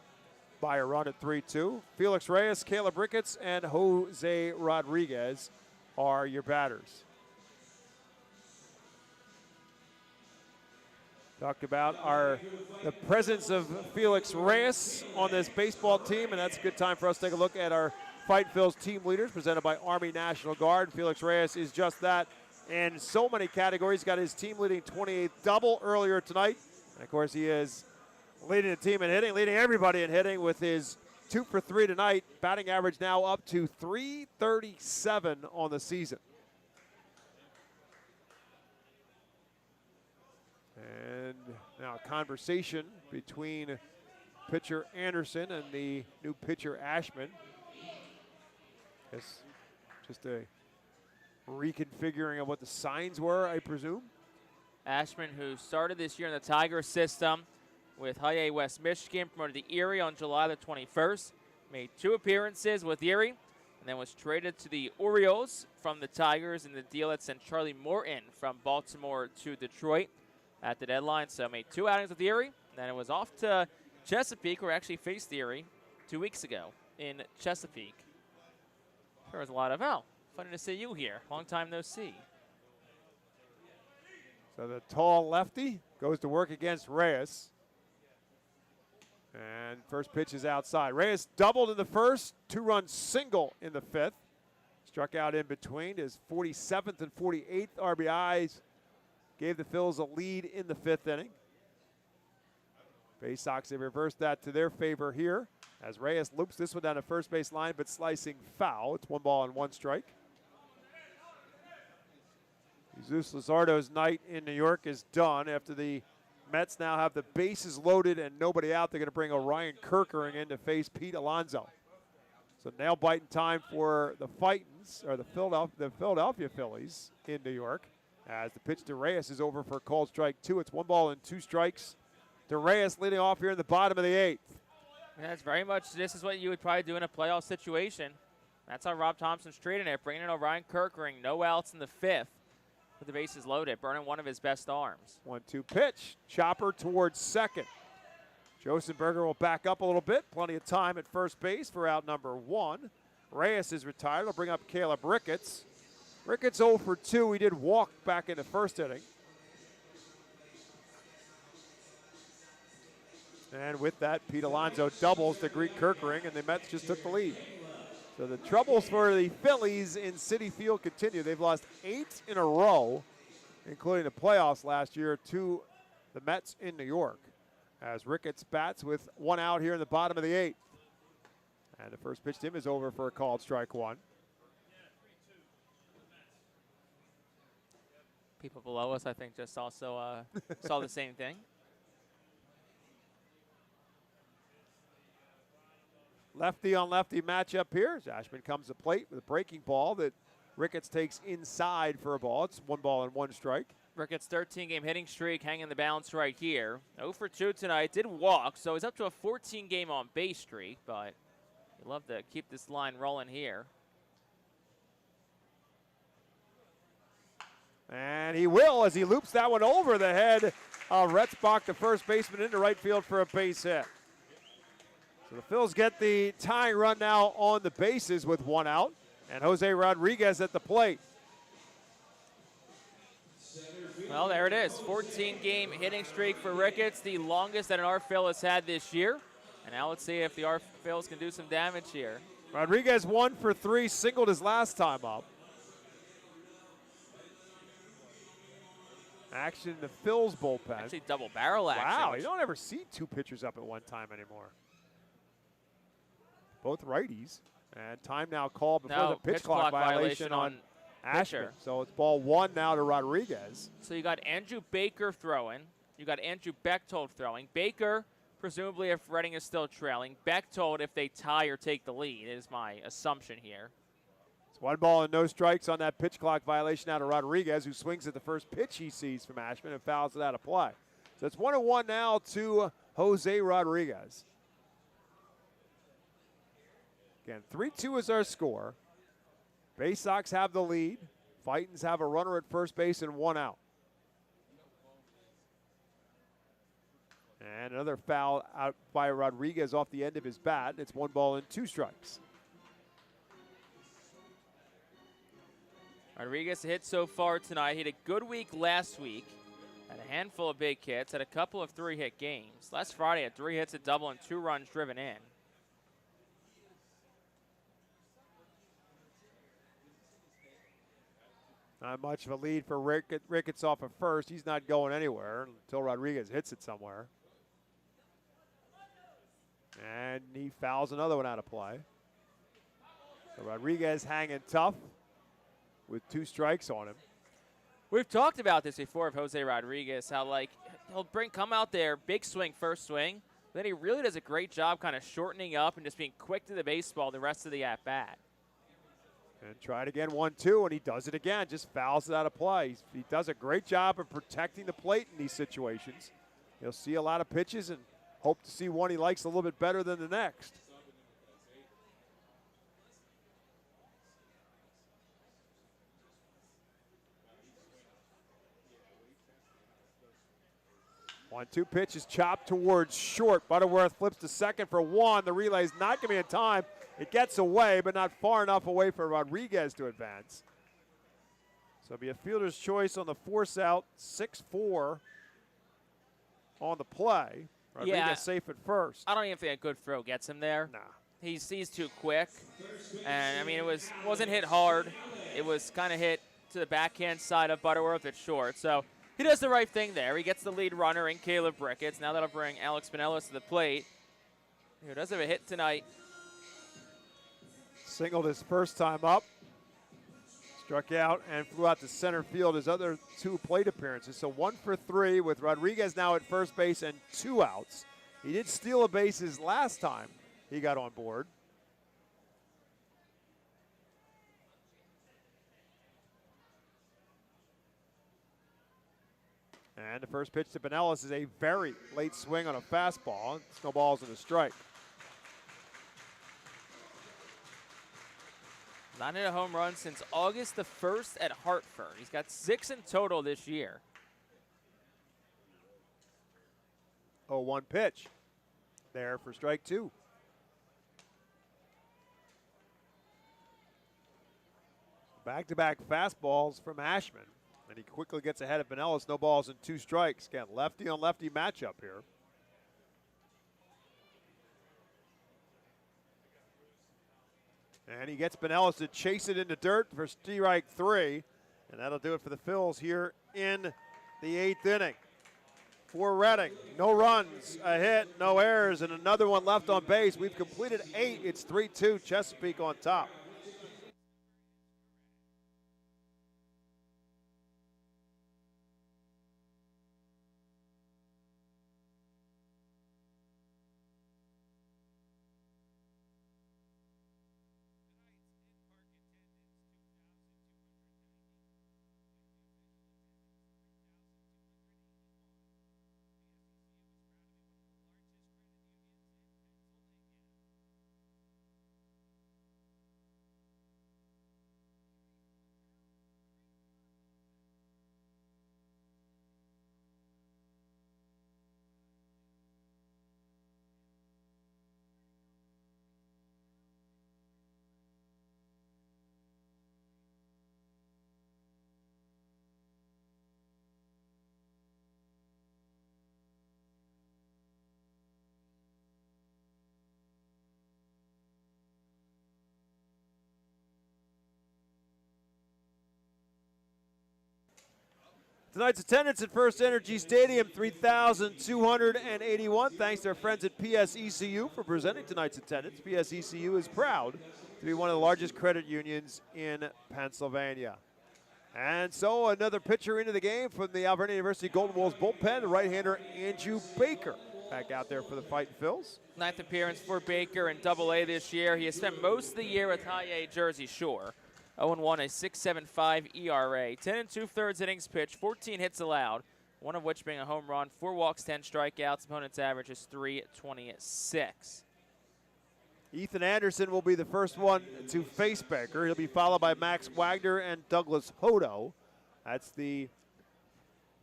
by a run at 3-2. Felix Reyes, Caleb Ricketts, and Jose Rodriguez are your batters. Talked about the presence of Felix Reyes on this baseball team, and that's a good time for us to take a look at our Fight Phil's team leaders presented by Army National Guard. Felix Reyes is just that in so many categories. Got his team leading 28th double earlier tonight. And of course, he is leading the team in hitting, leading everybody in hitting with his 2 for 3 tonight. Batting average now up to .337 on the season. And now a conversation between pitcher Anderson and the new pitcher Ashman. It's just a reconfiguring of what the signs were, I presume. Ashman, who started this year in the Tiger system with High A West Michigan, promoted to Erie on July the 21st, made 2 appearances with Erie, and then was traded to the Orioles from the Tigers in the deal that sent Charlie Morton from Baltimore to Detroit at the deadline. So made 2 outings with Erie, and then it was off to Chesapeake, where actually faced Erie 2 weeks ago in Chesapeake. There was a lot of, funny to see you here. Long time no see. So the tall lefty goes to work against Reyes. And first pitch is outside. Reyes doubled in the first, 2-run single in the 5th. Struck out in between his 47th and 48th RBIs. Gave the Phils a lead in the 5th inning. Baysox have reversed that to their favor here as Reyes loops this one down the first base line, but slicing foul. It's 1 ball and 1 strike. Jesus Luzardo's night in New York is done after the Mets now have the bases loaded and nobody out. They're going to bring Orion Kirkering in to face Pete Alonso. So nail-biting time for the Fightins, or the Philadelphia Phillies in New York, as the pitch to Reyes is over for a called strike 2. It's 1 ball and 2 strikes to Reyes, leading off here in the bottom of the 8th. Yeah, that's very much, this is what you would probably do in a playoff situation. That's how Rob Thompson's treating it, bringing in Orion Kirkering, no outs in the 5th with the bases loaded, burning one of his best arms. 1-2 pitch, chopper towards second. Josenberger will back up a little bit, plenty of time at first base for out number 1. Reyes is retired. They'll bring up Caleb Ricketts. Ricketts 0 for 2. He did walk back in the first inning. And with that, Pete Alonso doubles to greet Kirkering, and the Mets just took the lead. So the troubles for the Phillies in Citi Field continue. They've lost 8 in a row, including the playoffs last year, to the Mets in New York, as Ricketts bats with 1 out here in the bottom of the 8th. And the first pitch to him is over for a called strike 1. People below us, I think, just also saw the same thing. Lefty on lefty matchup here. As Ashman comes to plate with a breaking ball that Ricketts takes inside for a ball. It's 1 ball and 1 strike. Ricketts' 13-game hitting streak hanging the balance right here. 0 for 2 tonight. Did walk, so he's up to a 14-game on-base streak, but you'd love to keep this line rolling here. And he will, as he loops that one over the head of Retzbach, the first baseman, into right field for a base hit. So the Phils get the tying run now on the bases with 1 out, and Jose Rodriguez at the plate. Well, there it is. 14-game hitting streak for Ricketts, the longest that an RFL has had this year. And now let's see if the RFLs can do some damage here. Rodriguez 1 for 3, singled his last time up. Action in the Phils bullpen. Actually, double barrel action. Wow, you don't ever see 2 pitchers up at one time anymore. Both righties. And time now called before the pitch clock violation on Ashman. So it's ball 1 now to Rodriguez. So you got Andrew Baker throwing. You got Andrew Bechtold throwing. Baker presumably if Reading is still trailing. Bechtold if they tie or take the lead is my assumption here. It's 1 ball and no strikes on that pitch clock violation out of Rodriguez, who swings at the first pitch he sees from Ashman and fouls it out of play. So it's 1-1 now to Jose Rodriguez. Again, 3-2 is our score. Baysox have the lead. Fightins have a runner at first base and 1 out. And another foul out by Rodriguez off the end of his bat. It's 1 ball and 2 strikes. Rodriguez hit so far tonight. He had a good week last week. Had a handful of big hits. Had a couple of 3-hit games. Last Friday had 3 hits, a double, and 2 runs driven in. Not much of a lead for Ricketts off of first. He's not going anywhere until Rodriguez hits it somewhere. And he fouls another one out of play. So Rodriguez hanging tough with 2 strikes on him. We've talked about this before of Jose Rodriguez, how like he'll come out there, big swing, first swing, then he really does a great job kind of shortening up and just being quick to the baseball the rest of the at-bat. And try it again, 1-2, and he does it again, just fouls it out of play. He does a great job of protecting the plate in these situations. He'll see a lot of pitches and hope to see one he likes a little bit better than the next. One-two pitch is chopped towards short. Butterworth flips to second for 1. The relay's not going to be in time. It gets away, but not far enough away for Rodriguez to advance. So it'll be a fielder's choice on the force out. 6-4 on the play. Rodriguez safe at first. I don't even think a good throw gets him there. Nah. He's too quick. And, I mean, wasn't hit hard. It was kind of hit to the backhand side of Butterworth at short. So he does the right thing there. He gets the lead runner in Caleb Ricketts. Now that'll bring Alex Pinellas to the plate, who does have a hit tonight. Singled his first time up. Struck out and flew out to center field his other 2 plate appearances. So 1 for 3 with Rodriguez now at first base and 2 outs. He did steal a bases last time he got on board. And the first pitch to Pinellas is a very late swing on a fastball. Snowballs and a strike. Not hit a home run since August the 1st at Hartford. He's got 6 in total this year. 0-1 pitch there for strike 2. Back-to-back fastballs from Ashman. And he quickly gets ahead of Pinellas. No balls and 2 strikes. Again, lefty on lefty matchup here. And he gets Pinellas to chase it into dirt for strike 3. And that'll do it for the Phils here in the 8th inning. For Reading, no runs, a hit, no errors, and another one left on base. We've completed 8. It's 3-2, Chesapeake on top. Tonight's attendance at FirstEnergy Stadium, 3,281. Thanks to our friends at PSECU for presenting tonight's attendance. PSECU is proud to be one of the largest credit unions in Pennsylvania. And so another pitcher into the game from the Alberta University Golden Wolves bullpen, the right-hander Andrew Baker back out there for the Fightin' Phils. 9th appearance for Baker in Double-A this year. He has spent most of the year with high-A Jersey Shore. 0-1, a 6.75 ERA. 10 2/3 innings pitched, 14 hits allowed, one of which being a home run, 4 walks, 10 strikeouts. Opponent's average is .326. Ethan Anderson will be the first one to face Baker. He'll be followed by Max Wagner and Douglas Hodo. That's the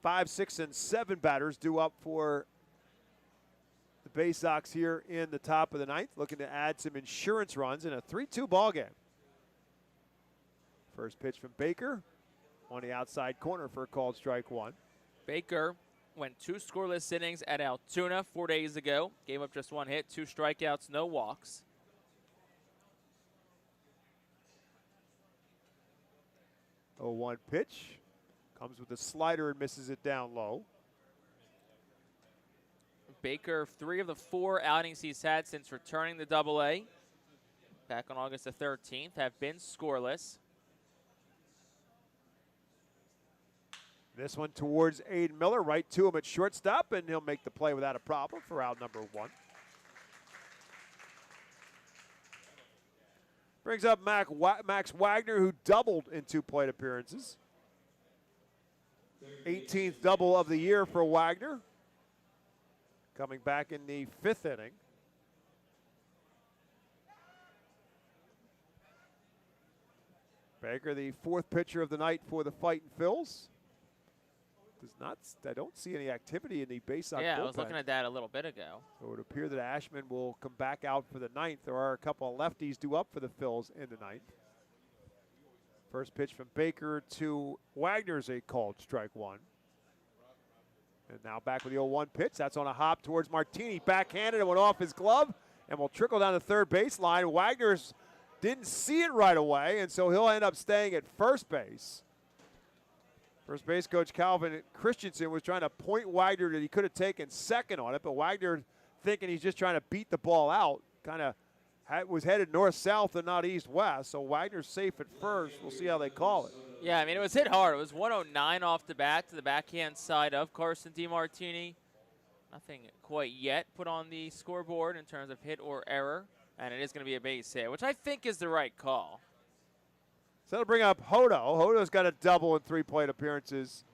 5, 6, and 7 batters due up for the Baysox here in the top of the 9th, looking to add some insurance runs in a 3-2 ball game. First pitch from Baker on the outside corner for a called strike 1. Baker went 2 scoreless innings at Altoona 4 days ago. Gave up just 1 hit, 2 strikeouts, no walks. Oh, 1 pitch. Comes with a slider and misses it down low. Baker, 3 of the 4 outings he's had since returning to Double-A back on August the 13th have been scoreless. This one towards Aiden Miller, right to him at shortstop, and he'll make the play without a problem for out number 1. Brings up Max Wagner, who doubled in 2 plate appearances. 18th double of the year for Wagner. Coming back in the 5th inning. Baker, the 4th pitcher of the night for the Fightin' Phils. I don't see any activity in the Baysox bullpen. Yeah, I was looking at that a little bit ago. So it would appear that Ashman will come back out for the 9th. There are a couple of lefties due up for the Phils in the 9th. First pitch from Baker to Wagner's a called strike 1. And now back with the 0-1 pitch. That's on a hop towards Martini. Backhanded, it went off his glove and will trickle down the third baseline. Wagner's didn't see it right away, and so he'll end up staying at first base. First base coach Calvin Christensen was trying to point Wagner that he could have taken second on it, but Wagner, thinking he's just trying to beat the ball out, kind of was headed north-south and not east-west. So Wagner's safe at first. We'll see how they call it. Yeah, I mean, it was hit hard. It was 109 off the bat to the backhand side of Carson DiMartini. Nothing quite yet put on the scoreboard in terms of hit or error, and it is going to be a base hit, which I think is the right call. So that'll bring up Hodo. Hodo's got a double in 3 plate appearances.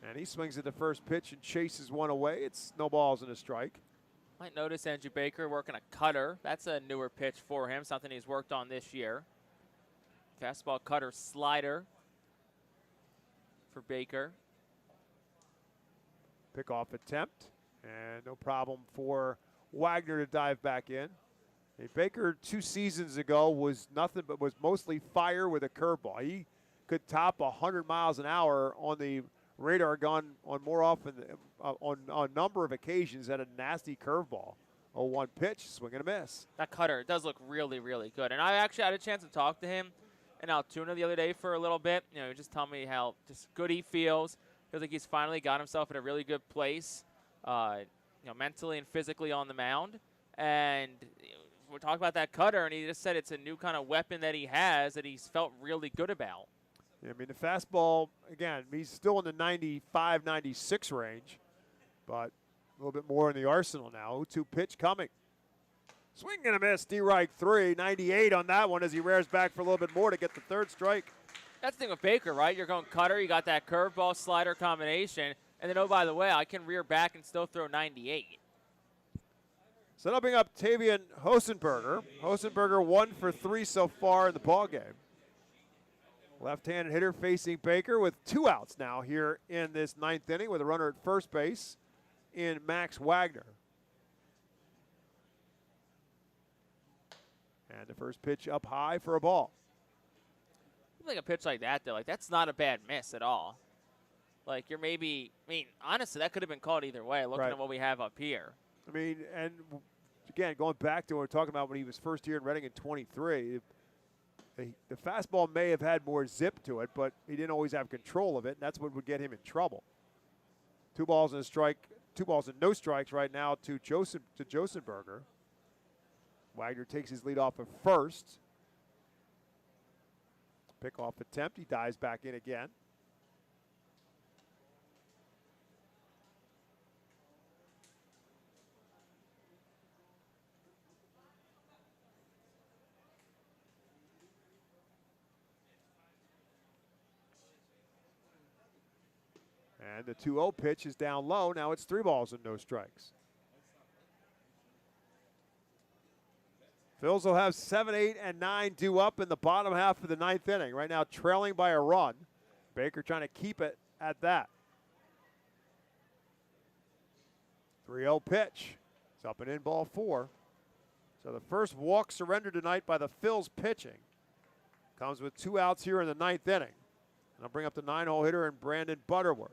And he swings at the first pitch and chases one away. It's no balls and a strike. Might notice Andrew Baker working a cutter. That's a newer pitch for him, something he's worked on this year. Fastball, cutter, slider for Baker. Pickoff attempt. And no problem for Wagner to dive back in. Baker 2 seasons ago was nothing but was mostly fire with a curveball. He could top 100 miles an hour on the radar gun on more often on a number of occasions. Had a nasty curveball. 0-1 pitch, swing and a miss. That cutter does look really, really good. And I actually had a chance to talk to him in Altoona the other day for a little bit. You know, he just telling me how just good he feels. Feels like he's finally got himself in a really good place, mentally and physically on the mound. And we're talking about that cutter, and he just said it's a new kind of weapon that he has that he's felt really good about. Yeah, I mean, the fastball, again, he's still in the 95, 96 range, but a little bit more in the arsenal now. 0-2 pitch coming. Swing and a miss, strike 3, 98 on that one as he rears back for a little bit more to get the 3rd strike. That's the thing with Baker, right? You're going cutter, you got that curveball slider combination, and then, oh, by the way, I can rear back and still throw 98. So that'll bring up Tavian Hosenberger. Hosenberger 1 for 3 so far in the ballgame. Left-handed hitter facing Baker with 2 outs now here in this 9th inning with a runner at first base in Max Wagner. And the first pitch up high for a ball. I think a pitch like that, though, like that's not a bad miss at all. Like you're maybe, I mean, honestly, that could have been called either way looking at what we have up here. I mean, and again, going back to what we were talking about when he was first here in Reading in 23, the fastball may have had more zip to it, but he didn't always have control of it, and that's what would get him in trouble. 2 balls and a strike, 2 balls and no strikes right now to Josenberger. Wagner takes his lead off of first. Pickoff attempt, he dives back in again. And the 2-0 pitch is down low. Now it's 3 balls and no strikes. Phils will have 7, 8, and 9 due up in the bottom half of the 9th inning. Right now trailing by a run. Baker trying to keep it at that. 3-0 pitch. It's up and in, ball 4. So the first walk surrendered tonight by the Phils pitching. Comes with 2 outs here in the 9th inning. And I'll bring up the 9-hole hitter and Brandon Butterworth.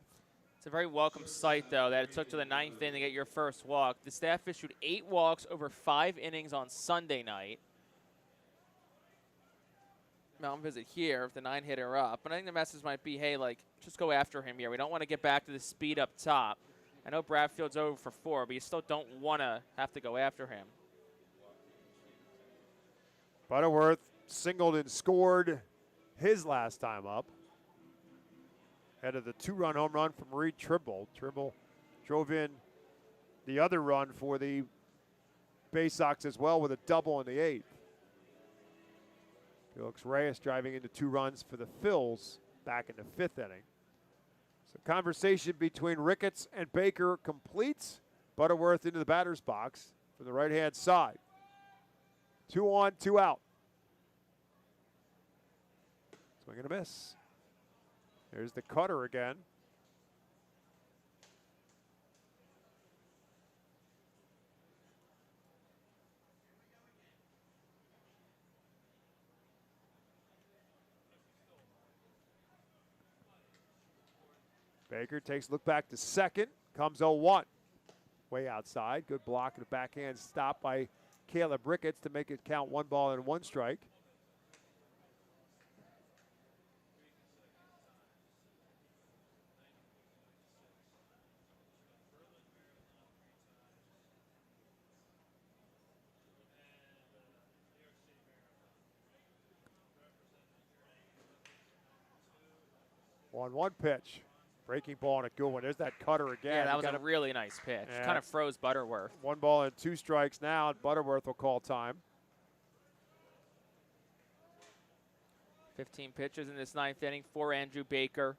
It's a very welcome sight, though, that it took to the 9th inning to get your first walk. The staff issued 8 walks over 5 innings on Sunday night. Mountain visit here if the 9-hitter up. But I think the message might be, hey, like, just go after him here. We don't want to get back to the speed up top. I know Bradfield's over for 4, but you still don't want to have to go after him. Butterworth singled and scored his last time up. Head of the 2-run home run from Reed Tribble. Tribble drove in the other run for the Baysox as well with a double in the 8th. Felix Reyes driving into 2 runs for the Phils back in the 5th inning. So conversation between Ricketts and Baker completes. Butterworth into the batter's box from the right-hand side. 2 on, 2 out. Swing and a miss. There's the cutter again. Baker takes a look back to second. Comes 0-1. Way outside. Good block and a backhand stop by Caleb Ricketts to make it count 1 ball and 1 strike. One pitch. Breaking ball and a good one. There's that cutter again. Yeah, that was a really nice pitch. Yeah. Kind of froze Butterworth. 1 ball and 2 strikes now. Butterworth will call time. 15 pitches in this 9th inning for Andrew Baker.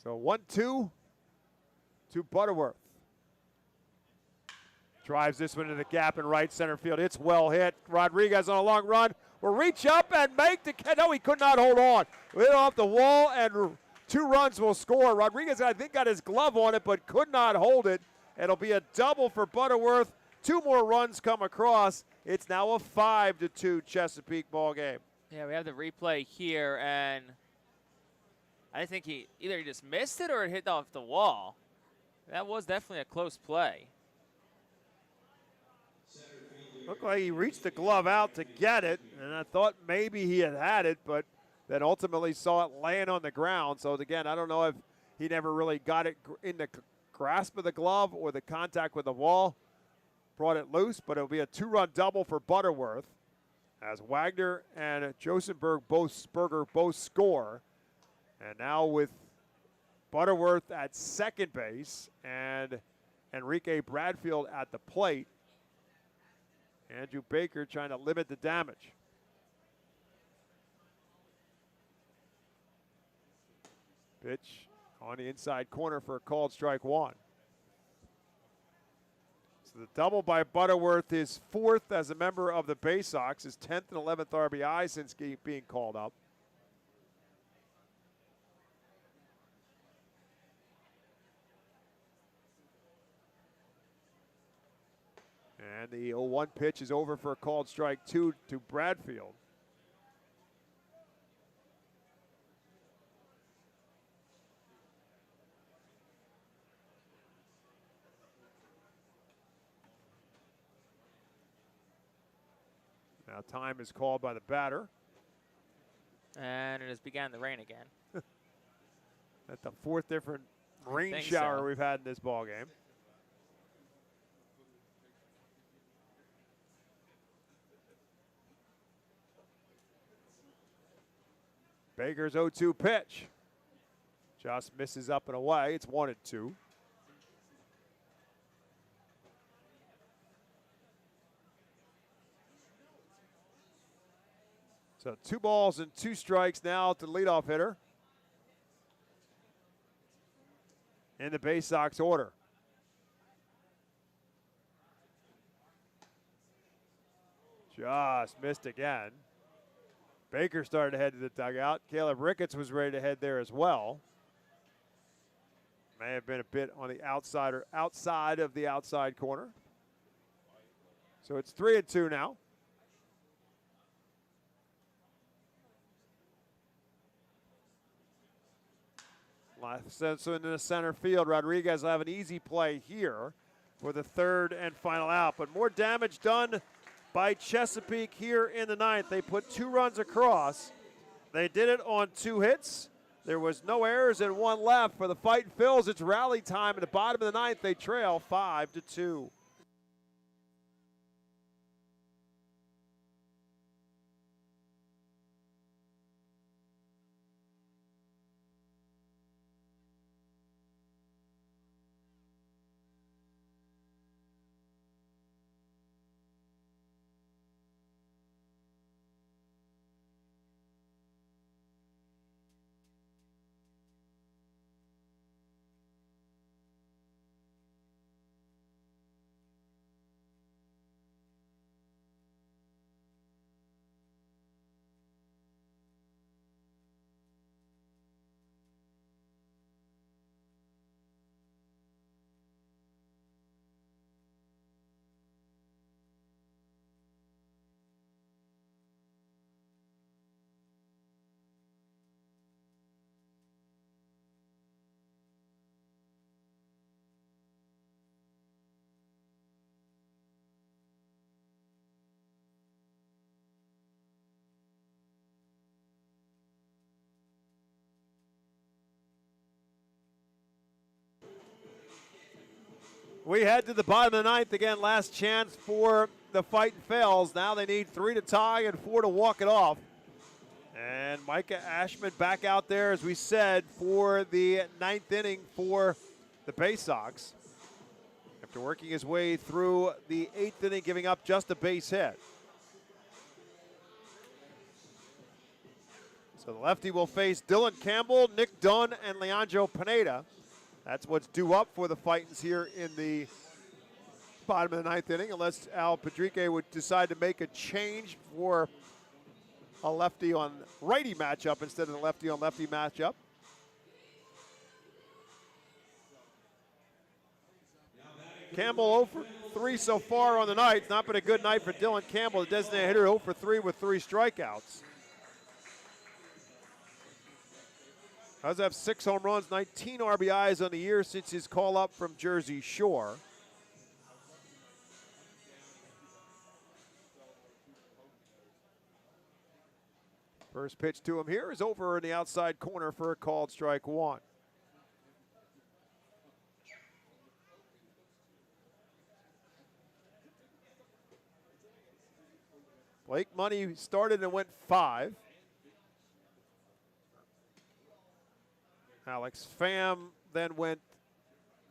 So 1-2 to Butterworth. Drives this one into the gap in right center field. It's well hit. Rodriguez on a long run will reach up and make the catch. No, he could not hold on. Hit off the wall, and 2 runs will score. Rodriguez, I think, got his glove on it, but could not hold it. It'll be a double for Butterworth. 2 more runs come across. It's now a 5-2 Chesapeake ball game. Yeah, we have the replay here, and I think he just missed it or it hit off the wall. That was definitely a close play. Looked like he reached the glove out to get it, and I thought maybe he had it, but then ultimately saw it laying on the ground. So again, I don't know if he never really got it in the grasp of the glove or the contact with the wall. Brought it loose, but it'll be a 2-run double for Butterworth as Wagner and Josenberg both score. And now with Butterworth at second base and Enrique Bradfield at the plate, Andrew Baker trying to limit the damage. Pitch on the inside corner for a called strike 1. So the double by Butterworth is 4th as a member of the Baysox, his 10th and 11th RBI since being called up. And the 0-1 pitch is over for a called strike 2 to Bradfield. Now time is called by the batter. And it has began to rain again. That's the 4th different rain shower we've had in this ball game. Baker's 0-2 pitch. Just misses up and away. It's 1-2. So 2 balls and 2 strikes now to the leadoff hitter in the Baysox order. Just missed again. Baker started to head to the dugout. Caleb Ricketts was ready to head there as well. May have been a bit on the outside of the outside corner. So it's 3-2 now. So in the center field, Rodriguez will have an easy play here for the 3rd and final out. But more damage done by Chesapeake here in the 9th. They put 2 runs across. They did it on 2 hits. There was no errors and 1 left for the Fightin' Phils. It's rally time at the bottom of the 9th. They trail 5-2. We head to the bottom of the 9th again. Last chance for the Fightin' Phils. Now they need 3 to tie and 4 to walk it off. And Micah Ashman back out there, as we said, for the 9th inning for the Baysox. After working his way through the 8th inning, giving up just a base hit. So the lefty will face Dylan Campbell, Nick Dunn, and Leandro Pineda. That's what's due up for the Fightins here in the bottom of the 9th inning, unless Al Padrique would decide to make a change for a lefty on righty matchup instead of the lefty on lefty matchup. Campbell 0 for 3 so far on the night. It's not been a good night for Dylan Campbell, the designated hitter, 0 for 3 with 3 strikeouts. Does have 6 home runs, 19 RBIs on the year since his call up from Jersey Shore. First pitch to him here is over in the outside corner for a called strike 1. Blake Money started and went 5. Alex Pham then went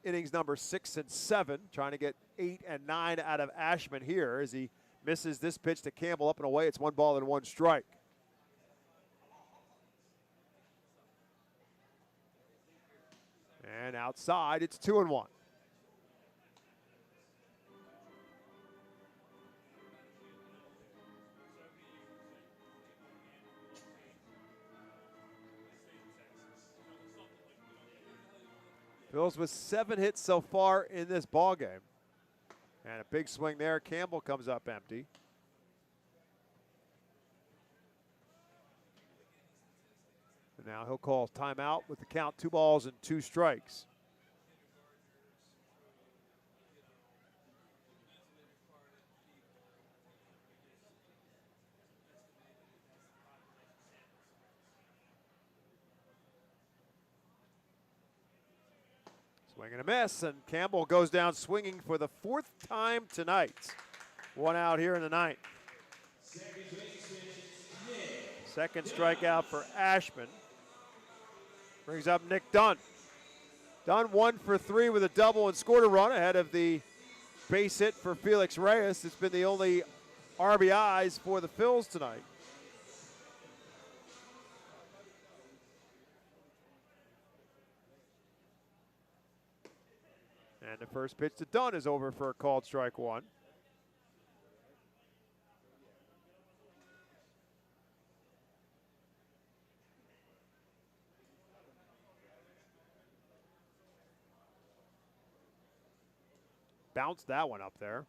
innings number 6 and 7, trying to get 8 and 9 out of Ashman here as he misses this pitch to Campbell up and away. It's 1 ball and 1 strike. And outside, it's 2 and 1. Phils with 7 hits so far in this ball game. And a big swing there. Campbell comes up empty. And now he'll call timeout with the count 2 balls and 2 strikes. Swing and a miss, and Campbell goes down swinging for the 4th time tonight. 1 out here in the 9th. Second strikeout for Ashman. Brings up Nick Dunn. Dunn 1 for 3 with a double and scored a run ahead of the base hit for Felix Reyes. It's been the only RBIs for the Phils tonight. And the first pitch to Dunn is over for a called strike one. Bounced that one up there.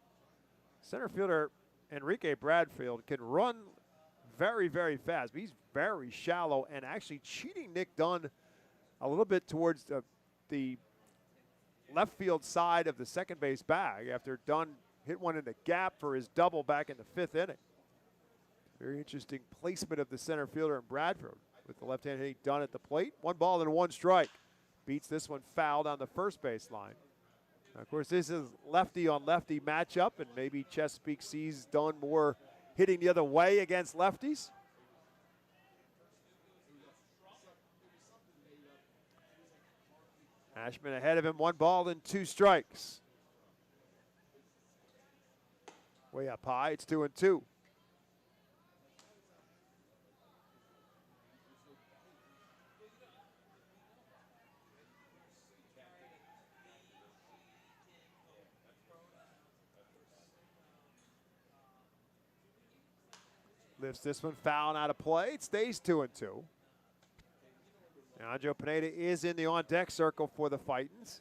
Center fielder Enrique Bradfield can run very, very fast. But he's very shallow and actually cheating Nick Dunn a little bit towards the left field side of the second base bag after Dunn hit one in the gap for his double back in the 5th inning. Very interesting placement of the center fielder in Bradford with the left hand hitting Dunn at the plate. 1 ball and 1 strike. Beats this one foul down the first base line. Of course, this is lefty on lefty matchup, and maybe Chesapeake sees Dunn more hitting the other way against lefties. Ashman ahead of him, 1 ball and 2 strikes. Way up high, it's 2-2. Lifts this one foul and out of play. It stays 2-2. Alejandro Pineda is in the on-deck circle for the Fightins.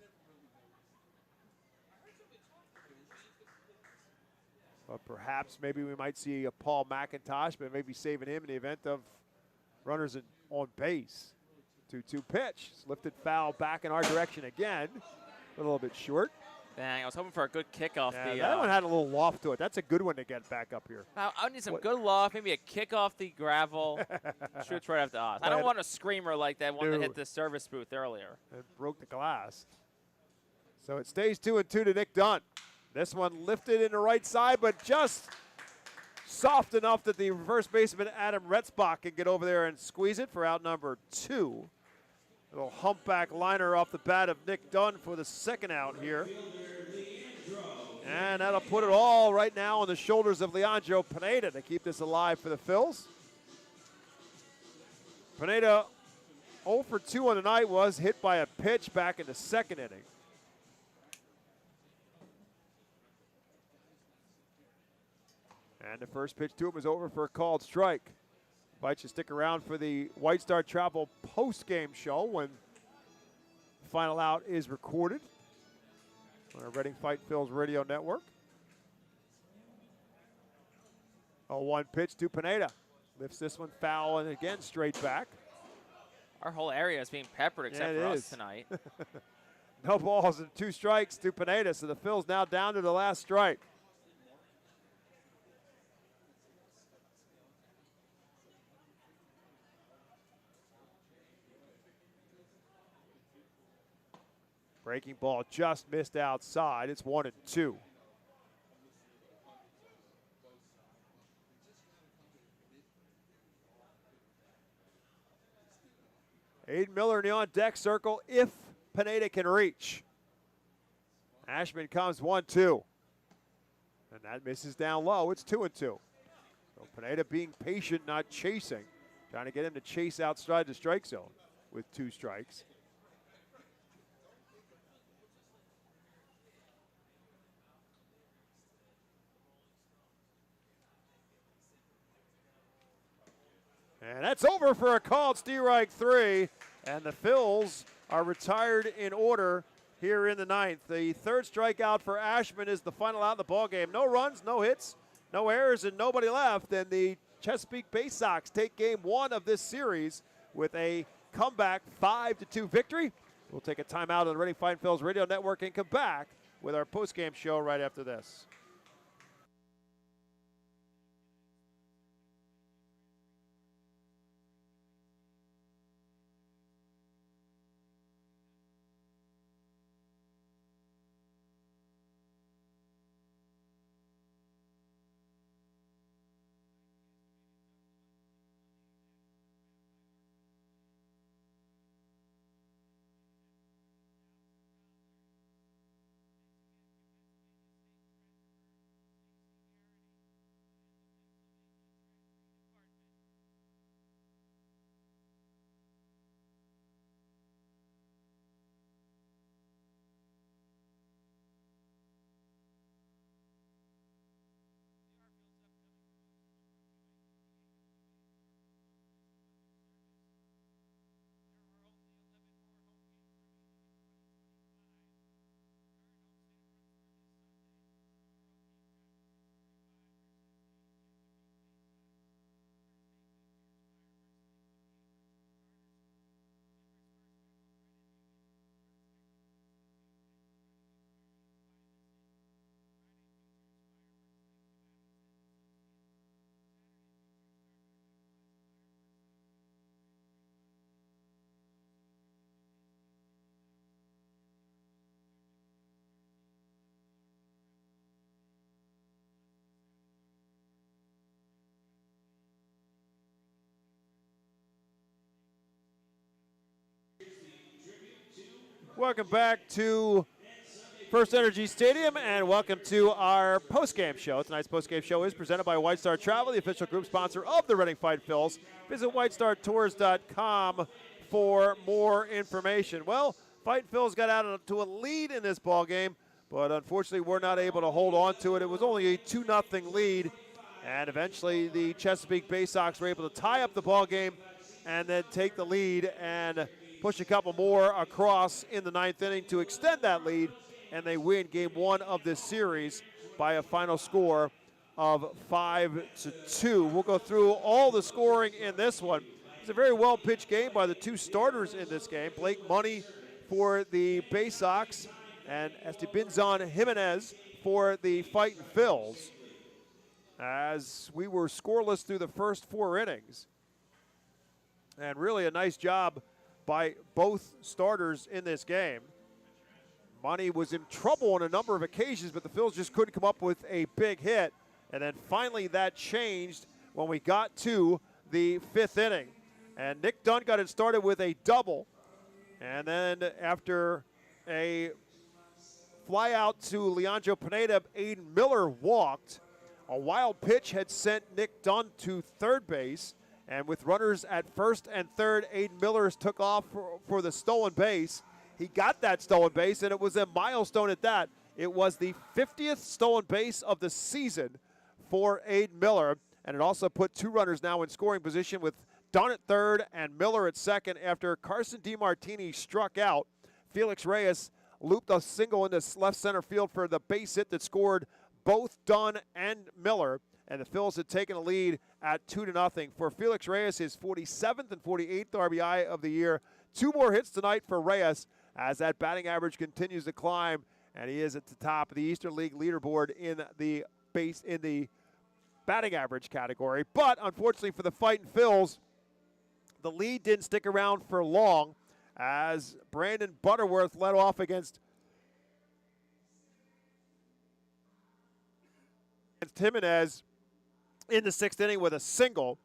But perhaps maybe we might see a Paul McIntosh, but maybe saving him in the event of runners on base. 2-2 pitch. It's lifted foul back in our direction again. A little bit short. Dang, I was hoping for a good kickoff. Yeah, that one had a little loft to it. That's a good one to get back up here. I need some good loft, maybe a kick off the gravel. Shoots right off the odds. I don't want a screamer like that one that hit the service booth earlier. It broke the glass. So it stays 2-2 to Nick Dunn. This one lifted in the right side, but just soft enough that the first baseman Adam Retzbach can get over there and squeeze it for out number 2. A little humpback liner off the bat of Nick Dunn for the second out here. And that'll put it all right now on the shoulders of Leandro Pineda to keep this alive for the Phils. Pineda 0 for 2 on the night, was hit by a pitch back in the 2nd inning. And the first pitch to him was over for a called strike. Invite you to stick around for the White Star Travel post-game show when the final out is recorded on our Reading Fight Phil's radio network. 0-1 pitch to Pineda. Lifts this one foul and again straight back. Our whole area is being peppered except for us tonight. No balls and 2 strikes to Pineda, so the Phil's now down to the last strike. Breaking ball just missed outside. It's 1-2. Aiden Miller in the on-deck circle if Pineda can reach. Ashman comes 1-2. And that misses down low. It's 2-2. So Pineda being patient, not chasing. Trying to get him to chase outside the strike zone with 2 strikes. And that's over for a called strike 3. And the Phils are retired in order here in the 9th. The 3rd strikeout for Ashman is the final out in the ballgame. No runs, no hits, no errors, and nobody left. And the Chesapeake Baysox take game 1 of this series with a comeback 5-2 victory. We'll take a timeout on the Reading Fightin' Phil's radio network and come back with our post-game show right after this. Welcome back to FirstEnergy Stadium, and welcome to our postgame show. Tonight's postgame show is presented by White Star Travel, the official group sponsor of the Reading Fight Phils. Visit whitestartours.com for more information. Well, Fightin Phils got out to a lead in this ball game, but unfortunately we're not able to hold on to it. It was only a 2-0 lead, and eventually the Chesapeake Baysox were able to tie up the ball game and then take the lead and push a couple more across in the 9th inning to extend that lead, and they win game 1 of this series by a final score of 5-2. We'll go through all the scoring in this one. It's a very well-pitched game by the two starters in this game. Blake Money for the Baysox and Estebanzon Jimenez for the Fightin Phils, as we were scoreless through the first 4 innings. And really a nice job by both starters in this game. Money was in trouble on a number of occasions, but the Phils just couldn't come up with a big hit. And then finally that changed when we got to the 5th inning. And Nick Dunn got it started with a double. And then after a fly out to Leandro Pineda, Aiden Miller walked. A wild pitch had sent Nick Dunn to third base. And with runners at first and third, Aiden Miller took off for the stolen base. He got that stolen base, and it was a milestone at that. It was the 50th stolen base of the season for Aiden Miller. And it also put 2 runners now in scoring position with Dunn at third and Miller at second after Carson DiMartini struck out. Felix Reyes looped a single into left center field for the base hit that scored both Dunn and Miller. And the Phils had taken a lead at 2-0. For Felix Reyes, his 47th and 48th RBI of the year. 2 more hits tonight for Reyes as that batting average continues to climb, and he is at the top of the Eastern League leaderboard in the batting average category. But unfortunately for the Fightin Phils, the lead didn't stick around for long as Brandon Butterworth led off against Jimenez in the 6th inning with a single.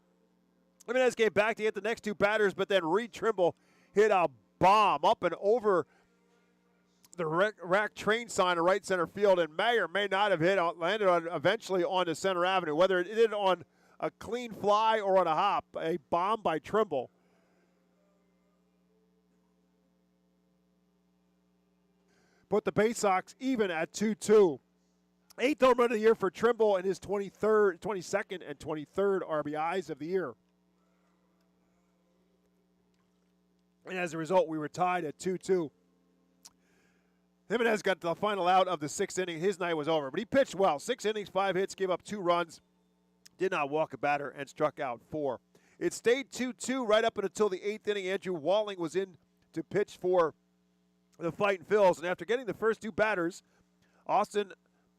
Jimenez came back to hit the next 2 batters, but then Reed Trimble hit a bomb up and over the rack train sign in right center field, and may or may not have landed on eventually onto Center Avenue. Whether it did on a clean fly or on a hop, a bomb by Trimble. Put the Baysox even at 2-2. 8th home run of the year for Trimble and his 22nd and 23rd RBIs of the year. And as a result, we were tied at 2-2. Jimenez got the final out of the 6th inning. His night was over, but he pitched well. 6 innings, 5 hits, gave up 2 runs, did not walk a batter, and struck out 4. It stayed 2-2 right up until the 8th inning. Andrew Walling was in to pitch for the Fightin Phils, and after getting the first 2 batters, Austin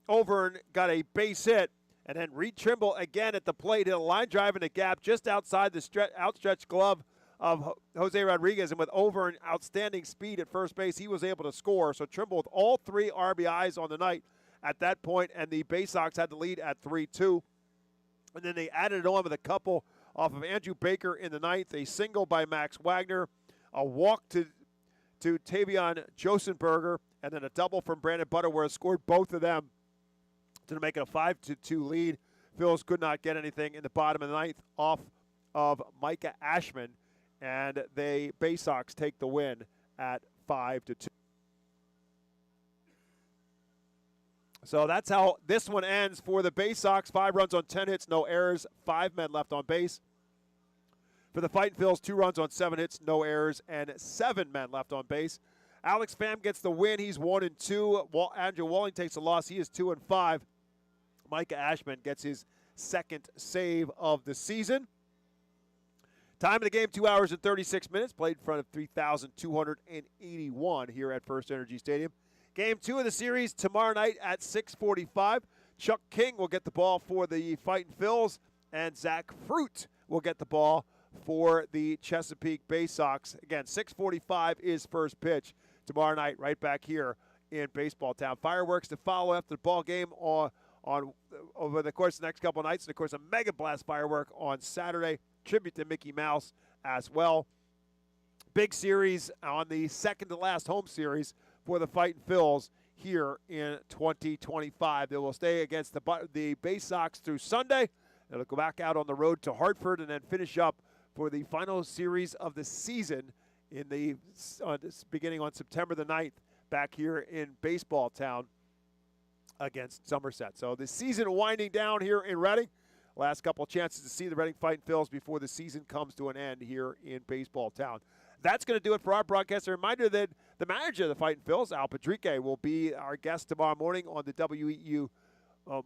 Overn got a base hit, and then Reed Trimble again at the plate hit a line drive in the gap just outside the outstretched glove of Jose Rodriguez, and with Overn outstanding speed at first base, he was able to score. So Trimble with all 3 RBIs on the night at that point, and the Baysox had the lead at 3-2. And then they added it on with a couple off of Andrew Baker in the 9th, a single by Max Wagner, a walk to Tavion Josenberger, and then a double from Brandon Butterworth, scored both of them to make it a 5-2 lead. Phils could not get anything in the bottom of the 9th off of Micah Ashman, and the Baysox take the win at 5-2. So that's how this one ends for the Baysox. 5 runs on 10 hits, no errors, 5 men left on base. For the Fightin Phils, 2 runs on 7 hits, no errors, and 7 men left on base. Alex Pham gets the win. He's 1-2. Andrew Walling takes a loss. He is 2-5. Micah Ashman gets his 2nd save of the season. Time of the game, 2 hours and 36 minutes. Played in front of 3,281 here at FirstEnergy Stadium. Game 2 of the series tomorrow night at 6:45. Chuck King will get the ball for the Fightin Phils, and Zach Fruit will get the ball for the Chesapeake Baysox. Again, 6:45 is first pitch tomorrow night right back here in Baseball Town. Fireworks to follow after the ball game over the course of the next couple of nights. And, of course, a Mega Blast firework on Saturday. Tribute to Mickey Mouse as well. big series on the second to last home series for the Fightin Phils here in 2025. They will stay against the Baysox through Sunday. It'll go back out on the road to Hartford and then finish up for the final series of the season in the beginning on September the 9th back here in Baseball Town against Somerset. So the season winding down here in Reading. Last couple chances to see the Reading Fightin Phils before the season comes to an end here in Baseball Town. That's going to do it for our broadcast. A reminder that the manager of the Fightin Phils, Al Padrique, will be our guest tomorrow morning on the WEU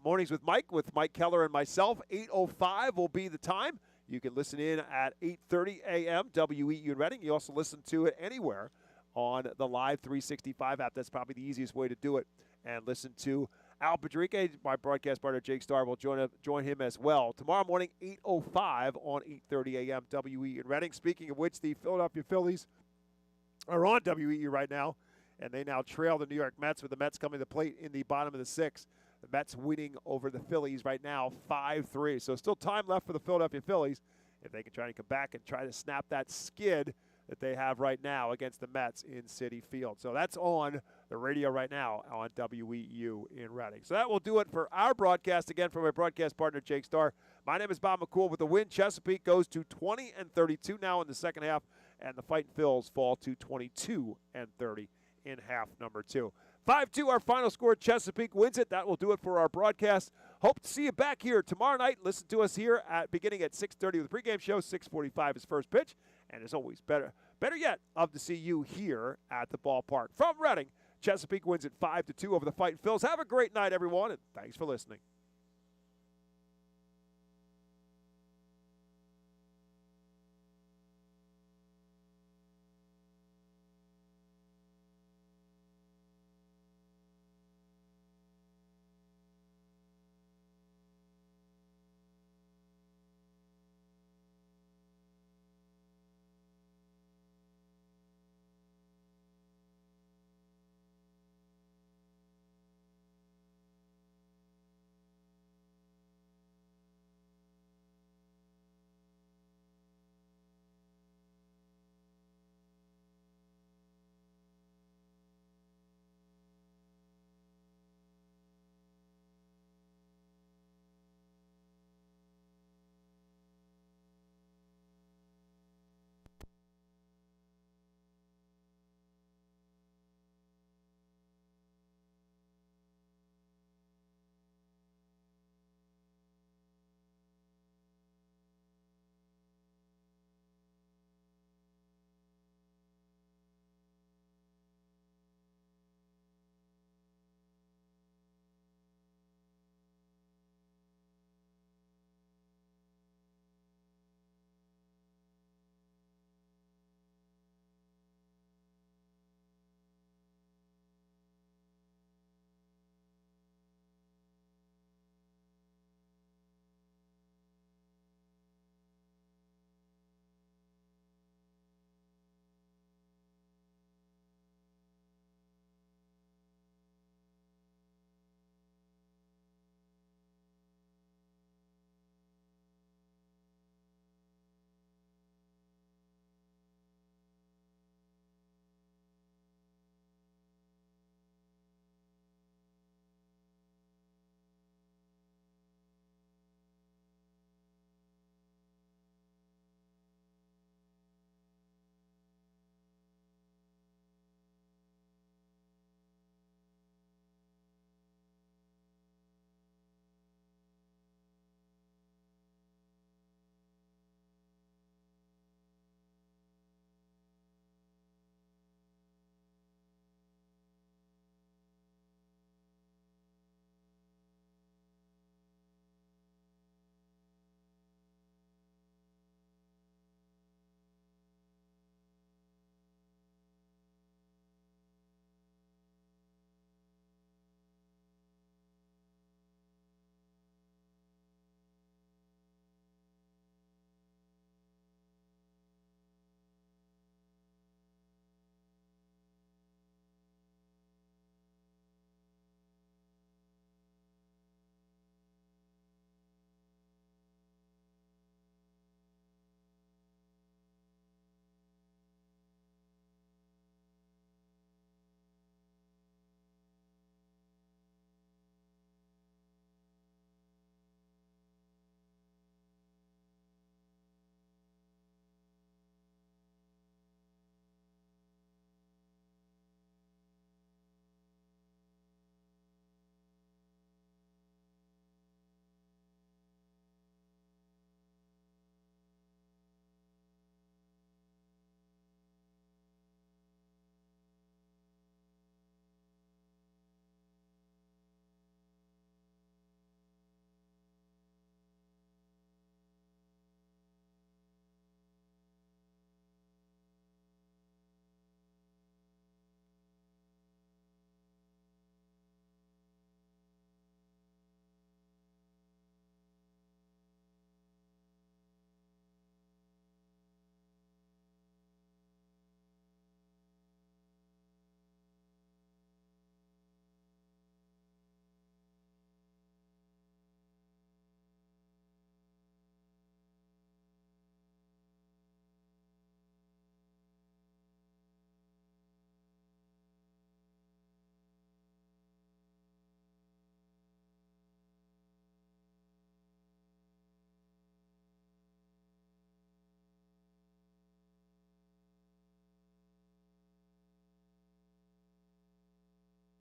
Mornings with Mike Keller and myself. 8:05 will be the time. You can listen in at 8:30 a.m. WEU in Reading. You also listen to it anywhere on the Live 365 app. That's probably the easiest way to do it. And listen to Al Padrique, my broadcast partner Jake Starr, will join him as well. Tomorrow morning, 8:05 on 8:30 a.m. WEU in Reading. Speaking of which, the Philadelphia Phillies are on WEU right now, and they now trail the New York Mets, with the Mets coming to the plate in the bottom of the sixth. The Mets winning over the Phillies right now 5-3. So still time left for the Philadelphia Phillies if they can try to come back and try to snap that skid that they have right now against the Mets in Citi Field. So that's on the radio right now on WEU in Reading. So that will do it for our broadcast. Again, from my broadcast partner, Jake Starr. My name is Bob McCool. With the win, Chesapeake goes to 20-32 now in the second half, and the Fightin Phils fall to 22-30 in half number 2. 5-2, our final score. Chesapeake wins it. That will do it for our broadcast. Hope to see you back here tomorrow night. Listen to us here beginning at 6:30 with the pregame show. 6:45 is first pitch. And as always, better yet, love to see you here at the ballpark. From Reading, Chesapeake wins it 5-2 over the Fightin Phils. Have a great night, everyone, and thanks for listening.